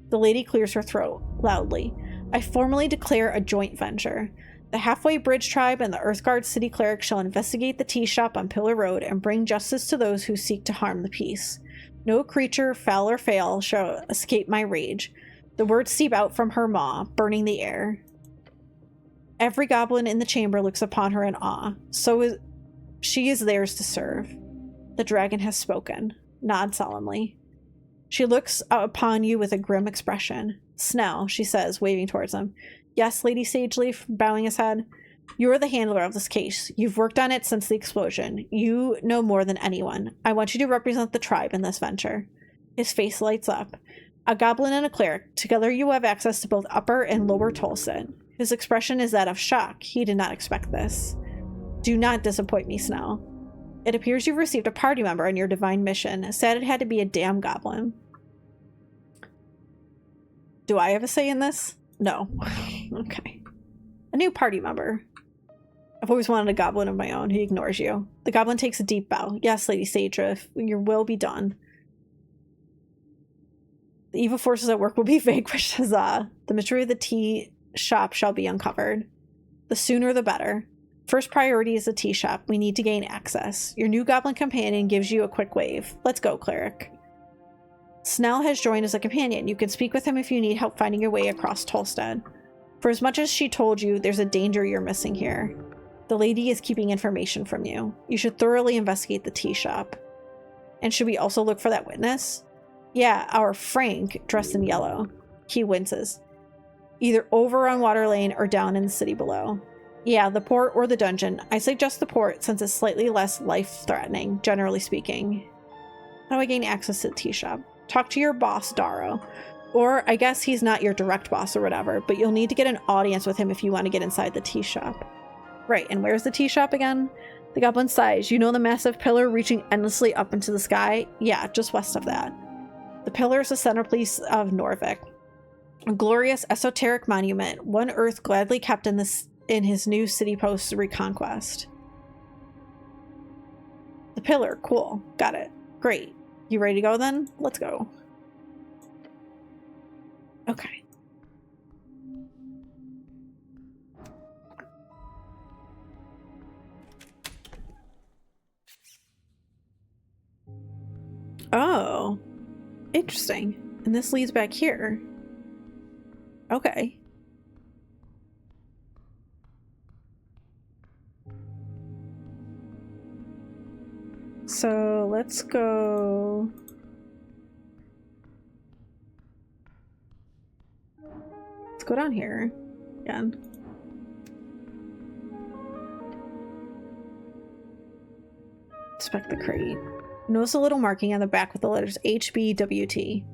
The lady clears her throat, loudly. I formally declare a joint venture. The Halfway Bridge Tribe and the Earthguard City Cleric shall investigate the tea shop on Pillar Road and bring justice to those who seek to harm the peace. No creature, foul or fail, shall escape my rage. The words seep out from her maw, burning the air. Every goblin in the chamber looks upon her in awe. She is theirs to serve. The dragon has spoken. Nod solemnly. She looks upon you with a grim expression. Snell, she says, waving towards him. Yes, Lady Sageleaf, bowing his head. You are the handler of this case. You've worked on it since the explosion. You know more than anyone. I want you to represent the tribe in this venture. His face lights up. A goblin and a cleric. Together you have access to both Upper and Lower Tolstead. His expression is that of shock. He did not expect this. Do not disappoint me, Snell. It appears you've received a party member on your divine mission. Sad it had to be a damn goblin. Do I have a say in this? No. Okay. A new party member. I've always wanted a goblin of my own. He ignores you. The goblin takes a deep bow. Yes, Lady Sageleaf, your will be done. The evil forces at work will be vanquished. Huzzah. The mystery of the tea shop shall be uncovered. The sooner the better. First priority is the tea shop. We need to gain access. Your new goblin companion gives you a quick wave. Let's go, cleric. Snell has joined as a companion. You can speak with him if you need help finding your way across Tolstead. For as much as she told you, there's a danger you're missing here. The lady is keeping information from you. You should thoroughly investigate the tea shop. And should we also look for that witness? Yeah, our Frank, dressed in yellow. He winces. Either over on Water Lane or down in the city below. Yeah, the port or the dungeon. I suggest the port since it's slightly less life-threatening, generally speaking. How do I gain access to the tea shop? Talk to your boss, Darrow. Or I guess he's not your direct boss or whatever, but you'll need to get an audience with him if you want to get inside the tea shop. Right, and where's the tea shop again? The goblin sighs. You know the massive pillar reaching endlessly up into the sky? Yeah, just west of that. The pillar is the centerpiece of Norvik. A glorious esoteric monument, one Earth gladly kept in his new city post reconquest. The pillar, cool. Got it. Great. You ready to go then? Let's go. Okay. Oh, interesting. And this leads back here. Okay. So let's go. Let's go down here again. Inspect the crate. Notice a little marking on the back with the letters HBWT.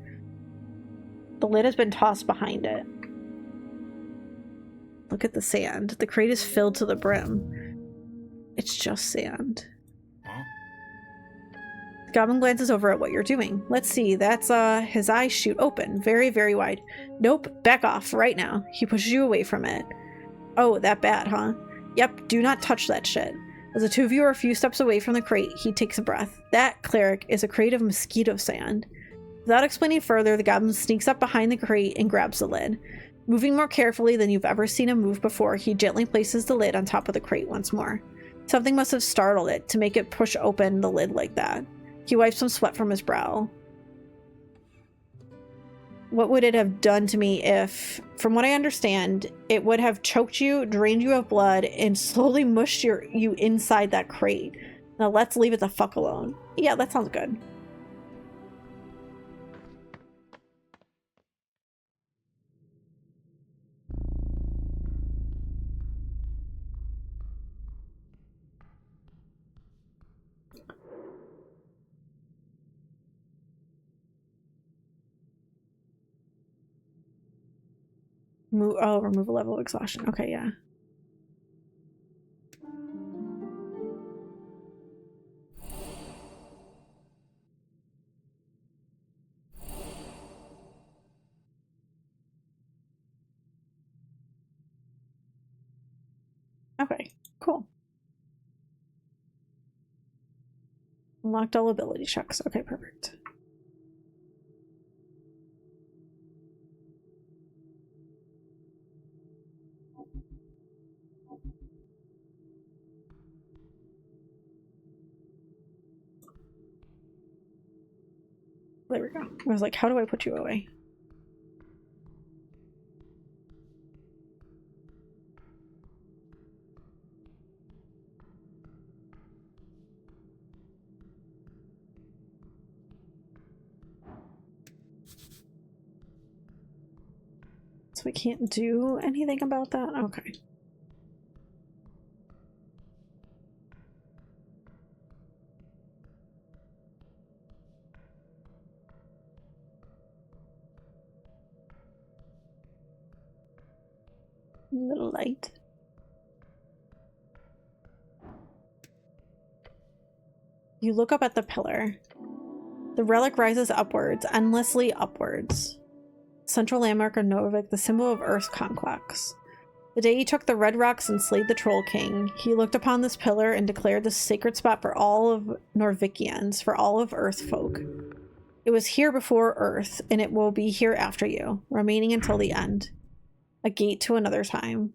The lid has been tossed behind it. Look at the sand. The crate is filled to the brim. It's just sand. Huh? The goblin glances over at what you're doing. Let's see, that's his eyes shoot open, very, very wide. Nope, back off right now. He pushes you away from it. Oh, that bad, huh? Yep, do not touch that shit. As the two of you are a few steps away from the crate, he takes a breath. That, cleric, is a crate of mosquito sand. Without explaining further, the goblin sneaks up behind the crate and grabs the lid. Moving more carefully than you've ever seen him move before, he gently places the lid on top of the crate once more. Something must have startled it to make it push open the lid like that. He wipes some sweat from his brow. What would it have done to me if, from what I understand, it would have choked you, drained you of blood, and slowly mushed you inside that crate? Now let's leave it the fuck alone. Yeah, that sounds good. Remove a level of exhaustion. Okay, yeah. Okay, cool. Unlocked all ability checks. Okay, perfect. There we go. I was like, how do I put you away? So we can't do anything about that? Okay. A little light. You look up at the pillar. The relic rises upwards, endlessly upwards. Central landmark of Novik, the symbol of Earth's conquest. The day he took the red rocks and slayed the Troll King, he looked upon this pillar and declared this sacred spot for all of Norvikians, for all of Earth folk. It was here before Earth, and it will be here after you, remaining until the end. A gate to another time.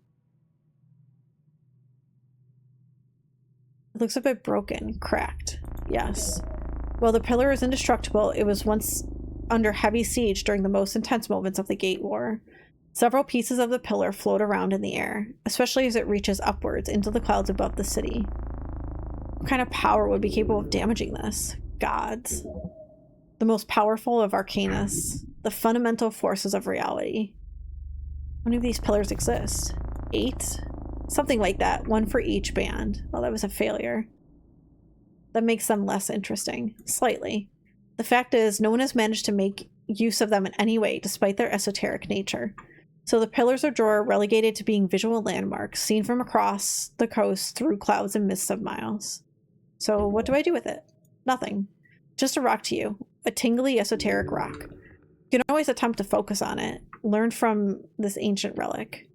It looks a bit broken, cracked. Yes. While the pillar is indestructible, it was once under heavy siege during the most intense moments of the Gate War. Several pieces of the pillar float around in the air, especially as it reaches upwards into the clouds above the city. What kind of power would be capable of damaging this? Gods. The most powerful of Arcanists. The fundamental forces of reality. How many of these pillars exist? 8? Something like that. 1 for each band. Well, that was a failure. That makes them less interesting. Slightly. The fact is, no one has managed to make use of them in any way, despite their esoteric nature. So the pillars of Dror are relegated to being visual landmarks, seen from across the coast through clouds and mists of miles. So what do I do with it? Nothing. Just a rock to you. A tingly esoteric rock. You can always attempt to focus on it. Learn from this ancient relic.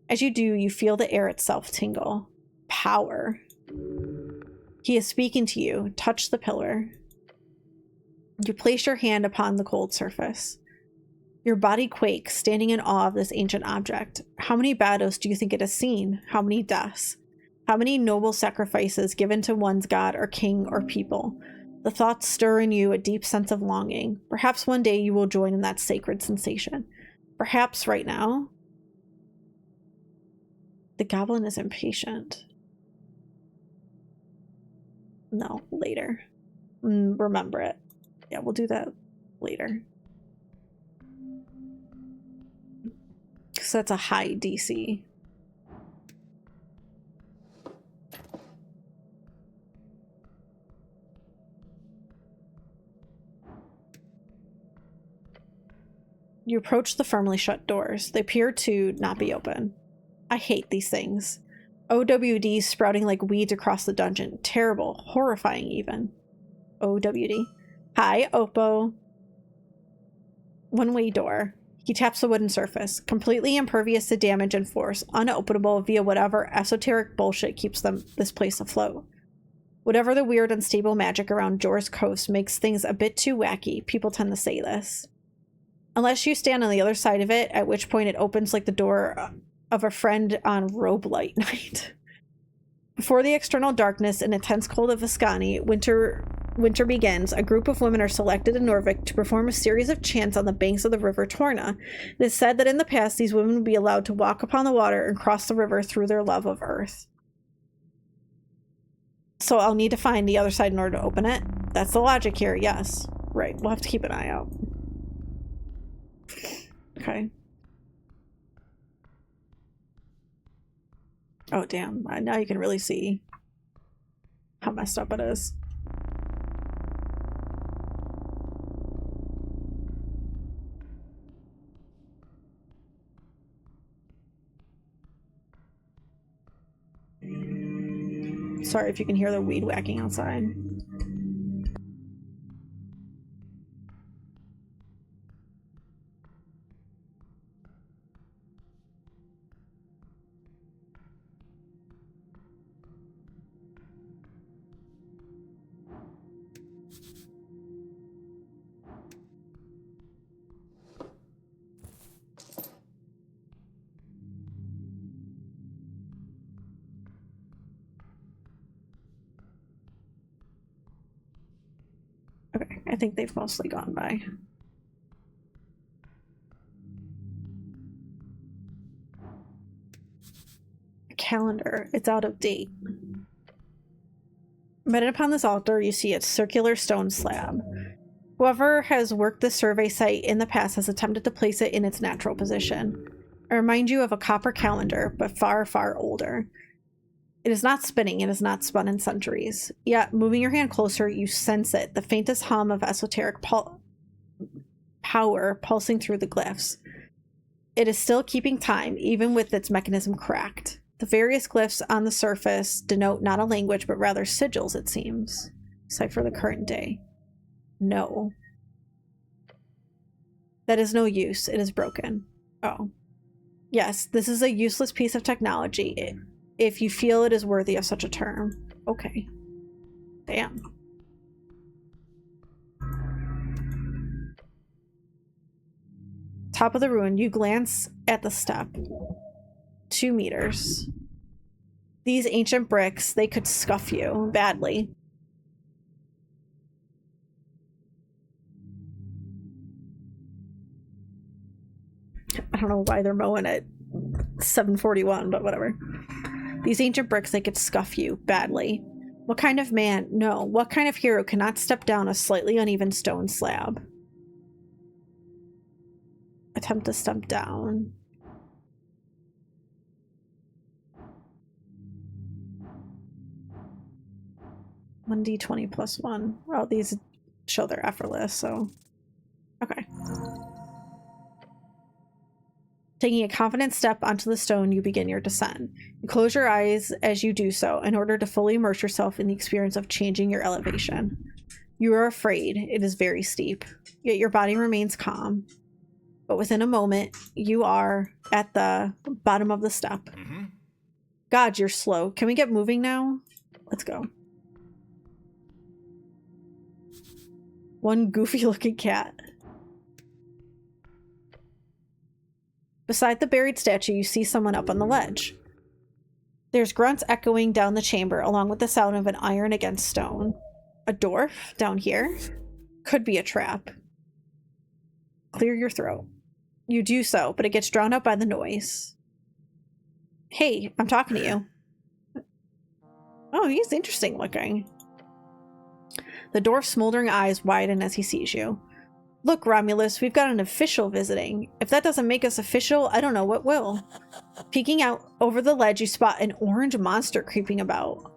As you do, you feel the air itself tingle. Power. He is speaking to you. Touch the pillar. You place your hand upon the cold surface. Your body quakes, standing in awe of this ancient object. How many battles do you think it has seen? How many deaths? How many noble sacrifices given to one's god or king or people? The thoughts stir in you a deep sense of longing. Perhaps one day you will join in that sacred sensation. Perhaps right now. The goblin is impatient. No, later. Remember it. Yeah, we'll do that later. Because that's a high DC. You approach the firmly shut doors. They appear to not be open. I hate these things. OWD sprouting like weeds across the dungeon. Terrible. Horrifying even. OWD. Hi, Oppo. One-way door. He taps the wooden surface. Completely impervious to damage and force. Unopenable via whatever esoteric bullshit keeps this place afloat. Whatever the weird unstable magic around Jor's coast makes things a bit too wacky. People tend to say this. Unless you stand on the other side of it, at which point it opens like the door of a friend on robe light night. Before the external darkness and intense cold of Viscani, winter begins. A group of women are selected in Norvik to perform a series of chants on the banks of the river Torna. It is said that in the past, these women would be allowed to walk upon the water and cross the river through their love of earth. So I'll need to find the other side in order to open it. That's the logic here, yes. Right, we'll have to keep an eye out. Okay. Oh, damn. Now you can really see how messed up it is. Sorry if you can hear the weed whacking outside. Okay, I think they've mostly gone by. A calendar. It's out of date. Mounted upon this altar, you see a circular stone slab. Whoever has worked the survey site in the past has attempted to place it in its natural position. I remind you of a copper calendar, but far, far older. It is not spinning, it is not spun in centuries. Yet, moving your hand closer, you sense it, the faintest hum of esoteric power pulsing through the glyphs. It is still keeping time, even with its mechanism cracked. The various glyphs on the surface denote not a language, but rather sigils, it seems. Cipher the current day. No. That is no use, it is broken. Oh. Yes, this is a useless piece of technology. If you feel it is worthy of such a term. Okay. Damn. Top of the ruin, you glance at the step. 2 meters. These ancient bricks, they could scuff you badly. I don't know why they're mowing at 7:41, but whatever. These ancient bricks, they could scuff you badly. What kind of man, no, what kind of hero cannot step down a slightly uneven stone slab? Attempt to step down. One D20 plus 1. Well, these show they're effortless, so... Okay. Taking a confident step onto the stone, you begin your descent. You close your eyes as you do so in order to fully immerse yourself in the experience of changing your elevation. You are afraid. It is very steep. Yet your body remains calm. But within a moment, you are at the bottom of the step. Mm-hmm. God, you're slow. Can we get moving now? Let's go. One goofy-looking cat. Beside the buried statue, you see someone up on the ledge. There's grunts echoing down the chamber, along with the sound of an iron against stone. A dwarf down here? Could be a trap. Clear your throat. You do so, but it gets drowned out by the noise. Hey, I'm talking to you. Oh, he's interesting looking. The dwarf's smoldering eyes widen as he sees you. Look, Romulus, we've got an official visiting. If that doesn't make us official, I don't know what will. Peeking out over the ledge, you spot an orange monster creeping about.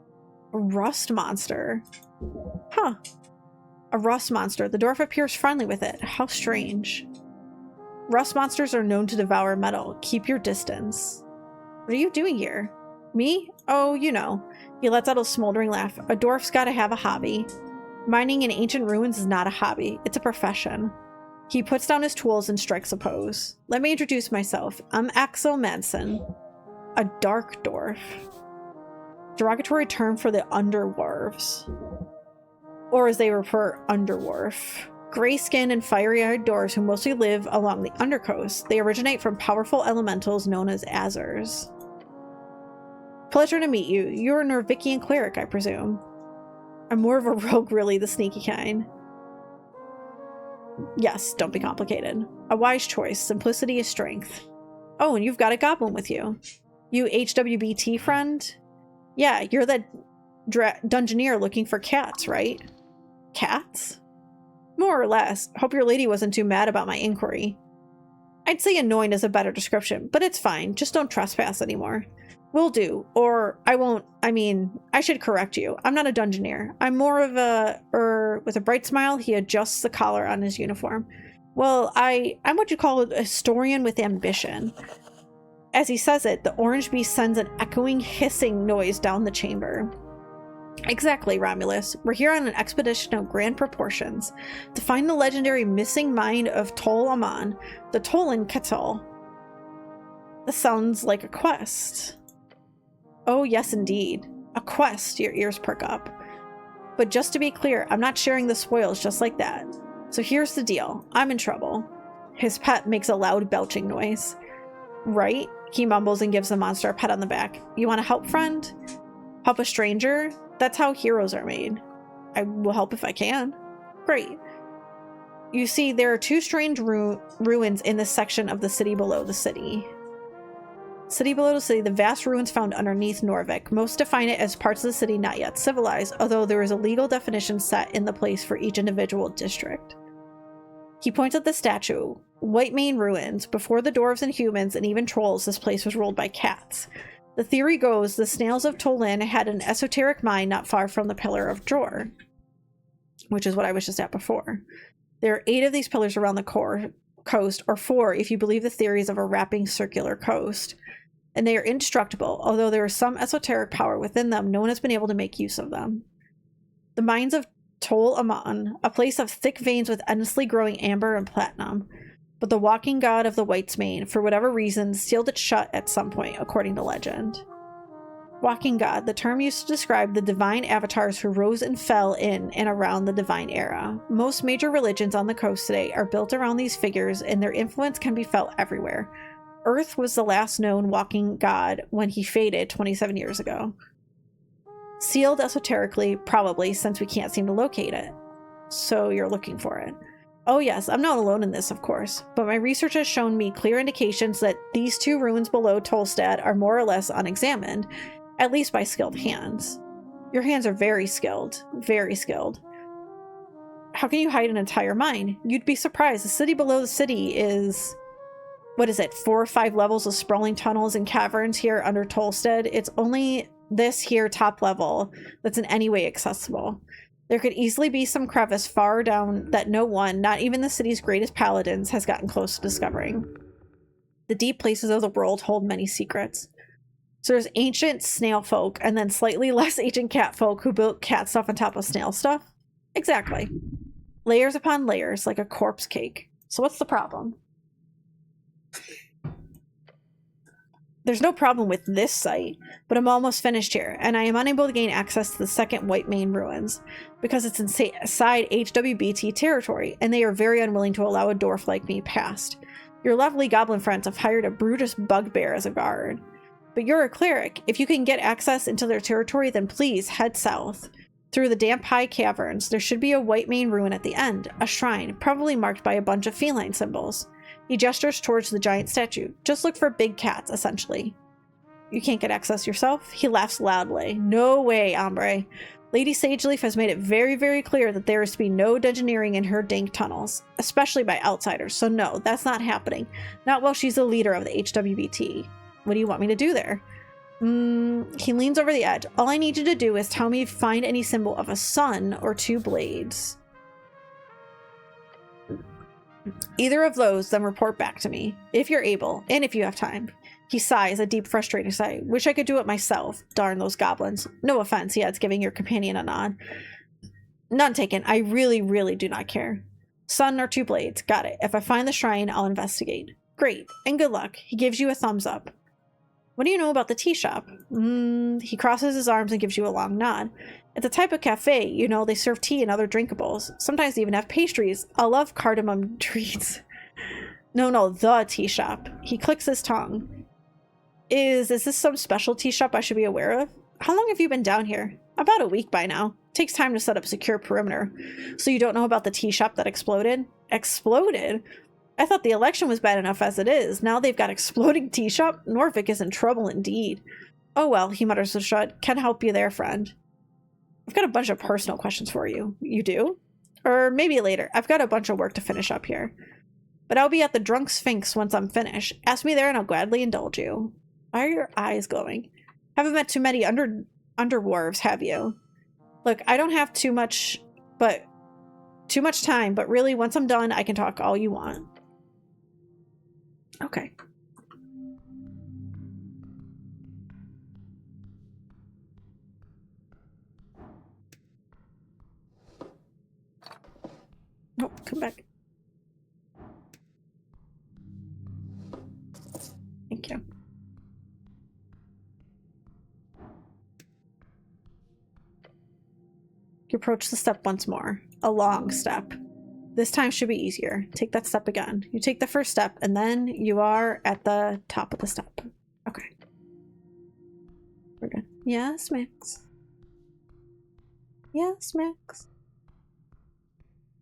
A rust monster. Huh. A rust monster. The dwarf appears friendly with it. How strange. Rust monsters are known to devour metal. Keep your distance. What are you doing here? Me? Oh, you know. He lets out a smoldering laugh. A dwarf's gotta have a hobby. Mining in ancient ruins is not a hobby. It's a profession. He puts down his tools and strikes a pose. Let me introduce myself. I'm Axel Manson. A dark dwarf. Derogatory term for the underdwarves. Or as they refer, underdwarf. Gray-skinned and fiery-eyed dwarves who mostly live along the undercoast. They originate from powerful elementals known as Azers. Pleasure to meet you. You're a Norvikian cleric, I presume. I'm more of a rogue, really, the sneaky kind. Yes, don't be complicated. A wise choice. Simplicity is strength. Oh, and you've got a goblin with you. You HWBT friend? Yeah, you're that dungeoneer looking for cats, right? Cats? More or less. Hope your lady wasn't too mad about my inquiry. I'd say annoying is a better description, but it's fine. Just don't trespass anymore. Will do. Or I won't. I mean, I should correct you. I'm not a dungeoneer. I'm more of a... with a bright smile, he adjusts the collar on his uniform. Well, I'm what you call a historian with ambition. As he says it, the orange beast sends an echoing, hissing noise down the chamber. Exactly, Romulus. We're here on an expedition of grand proportions to find the legendary missing mind of Tol Aman, the Tolan Ketal. This sounds like a quest. Oh, yes, indeed. A quest, your ears perk up. But just to be clear, I'm not sharing the spoils just like that. So here's the deal. I'm in trouble. His pet makes a loud belching noise. Right? He mumbles and gives the monster a pat on the back. You want to help, friend? Help a stranger? That's how heroes are made. I will help if I can. Great. You see, there are two strange ruins in this section of the city below the city. City below the city, the vast ruins found underneath Norvik. Most define it as parts of the city not yet civilized, although there is a legal definition set in the place for each individual district. He points at the statue. White Mane Ruins. Before the dwarves and humans and even trolls, this place was ruled by cats. The theory goes the snails of Tolin had an esoteric mine not far from the Pillar of Dror, which is what I was just at before. There are 8 of these pillars around the coast, or 4 if you believe the theories of a wrapping circular coast. And they are indestructible, although there is some esoteric power within them, no one has been able to make use of them. The mines of Tol Aman, a place of thick veins with endlessly growing amber and platinum. But the walking god of the White's Mane, for whatever reason, sealed it shut at some point, according to legend. Walking god, the term used to describe the divine avatars who rose and fell in and around the divine era. Most major religions on the coast today are built around these figures, and their influence can be felt everywhere. Earth was the last known walking god when he faded 27 years ago. Sealed esoterically, probably, since we can't seem to locate it. So you're looking for it. Oh yes, I'm not alone in this, of course, but my research has shown me clear indications that these 2 ruins below Tolstad are more or less unexamined, at least by skilled hands. Your hands are very skilled, very skilled. How can you hide an entire mine? You'd be surprised. The city below the city is... what is it, 4 or 5 levels of sprawling tunnels and caverns here under Tolstead? It's only this here top level that's in any way accessible. There could easily be some crevice far down that no one, not even the city's greatest paladins, has gotten close to discovering. The deep places of the world hold many secrets. So there's ancient snail folk and then slightly less ancient cat folk who built cat stuff on top of snail stuff? Exactly. Layers upon layers, like a corpse cake. So what's the problem? There's no problem with this site, but I'm almost finished here, and I am unable to gain access to the second White Mane Ruins, because it's inside HWBT territory, and they are very unwilling to allow a dwarf like me past. Your lovely goblin friends have hired a Brutus bugbear as a guard. But you're a cleric. If you can get access into their territory, then please head south. Through the damp high caverns, there should be a white main ruin at the end, a shrine, probably marked by a bunch of feline symbols. He gestures towards the giant statue. Just look for big cats, essentially. You can't get access yourself? He laughs loudly. No way, hombre. Lady Sageleaf has made it very, very clear that there is to be no dungeoneering in her dank tunnels, especially by outsiders, so no, that's not happening. Not while she's the leader of the HWBT. What do you want me to do there? He leans over the edge. All I need you to do is tell me if you find any symbol of a sun or two blades. Either of those, then report back to me, if you're able, and if you have time. He sighs, a deep, frustrated sigh. Wish I could do it myself. Darn those goblins. No offense, he adds, giving your companion a nod. None taken. I really, really do not care. Sun or two blades. Got it. If I find the shrine, I'll investigate. Great, and good luck. He gives you a thumbs up. What do you know about the tea shop? He crosses his arms and gives you a long nod. It's a type of cafe, you know, they serve tea and other drinkables. Sometimes they even have pastries. I love cardamom treats. No, the tea shop. He clicks his tongue. Is this some special tea shop I should be aware of? How long have you been down here? About a week by now. Takes time to set up secure perimeter. So you don't know about the tea shop that exploded? Exploded? I thought the election was bad enough as it is. Now they've got exploding tea shop? Norfolk is in trouble indeed. Oh well, he mutters with a shrug. Can help you there, friend. I've got a bunch of personal questions for you. You do? Or maybe later. I've got a bunch of work to finish up here. But I'll be at the Drunk Sphinx once I'm finished. Ask me there and I'll gladly indulge you. Why are your eyes glowing? Haven't met too many underdwarves, have you? Look, I don't have too much time, but really, once I'm done, I can talk all you want. Okay. Oh, come back. Thank you. You approach the step once more. A long step. This time should be easier. Take that step again. You take the first step, and then you are at the top of the step. Okay. We're good. Yes, Max. Yes, Max.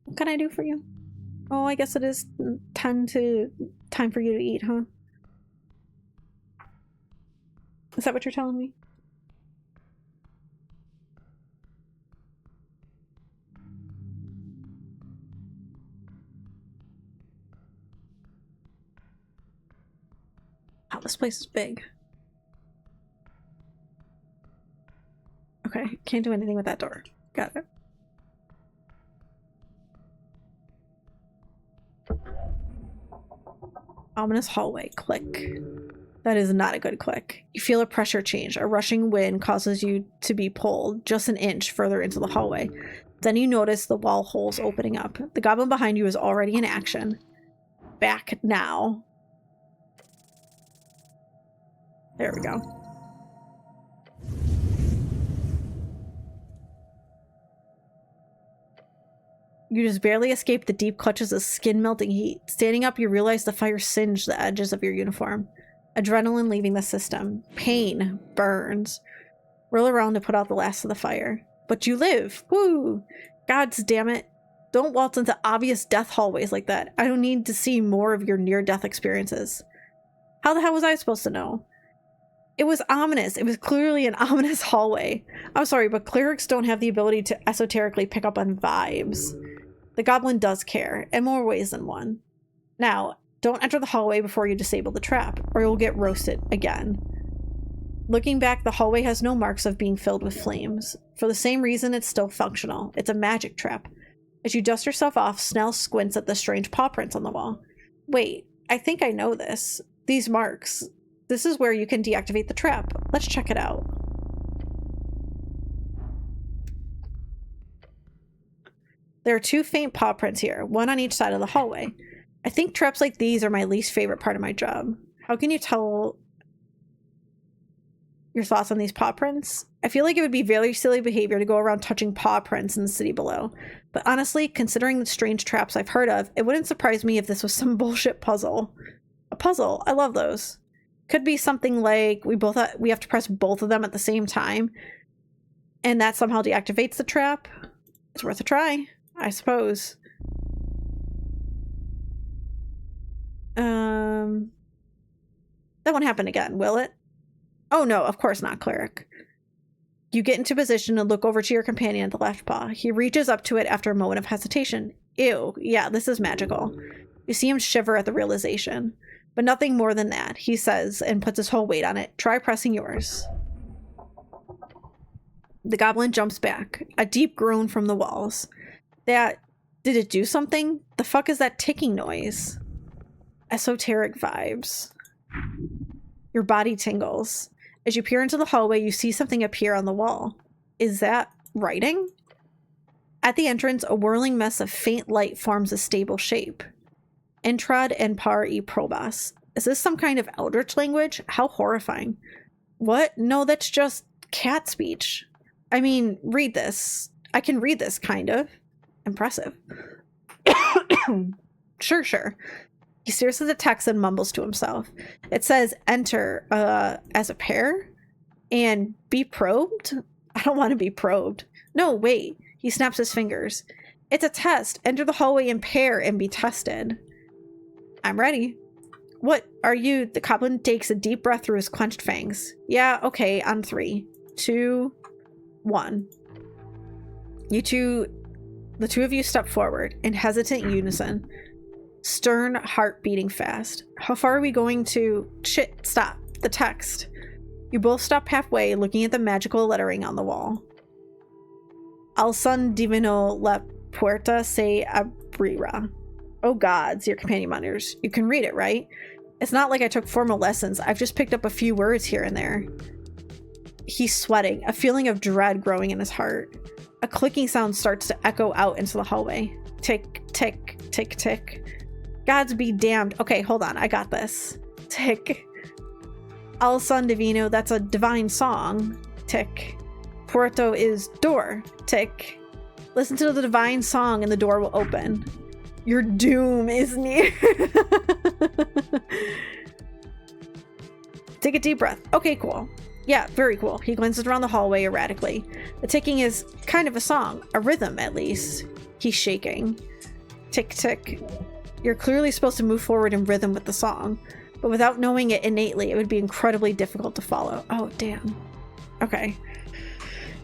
What can I do for you? Oh, I guess it is time for you to eat, huh? Is that what you're telling me? Wow, this place is big. Okay, can't do anything with that door. Got it. Ominous hallway. Click. That is not a good click. You feel a pressure change. A rushing wind causes you to be pulled just an inch further into the hallway. Then you notice the wall holes opening up. The goblin behind you is already in action. Back now. There we go. You just barely escape the deep clutches of skin-melting heat. Standing up, you realize the fire singed the edges of your uniform. Adrenaline leaving the system. Pain. Burns. Roll around to put out the last of the fire. But you live! Woo! Gods damn it. Don't waltz into obvious death hallways like that. I don't need to see more of your near-death experiences. How the hell was I supposed to know? It was ominous. It was clearly an ominous hallway. I'm sorry, but clerics don't have the ability to esoterically pick up on vibes. The goblin does care, in more ways than one. Now, don't enter the hallway before you disable the trap, or you'll get roasted again. Looking back, the hallway has no marks of being filled with flames. For the same reason, it's still functional. It's a magic trap. As you dust yourself off, Snell squints at the strange paw prints on the wall. Wait, I think I know this. These marks. This is where you can deactivate the trap. Let's check it out. There are two faint paw prints here, one on each side of the hallway. I think traps like these are my least favorite part of my job. How can you tell your thoughts on these paw prints? I feel like it would be very silly behavior to go around touching paw prints in the city below. But honestly, considering the strange traps I've heard of, it wouldn't surprise me if this was some bullshit puzzle. A puzzle? I love those. Could be something like we have to press both of them at the same time. And that somehow deactivates the trap. It's worth a try, I suppose. That won't happen again, will it? Oh no, of course not, Cleric. You get into position and look over to your companion at the left paw. He reaches up to it after a moment of hesitation. Ew, yeah, this is magical. You see him shiver at the realization. But nothing more than that, he says, and puts his whole weight on it. Try pressing yours. The goblin jumps back, a deep groan from the walls. Did it do something? The fuck is that ticking noise? Esoteric vibes. Your body tingles. As you peer into the hallway, you see something appear on the wall. Is that writing? At the entrance, a whirling mess of faint light forms a stable shape. Entrad and par e probas. Is this some kind of eldritch language? How horrifying. What? No, that's just cat speech. I mean, read this. I can read this, kind of. Impressive. Sure. He stares at the text and mumbles to himself. It says, enter as a pair and be probed? I don't want to be probed. No, wait. He snaps his fingers. It's a test. Enter the hallway in pair and be tested. I'm ready. What are you? The goblin takes a deep breath through his clenched fangs. Yeah, okay, on 3, 2, 1. The two of you step forward in hesitant unison. Stern heart beating fast. How far are we going to? Shit, stop. The text. You both stop halfway, looking at the magical lettering on the wall. Al son divino la puerta se abrirá. Oh gods, your companion mutters. You can read it, right? It's not like I took formal lessons. I've just picked up a few words here and there. He's sweating, a feeling of dread growing in his heart. A clicking sound starts to echo out into the hallway. Tick, tick, tick, tick. Gods be damned. Okay, hold on. I got this. Tick. Al son divino, that's a divine song. Tick. Puerto is door. Tick. Listen to the divine song and the door will open. Your doom is near. Take a deep breath. Okay, cool. Yeah, very cool. He glances around the hallway erratically. The ticking is kind of a song. A rhythm, at least. He's shaking. Tick, tick. You're clearly supposed to move forward in rhythm with the song, but without knowing it innately, it would be incredibly difficult to follow. Oh, damn. Okay.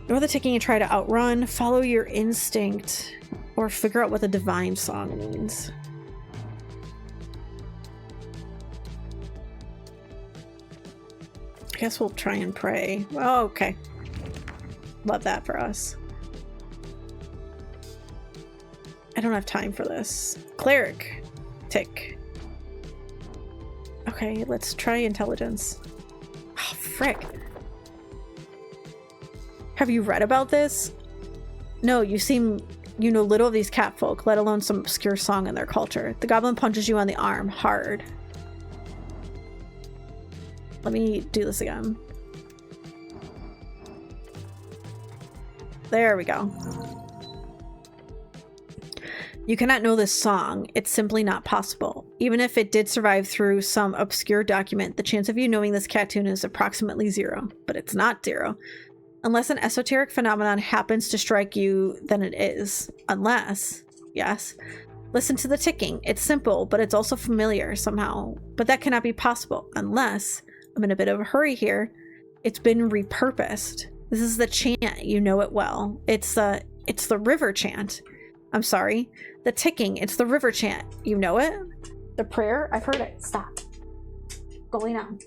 Ignore the ticking and try to outrun. Follow your instinct, or figure out what the divine song means. I guess we'll try and pray. Oh, okay. Love that for us. I don't have time for this. Cleric. Tick. Okay, let's try intelligence. Oh, frick. Have you read about this? No, you know little of these catfolk, let alone some obscure song in their culture. The goblin punches you on the arm, hard. Let me do this again. There we go. You cannot know this song. It's simply not possible. Even if it did survive through some obscure document, the chance of you knowing this cat tune is approximately 0. But it's not 0. Unless an esoteric phenomenon happens to strike you, then it is. Unless, yes. Listen to the ticking. It's simple, but it's also familiar somehow. But that cannot be possible unless, I'm in a bit of a hurry here, it's been repurposed. This is the chant. You know it well. It's the river chant. I'm sorry. The ticking. It's the river chant. You know it? The prayer? I've heard it. Stop. Go lay down.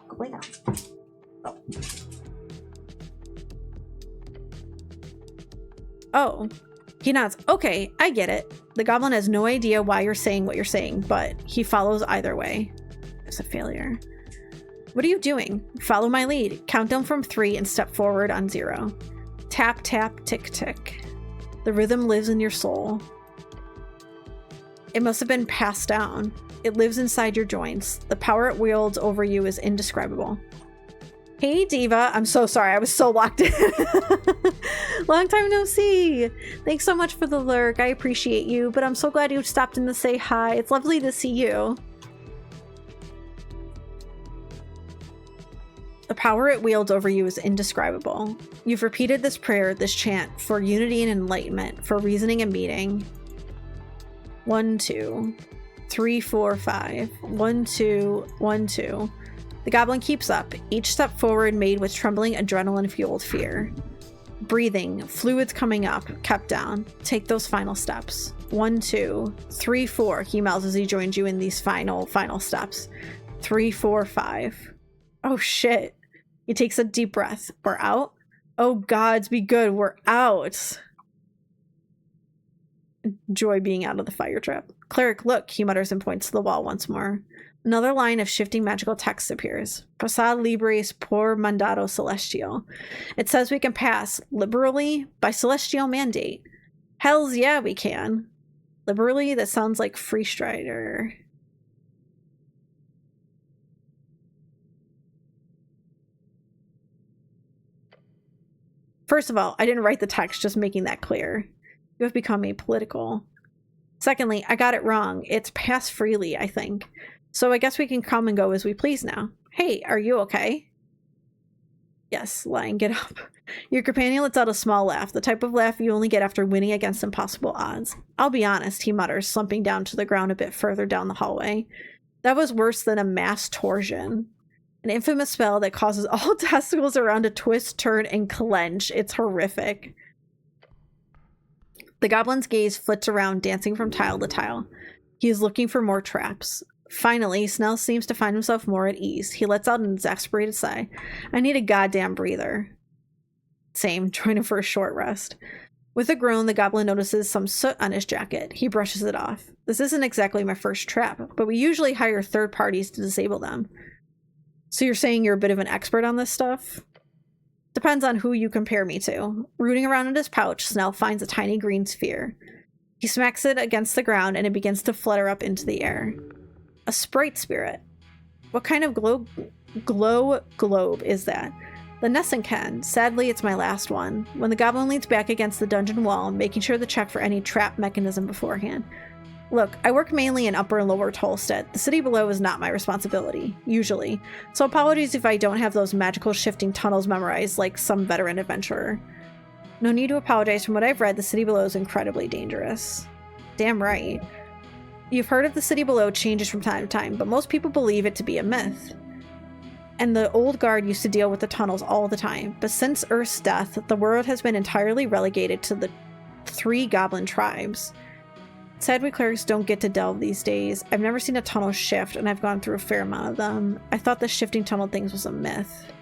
Go lay down. Oh. Oh. He nods. Okay, I get it. The goblin has no idea why you're saying what you're saying, but he follows either way. It's a failure. What are you doing? Follow my lead. Count down from 3 and step forward on 0. Tap, tap, tick, tick. The rhythm lives in your soul. It must have been passed down. It lives inside your joints. The power it wields over you is indescribable. Hey, Diva. I'm so sorry. I was so locked in. Long time no see. Thanks so much for the lurk. I appreciate you, but I'm so glad you stopped in to say hi. It's lovely to see you. The power it wields over you is indescribable. You've repeated this prayer, this chant, for unity and enlightenment, for reasoning and meeting. 1, 2, 3, 4, 5. 1, 2, 1, 2. The goblin keeps up, each step forward made with trembling adrenaline-fueled fear. Breathing, fluids coming up, kept down. Take those final steps. 1, 2, 3, 4. He mouths as he joins you in these final steps. 3, 4, 5. Oh shit. He takes a deep breath. We're out? Oh gods, be good. We're out. Enjoy being out of the fire trap. Cleric, look, he mutters and points to the wall once more. Another line of shifting magical text appears. Passad libres por mandato celestial. It says we can pass liberally by celestial mandate. Hells yeah, we can. Liberally? That sounds like Free Strider. First of all, I didn't write the text, just making that clear. You have become apolitical. Secondly, I got it wrong. It's pass freely, I think. So I guess we can come and go as we please now. Hey, are you okay? Yes, Lion, get up. Your companion lets out a small laugh, the type of laugh you only get after winning against impossible odds. I'll be honest, he mutters, slumping down to the ground a bit further down the hallway. That was worse than a mass torsion. An infamous spell that causes all testicles around to twist, turn, and clench. It's horrific. The goblin's gaze flits around, dancing from tile to tile. He is looking for more traps. Finally, Snell seems to find himself more at ease. He lets out an exasperated sigh. I need a goddamn breather. Same, join him for a short rest. With a groan, the goblin notices some soot on his jacket. He brushes it off. This isn't exactly my first trap, but we usually hire third parties to disable them. So you're saying you're a bit of an expert on this stuff? Depends on who you compare me to. Rooting around in his pouch, Snell finds a tiny green sphere. He smacks it against the ground and it begins to flutter up into the air. A sprite spirit. What kind of glow globe is that? The Nessun can. Sadly, it's my last one. When the goblin leans back against the dungeon wall, making sure to check for any trap mechanism beforehand. Look, I work mainly in Upper and Lower Tolstead. The city below is not my responsibility, usually. So apologies if I don't have those magical shifting tunnels memorized like some veteran adventurer. No need to apologize. From what I've read, the city below is incredibly dangerous. Damn right. You've heard of the city below changes from time to time, but most people believe it to be a myth. And the old guard used to deal with the tunnels all the time, but since Earth's death, the world has been entirely relegated to the 3 goblin tribes. Sad we clerics don't get to delve these days. I've never seen a tunnel shift, and I've gone through a fair amount of them. I thought the shifting tunnel things was a myth.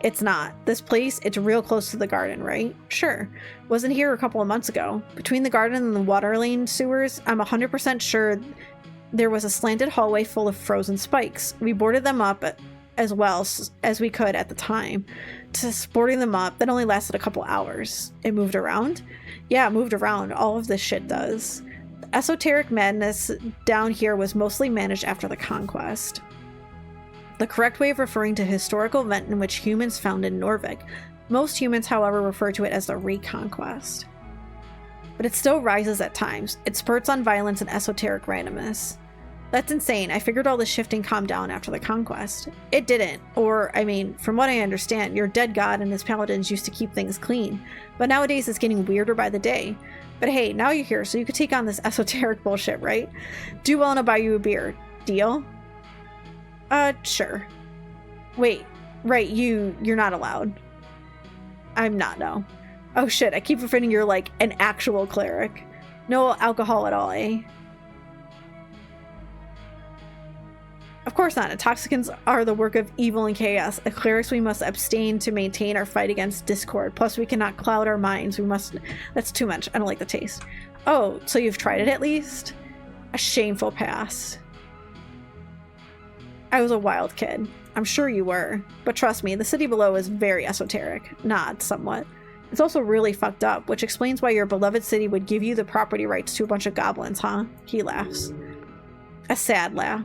It's not. This place, it's real close to the garden, right? Sure. Wasn't here a couple of months ago. Between the garden and the water lane sewers, I'm 100% sure there was a slanted hallway full of frozen spikes. We boarded them up as well as we could at the time. Just boarding them up, that only lasted a couple hours. It moved around? Yeah, it moved around. All of this shit does. The esoteric madness down here was mostly managed after the conquest. The correct way of referring to a historical event in which humans founded Norvik. Most humans, however, refer to it as the Reconquest. But it still rises at times. It spurts on violence and esoteric randomness. That's insane. I figured all the shifting calmed down after the conquest. It didn't. Or, I mean, from what I understand, your dead god and his paladins used to keep things clean. But nowadays it's getting weirder by the day. But hey, now you're here, so you could take on this esoteric bullshit, right? Do well and I'll buy you a beer. Deal? Sure. Wait, right, you're not allowed. I'm not, no. Oh shit, I keep forgetting you're like an actual cleric. No alcohol at all, eh? Of course not. Intoxicants are the work of evil and chaos. As clerics, we must abstain to maintain our fight against discord. Plus, we cannot cloud our minds. We must... That's too much. I don't like the taste. Oh, so you've tried it at least? A shameful past. I was a wild kid. I'm sure you were. But trust me, the city below is very esoteric. Not somewhat. It's also really fucked up, which explains why your beloved city would give you the property rights to a bunch of goblins, huh? He laughs. A sad laugh.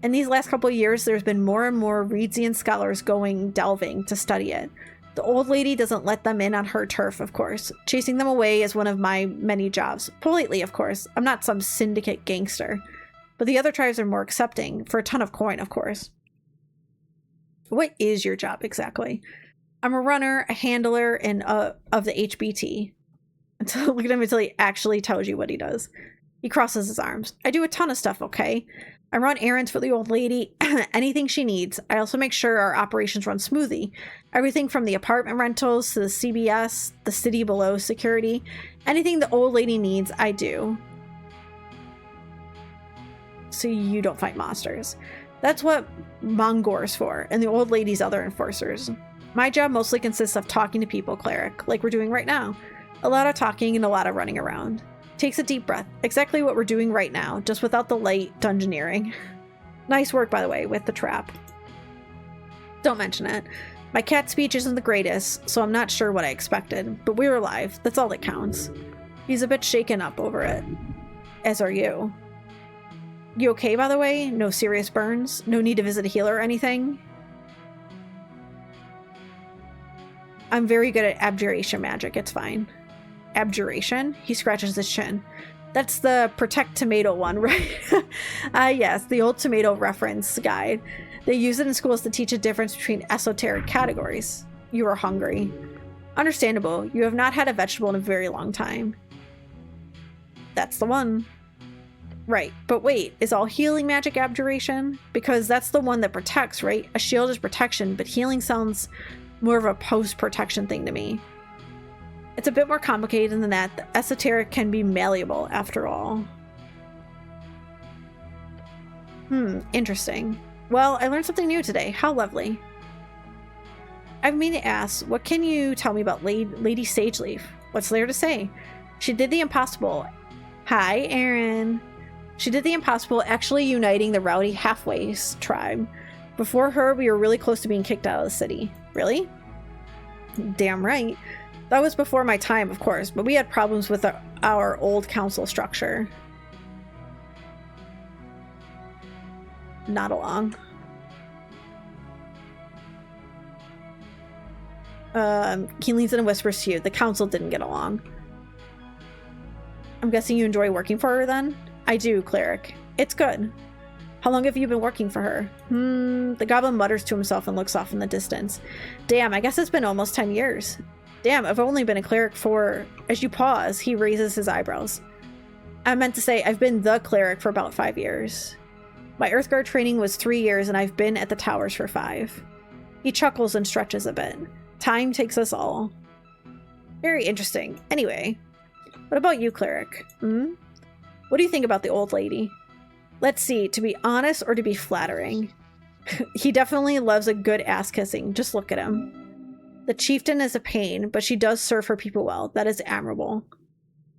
In these last couple of years, there's been more and more Reedsian scholars going delving to study it. The old lady doesn't let them in on her turf, of course. Chasing them away is one of my many jobs. Politely, of course. I'm not some syndicate gangster. But the other tribes are more accepting, for a ton of coin, of course. What is your job exactly? I'm a runner, a handler, and of the HBT. Look at him until he actually tells you what he does. He crosses his arms. I do a ton of stuff, okay? I run errands for the old lady, anything she needs. I also make sure our operations run smoothly. Everything from the apartment rentals to the CBS, the city below security. Anything the old lady needs, I do. So you don't fight monsters. That's what Mongor's for, and the old lady's other enforcers. My job mostly consists of talking to people, cleric, like we're doing right now. A lot of talking and a lot of running around. Takes a deep breath. Exactly what we're doing right now, just without the light dungeoneering. Nice work, by the way, with the trap. Don't mention it. My cat speech isn't the greatest, so I'm not sure what I expected, but we were alive. That's all that counts. He's a bit shaken up over it. As are you. You okay, by the way? No serious burns? No need to visit a healer or anything? I'm very good at abjuration magic. It's fine. Abjuration? He scratches his chin. That's the Protect Tomato one, right? Yes, the old tomato reference guide. They use it in schools to teach a difference between esoteric categories. You are hungry. Understandable. You have not had a vegetable in a very long time. That's the one. Right, but wait, is all healing magic abjuration? Because that's the one that protects, right? A shield is protection, but healing sounds more of a post-protection thing to me. It's a bit more complicated than that. The esoteric can be malleable, after all. Interesting. Well, I learned something new today. How lovely. I've mean to ask, what can you tell me about Lady Sageleaf? What's there to say? She did the impossible. Hi, Aaron. She did the impossible, actually uniting the rowdy Halfways tribe. Before her, we were really close to being kicked out of the city. Really? Damn right. That was before my time, of course, but we had problems with our old council structure. Not along. He leans in and whispers to you. The council didn't get along. I'm guessing you enjoy working for her then? I do, cleric. It's good. How long have you been working for her? The goblin mutters to himself and looks off in the distance. Damn, I guess it's been almost 10 years. Damn, I've only been a cleric for... As you pause, he raises his eyebrows. I meant to say, I've been the cleric for about 5 years. My Earthguard training was 3 years, and I've been at the towers for 5. He chuckles and stretches a bit. Time takes us all. Very interesting. Anyway, what about you, cleric? What do you think about the old lady? Let's see, to be honest or to be flattering? He definitely loves a good ass-kissing. Just look at him. The chieftain is a pain, but she does serve her people well. That is admirable.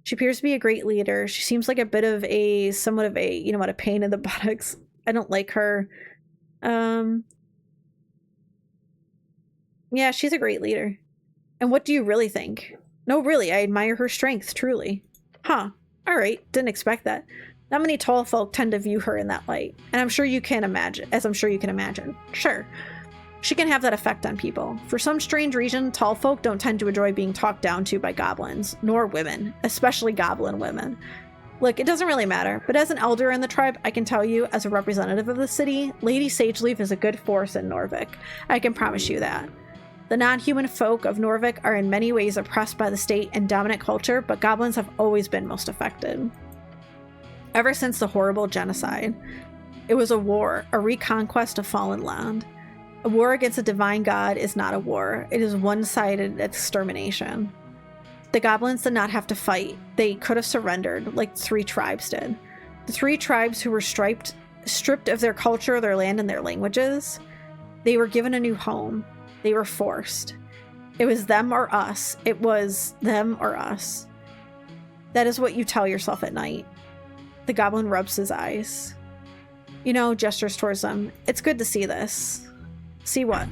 She appears to be a great leader. She seems like a bit of a, somewhat of a, you know what, a pain in the buttocks. I don't like her. Yeah, she's a great leader. And what do you really think? No, really, I admire her strength, truly. Huh. Alright, didn't expect that. Not many tall folk tend to view her in that light. And I'm sure you can imagine, as I'm sure you can imagine. Sure. She can have that effect on people. For some strange reason, tall folk don't tend to enjoy being talked down to by goblins, nor women, especially goblin women. Look, it doesn't really matter, but as an elder in the tribe, I can tell you, as a representative of the city, Lady Sageleaf is a good force in Norvik. I can promise you that. The non-human folk of Norvik are in many ways oppressed by the state and dominant culture, but goblins have always been most affected. Ever since the horrible genocide. It was a war, a reconquest of fallen land. A war against a divine god is not a war. It is one-sided extermination. The goblins did not have to fight. They could have surrendered, like 3 tribes did. The 3 tribes who were stripped of their culture, their land, and their languages. They were given a new home. They were forced. It was them or us. It was them or us. That is what you tell yourself at night. The goblin rubs his eyes. You know, gestures towards them. It's good to see this. See what?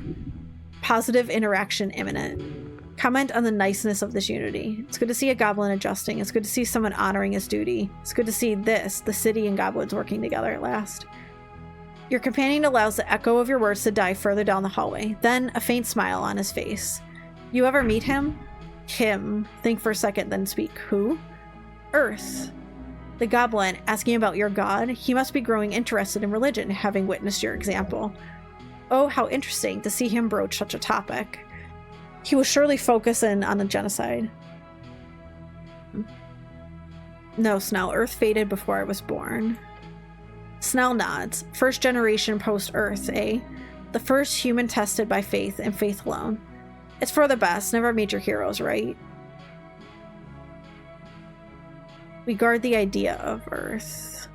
Positive interaction imminent. Comment on the niceness of this unity. It's good to see a goblin adjusting. It's good to see someone honoring his duty. It's good to see this, the city and goblins working together at last. Your companion allows the echo of your words to die further down the hallway. Then, a faint smile on his face. You ever meet him? Him. Think for a second, then speak. Who? Earth. The goblin, asking about your god. He must be growing interested in religion, having witnessed your example. Oh, how interesting to see him broach such a topic. He was surely focusing on the genocide. No, Snell. Earth faded before I was born. Snell nods. First generation post-Earth, eh? The first human tested by faith and faith alone. It's for the best. Never major heroes, right? We guard the idea of Earth.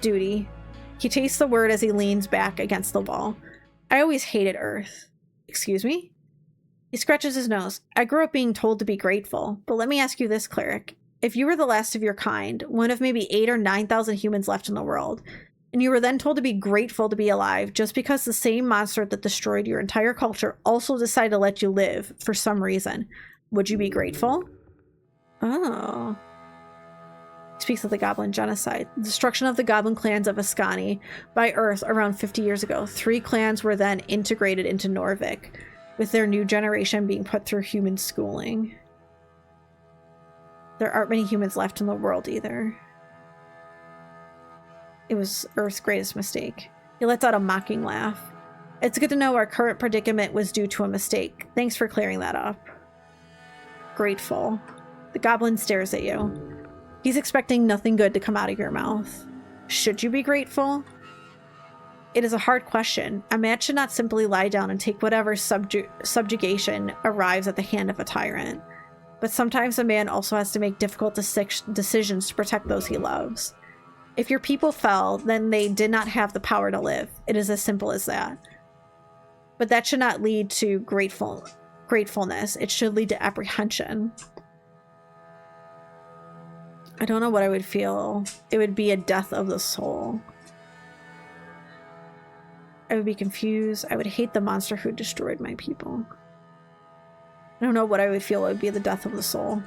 Duty. He tastes the word as he leans back against the wall. I always hated Earth. Excuse me? He scratches his nose. I grew up being told to be grateful, but let me ask you this, cleric. If you were the last of your kind, one of maybe 8,000 or 9,000 humans left in the world, and you were then told to be grateful to be alive just because the same monster that destroyed your entire culture also decided to let you live for some reason, would you be grateful? Oh. He speaks of the Goblin Genocide. The destruction of the Goblin clans of Ascani by Earth around 50 years ago. 3 clans were then integrated into Norvik, with their new generation being put through human schooling. There aren't many humans left in the world either. It was Earth's greatest mistake. He lets out a mocking laugh. It's good to know our current predicament was due to a mistake. Thanks for clearing that up. Grateful. The goblin stares at you. He's expecting nothing good to come out of your mouth. Should you be grateful? It is a hard question. A man should not simply lie down and take whatever subjugation arrives at the hand of a tyrant. But sometimes a man also has to make difficult decisions to protect those he loves. If your people fell, then they did not have the power to live. It is as simple as that. But that should not lead to gratefulness. It should lead to apprehension. I don't know what I would feel. It would be a death of the soul. I would be confused. I would hate the monster who destroyed my people. I don't know what I would feel. It would be the death of the soul.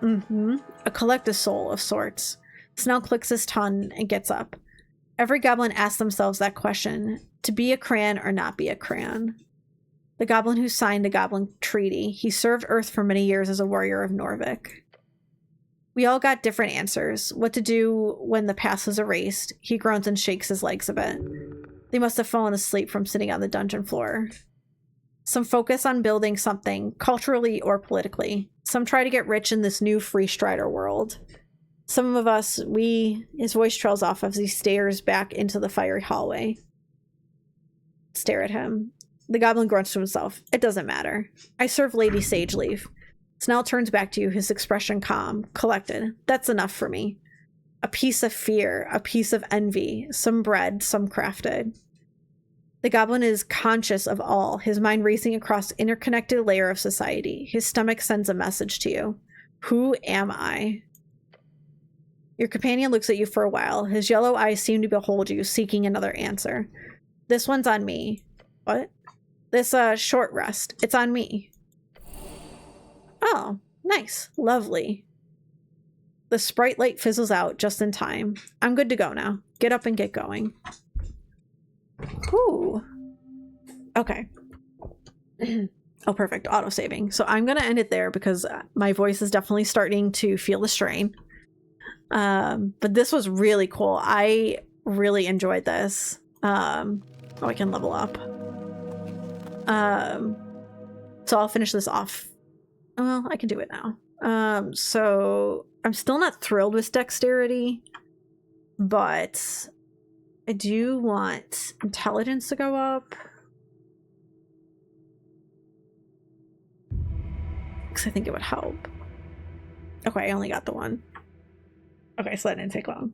A collective soul of sorts. Snell clicks his tongue and gets up. Every goblin asks themselves that question. To be a Cran or not be a Cran. The goblin who signed the Goblin Treaty. He served Earth for many years as a warrior of Norvik. We all got different answers. What to do when the past is erased. He groans and shakes his legs a bit. They must have fallen asleep from sitting on the dungeon floor. Some focus on building something, culturally or politically. Some try to get rich in this new free strider world. Some of us, his voice trails off as he stares back into the fiery hallway. Stare at him. The goblin grunts to himself. It doesn't matter. I serve Lady Sageleaf. Snell turns back to you, his expression calm, collected. That's enough for me. A piece of fear, a piece of envy, some bred, some crafted. The goblin is conscious of all, his mind racing across interconnected layer of society. His stomach sends a message to you. Who am I? Your companion looks at you for a while. His yellow eyes seem to behold you, seeking another answer. This one's on me. What? This, short rest. It's on me. Oh, nice. Lovely. The sprite light fizzles out just in time. I'm good to go now. Get up and get going. Ooh. Okay. Oh, perfect. Auto-saving. So I'm going to end it there because my voice is definitely starting to feel the strain. But this was really cool. I really enjoyed this. Oh, I can level up. So I'll finish this off. Well, I can do it now. So I'm still not thrilled with dexterity, but I do want intelligence to go up. Because I think it would help. Okay, I only got the one. Okay, so that didn't take long.